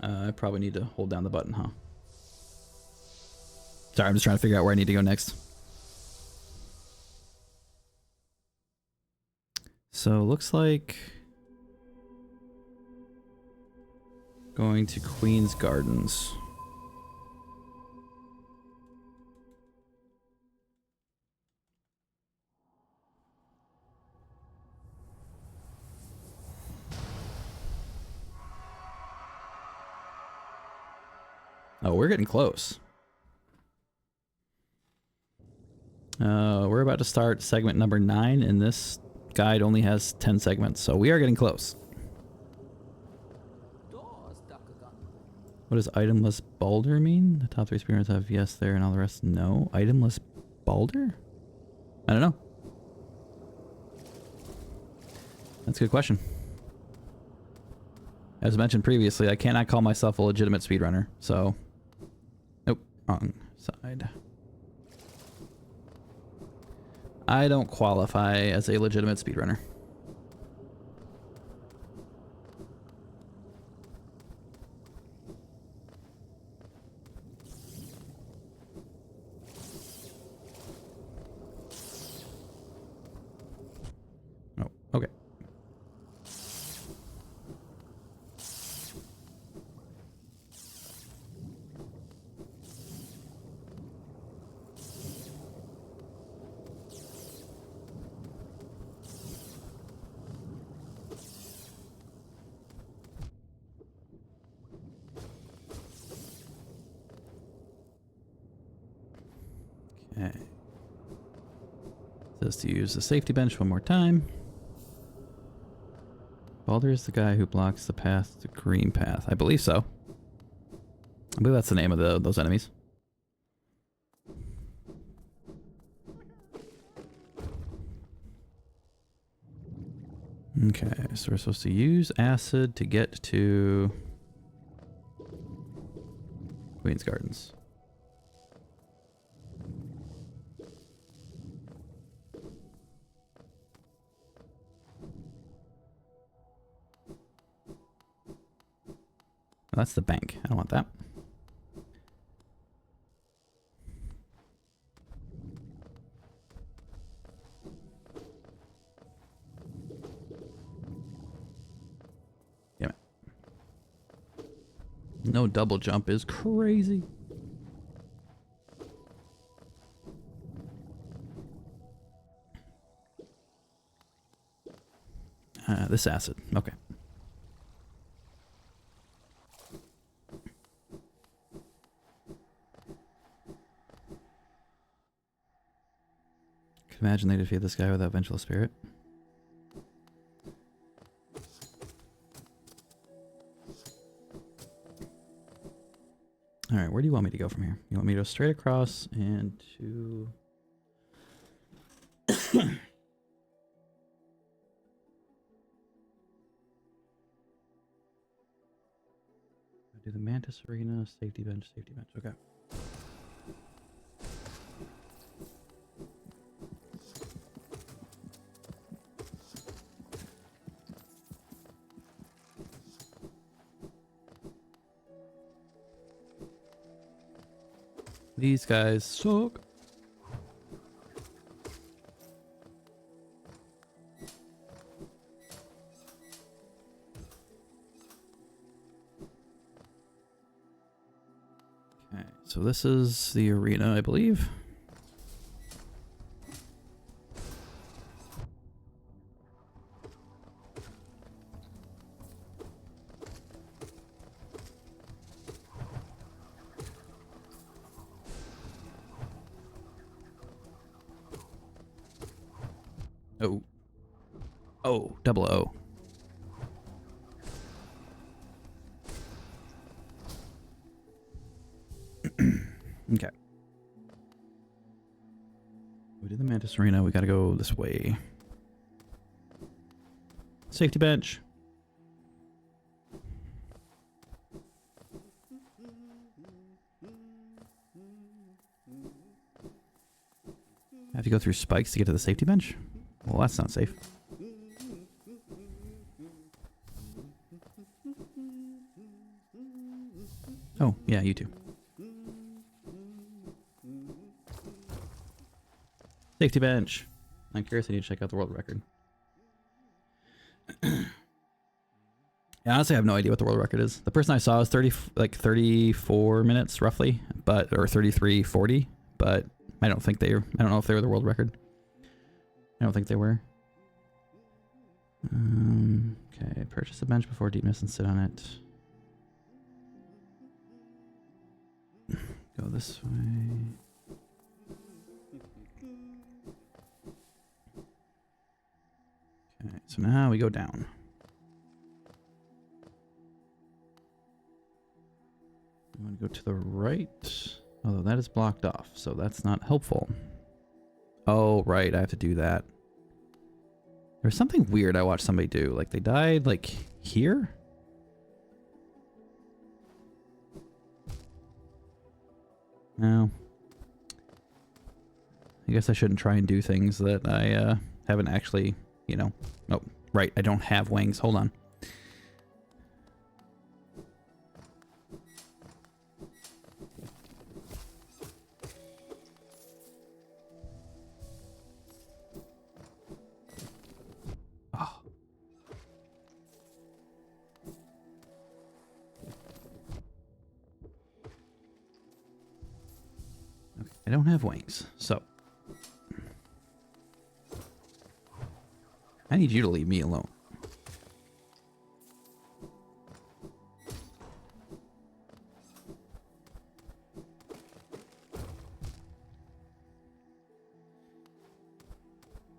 I probably need to hold down the button, huh? Sorry, I'm just trying to figure out where I need to go next. So, looks like going to Queen's Gardens. Oh, we're getting close. We're about to start segment number 9, and this guide only has 10 segments, so we are getting close. What does itemless Balder mean? The top 3 speedrunners have yes there and all the rest no. Itemless Balder? I don't know. That's a good question. As mentioned previously, I cannot call myself a legitimate speedrunner, so... Nope, wrong side. I don't qualify as a legitimate speedrunner. Oh, okay. Okay. Says to use the safety bench one more time. Baldur is the guy who blocks the path to green path. I believe so. I believe that's the name of those enemies. Okay, so we're supposed to use acid to get to Queen's Gardens. That's the bank. I don't want that. Damn it. No double jump is crazy. This acid. Okay. Imagine they defeat this guy without Vengeful Spirit. Alright, where do you want me to go from here? You want me to go straight across and to... do the Mantis Arena, safety bench, okay. These guys suck. Okay, so this is the arena, I believe. Oh. Oh, double O. Okay. We did the Mantis Arena. We gotta go this way. Safety bench. Have to go through spikes to get to the safety bench? Well, that's not safe. Oh, yeah, you too. Safety bench. I'm curious, I need to check out the world record. Yeah, honestly, I have no idea what the world record is. The person I saw was 34 minutes roughly, but or 33:40, but I don't know if they were the world record. I don't think they were. Okay, purchase a bench before deepness and sit on it. Go this way. Okay, so now we go down. We want to go to the right, although that is blocked off, so that's not helpful. Oh, right, I have to do that. There was something weird I watched somebody do. Like they died like here? No. I guess I shouldn't try and do things that I haven't actually, you know. Oh, right. I don't have wings. Hold on. Oh. Okay, I don't have wings, so I need you to leave me alone.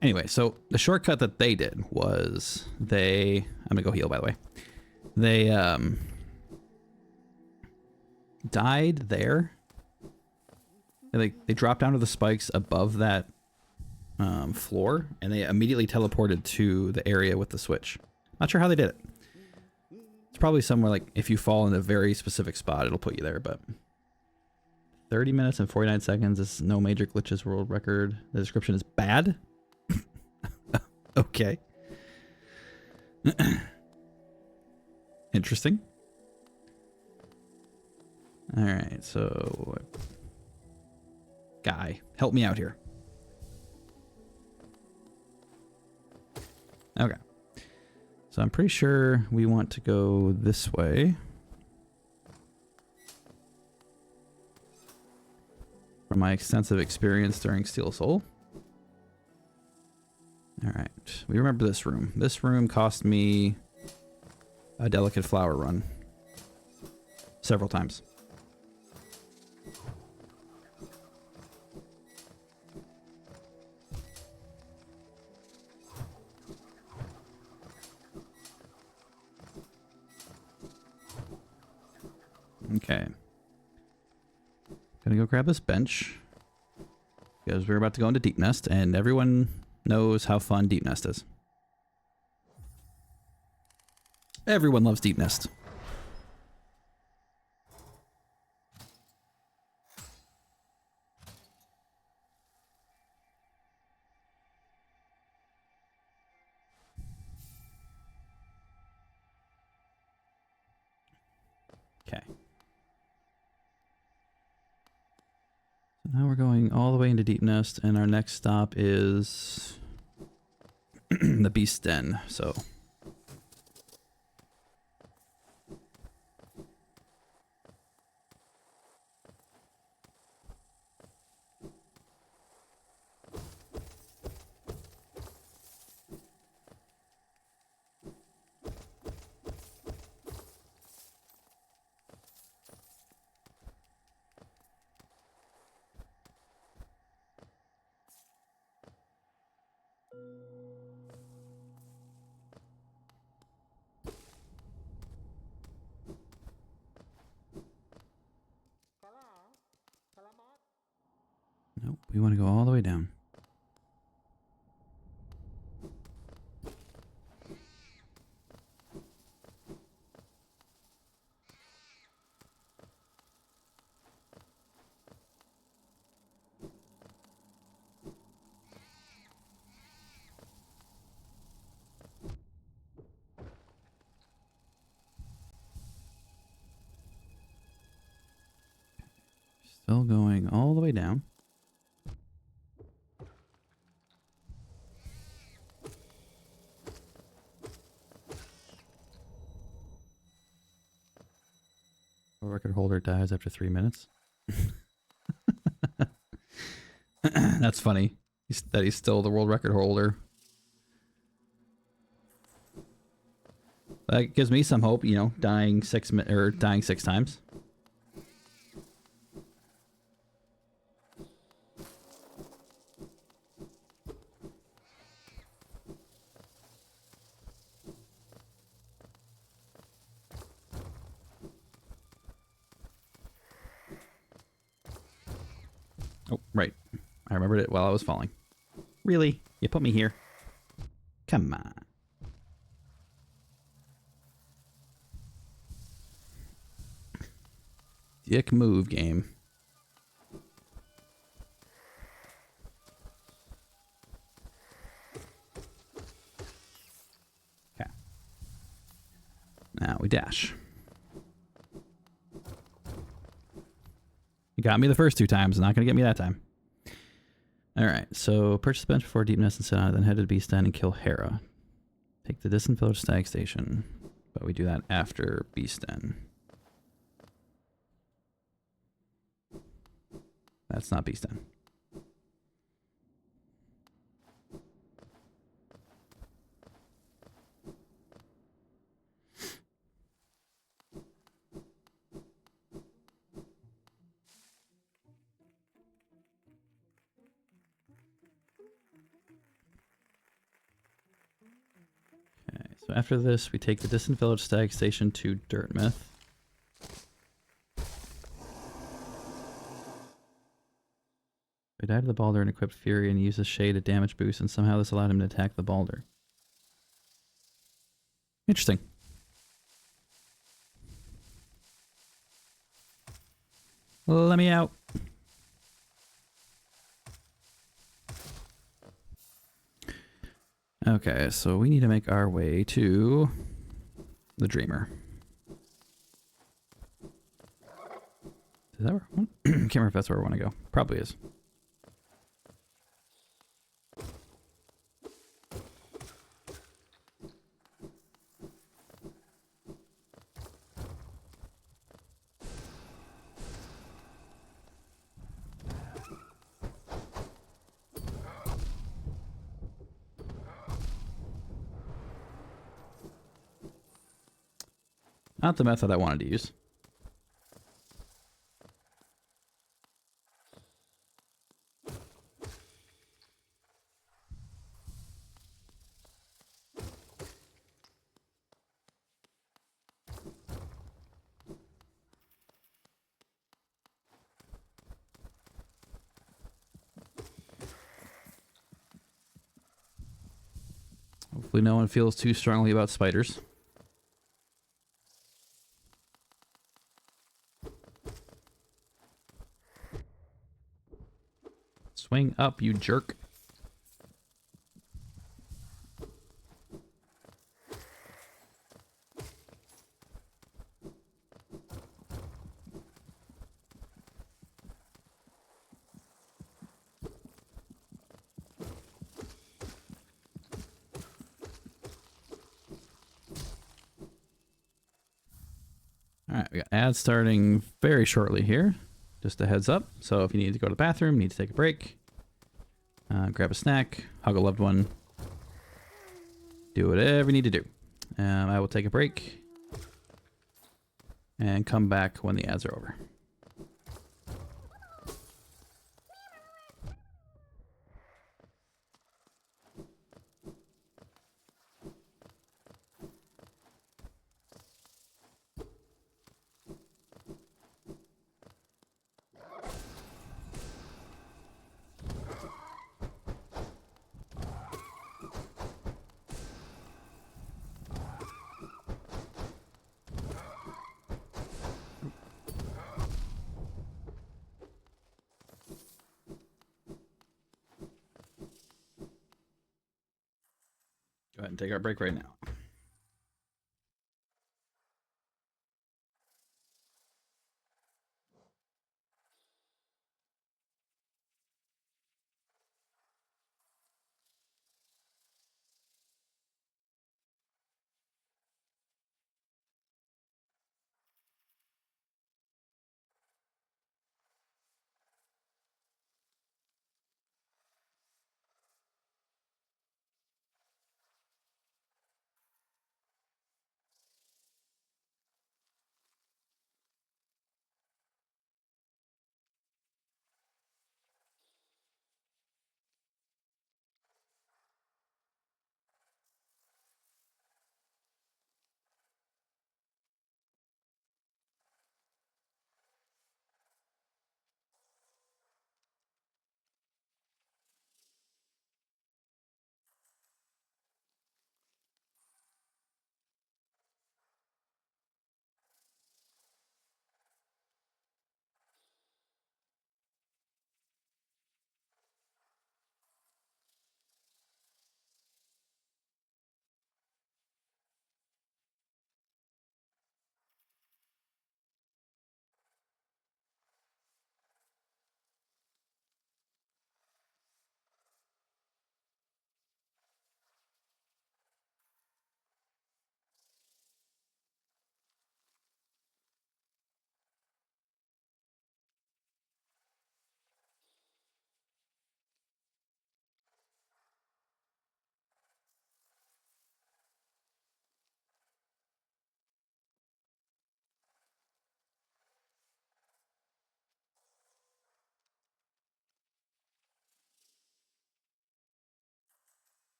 Anyway, so the shortcut that they did was I'm gonna go heal, by the way. They died there. They dropped down to the spikes above that floor, and they immediately teleported to the area with the switch. Not sure how they did it. It's probably somewhere like if you fall in a very specific spot, it'll put you there, but 30 minutes and 49 seconds is no major glitches world record. The description is bad. Okay. Interesting. All right, so guy, help me out here. Okay. So I'm pretty sure we want to go this way. From my extensive experience during Steel Soul. Alright. We remember this room. This room cost me a delicate flower run. Several times. Okay. Gonna go grab this bench. Because we're about to go into Deep Nest, and everyone knows how fun Deep Nest is. Everyone loves Deep Nest. Okay. Now we're going all the way into Deep Nest, and our next stop is the Beast Den. So nope, we want to go all the way down. Still going all the way down. Record holder dies after 3 minutes. That's funny. He's still the world record holder. That gives me some hope, you know, dying 6 times. Oh, right. I remembered it while I was falling. Really? You put me here? Come on. Dick move game. Okay. Now we dash. You got me the first 2 times. Not going to get me that time. Alright, so purchase a bench before Deep Nest and sit on it, then head to the Beast Den and kill Hera. Take the distant village stag station. But we do that after Beast Den. That's not Beast Den. Okay, so after this, we take the distant village stag station to Dirtmouth. We died to the Balder and equipped Fury and used a shade of damage boost, and somehow this allowed him to attack the Balder. Interesting. Let me out. Okay, so we need to make our way to the Dreamer. Is that where I want? Can't remember if that's where I want to go. Probably is. Not the method I wanted to use. Hopefully no one feels too strongly about spiders. Swing up, you jerk. Alright, we got ads starting very shortly here. Just a heads up. So if you need to go to the bathroom, need to take a break, grab a snack, hug a loved one, do whatever you need to do. I will take a break and come back when the ads are over. Go ahead and take our break right now.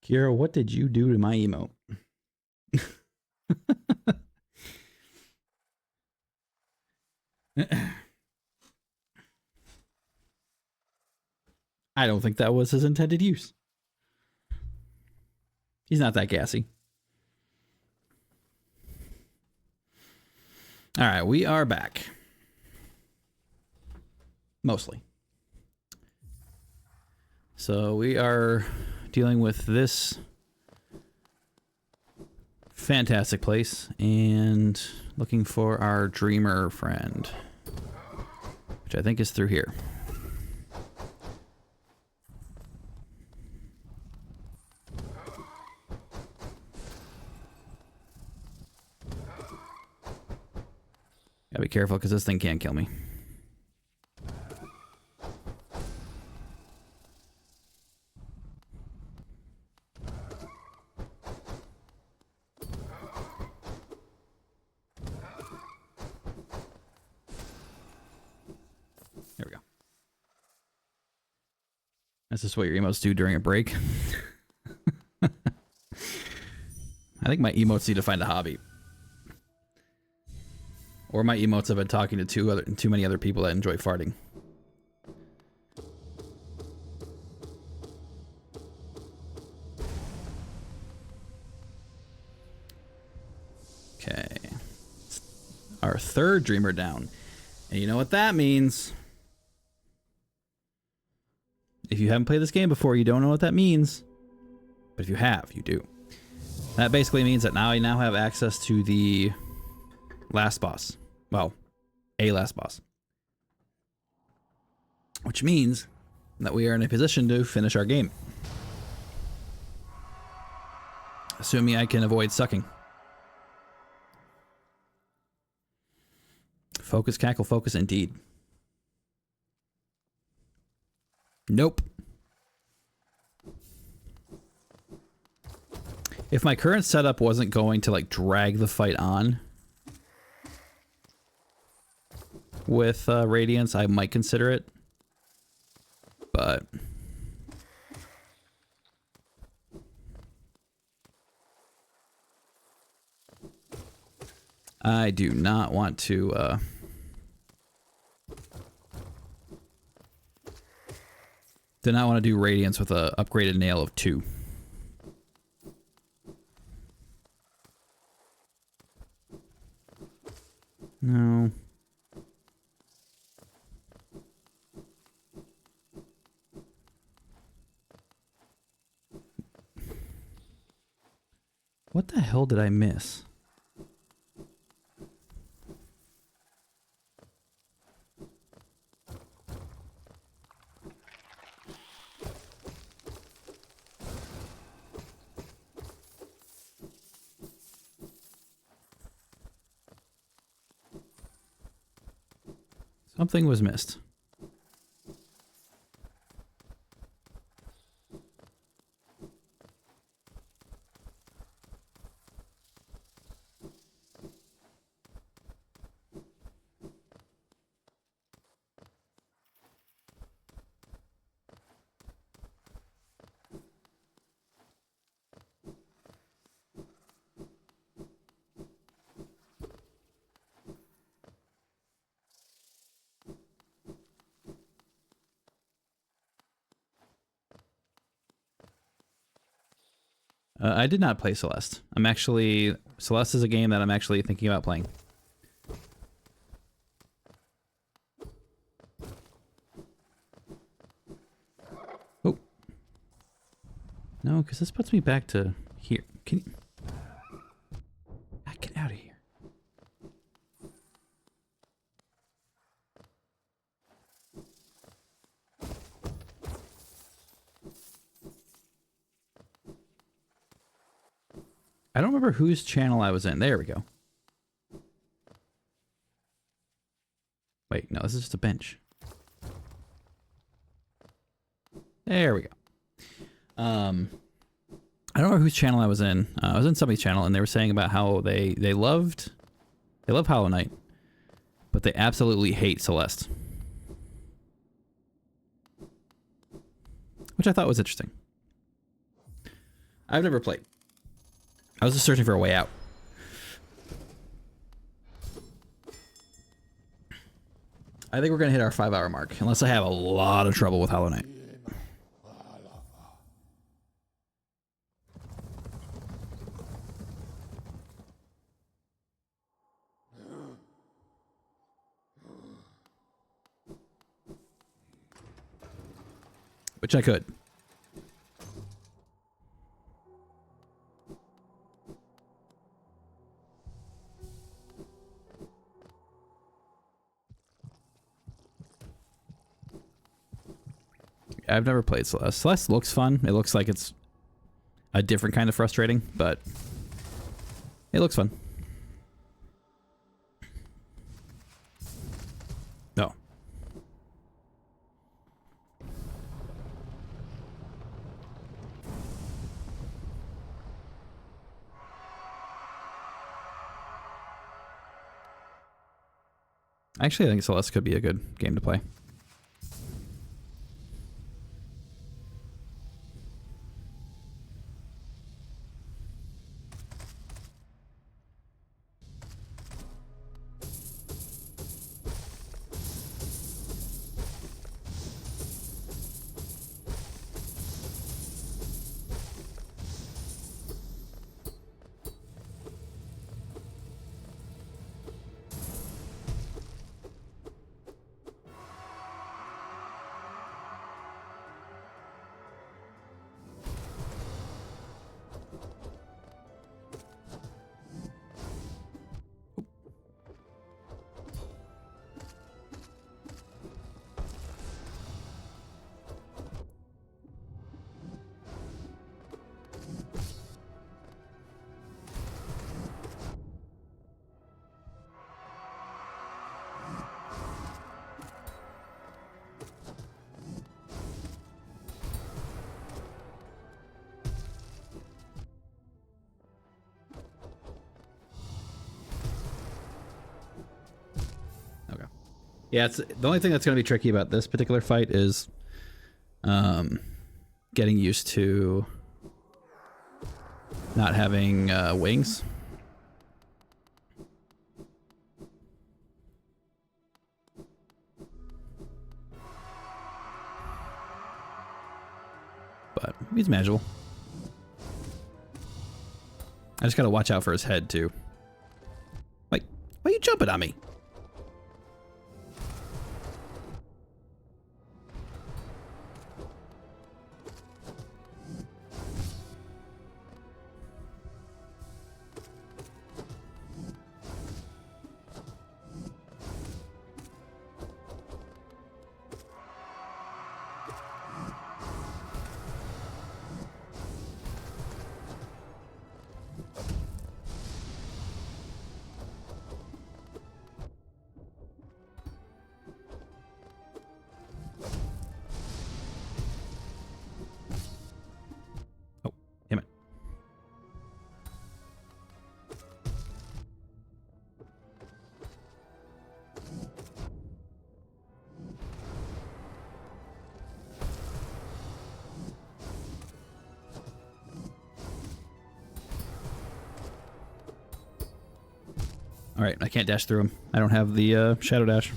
Kira, what did you do to my emote? I don't think that was his intended use. He's not that gassy. All right, we are back. Mostly. So we are dealing with this fantastic place and looking for our dreamer friend, which I think is through here. Gotta be careful because this thing can't kill me. There we go. That's just what your emotes do during a break. I think my emotes need to find a hobby. Or my emotes have been talking to too many other people that enjoy farting. Okay. Our third dreamer down. And you know what that means? If you haven't played this game before, you don't know what that means. But if you have, you do. That basically means that now I have access to the last boss. Well, a last boss. Which means that we are in a position to finish our game. Assuming I can avoid sucking. Focus, cackle, focus, indeed. Nope. If my current setup wasn't going to like drag the fight on with Radiance, I might consider it. But I do not want to do Radiance with a upgraded nail of 2. No. What the hell did I miss? Something was missed. I did not play Celeste. Celeste is a game that I'm actually thinking about playing. Oh. No, because this puts me back to here. Can you... Get out of here. I don't remember whose channel I was in. There we go. Wait, no, this is just a bench. There we go. I don't remember whose channel I was in. I was in somebody's channel, and they were saying about how they love Hollow Knight, but they absolutely hate Celeste, which I thought was interesting. I've never played. I was just searching for a way out. I think we're gonna hit our 5-hour mark, unless I have a lot of trouble with Hollow Knight. Which I could. I've never played Celeste. Celeste looks fun. It looks like it's a different kind of frustrating, but it looks fun. No. Actually, I think Celeste could be a good game to play. Yeah, it's the only thing that's going to be tricky about this particular fight is getting used to not having wings. But he's manageable. I just got to watch out for his head too. Like, why are you jumping on me? All right, I can't dash through him. I don't have the shadow dash.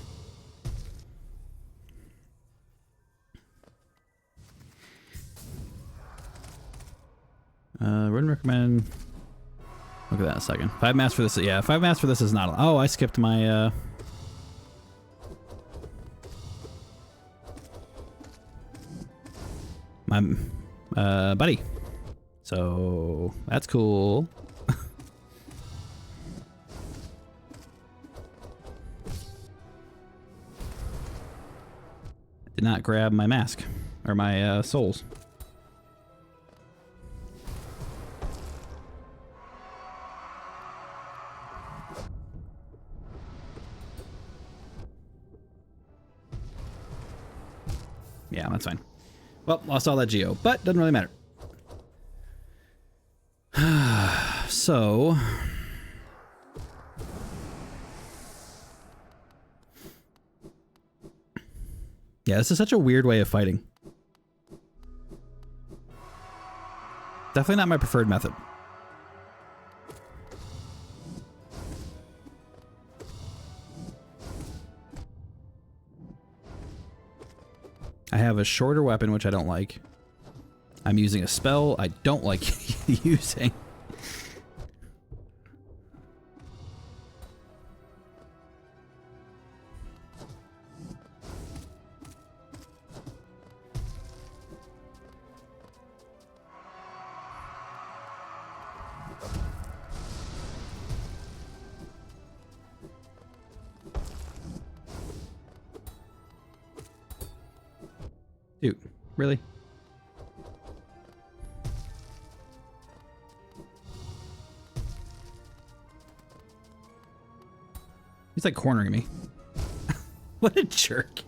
Wouldn't recommend. Look at that in a second. 5 mass for this. Yeah, 5 mass for this is not. Oh, I skipped my. My buddy. So that's cool. Did not grab my mask or my souls. Yeah, that's fine. Well, lost all that geo, but doesn't really matter. So yeah, this is such a weird way of fighting. Definitely not my preferred method. I have a shorter weapon, which I don't like. I'm using a spell I don't like using. Dude, really? He's like cornering me. What a jerk.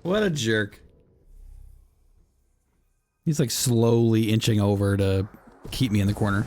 What a jerk. He's like slowly inching over to keep me in the corner.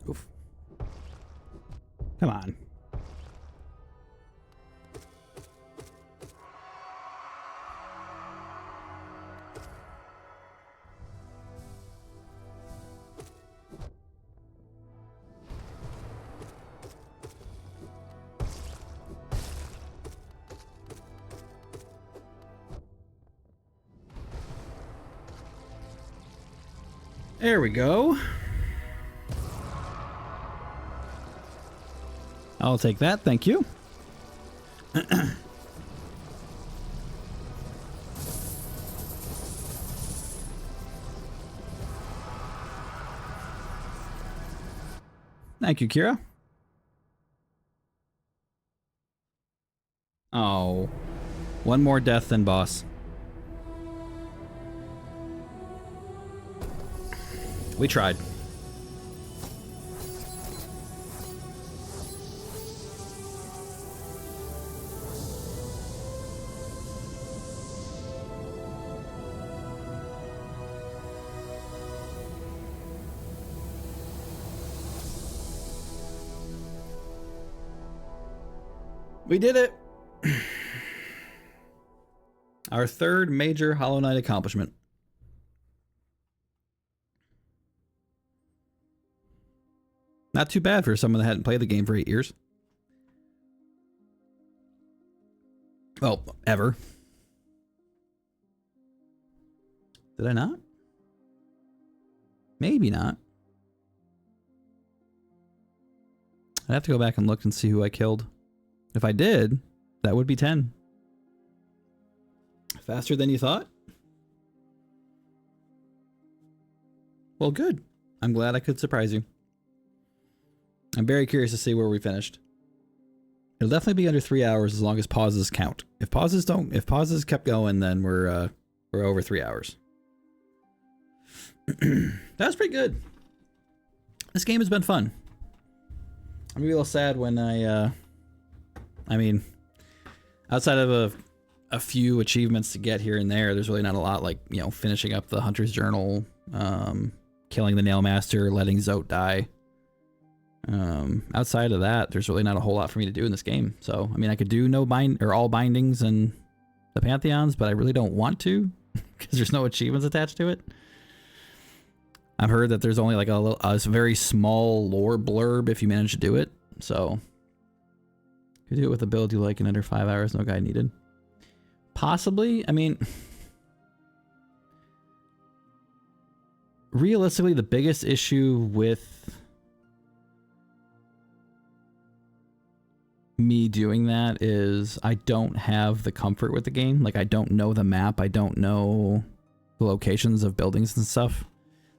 Oof. Come on. There we go. I'll take that, thank you. Thank you, Kira. Oh. One more death than boss. We tried. We did it! Our third major Hollow Knight accomplishment. Not too bad for someone that hadn't played the game for 8 years. Well, ever. Did I not? Maybe not. I'd have to go back and look and see who I killed. If I did, that would be 10. Faster than you thought? Well, good. I'm glad I could surprise you. I'm very curious to see where we finished. It'll definitely be under 3 hours as long as pauses count. If pauses kept going, then we're over 3 hours. That's pretty good. This game has been fun. I'm gonna be a little sad when I mean, outside of a few achievements to get here and there, there's really not a lot, like, you know, finishing up the Hunter's Journal, killing the Nail Master, letting Zote die. Outside of that, there's really not a whole lot for me to do in this game. So, I mean, I could do all bindings and the Pantheons, but I really don't want to because there's no achievements attached to it. I've heard that there's only like a very small lore blurb if you manage to do it. So, you do it with a build you like in under 5 hours, no guide needed. Possibly. I mean, realistically, the biggest issue with me doing that is I don't have the comfort with the game. Like, I don't know the map. I don't know the locations of buildings and stuff.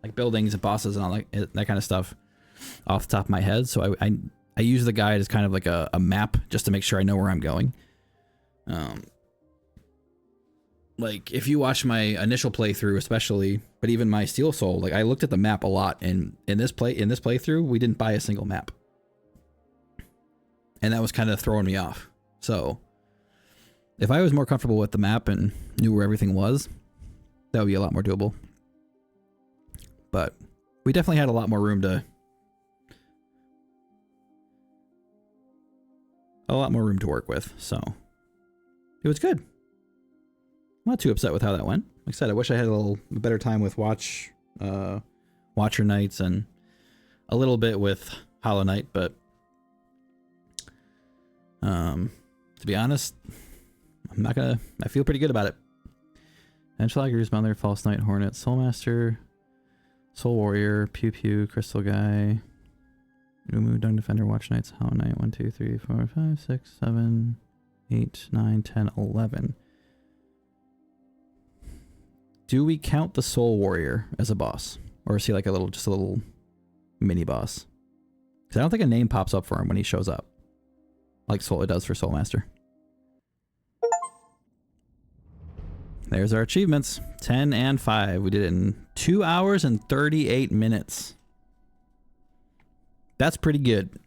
Like buildings and bosses and all that kind of stuff off the top of my head. So I use the guide as kind of like a map just to make sure I know where I'm going. Like if you watch my initial playthrough, especially, but even my Steel Soul, like I looked at the map a lot, and in this playthrough, we didn't buy a single map. And that was kind of throwing me off. So if I was more comfortable with the map and knew where everything was, that would be a lot more doable. But we definitely had a lot more room to work with, so it was good. I'm not too upset with how that went. Like I said, I wish I had a better time with Watcher Knights and a little bit with Hollow Knight, but to be honest, I feel pretty good about it. Enchilagers, Mother, False Knight, Hornet, Soulmaster, Soul Warrior, Pew Pew, Crystal Guy, Umu, Dung Defender, Watch Knights, Hollow Knight, 1, 2, 3, 4, 5, 6, 7, 8, 9, 10, 11. Do we count the Soul Warrior as a boss? Or is he like just a little mini boss? Because I don't think a name pops up for him when he shows up. Like it does for Soulmaster. There's our achievements. 10 and 5. We did it in 2 hours and 38 minutes. That's pretty good.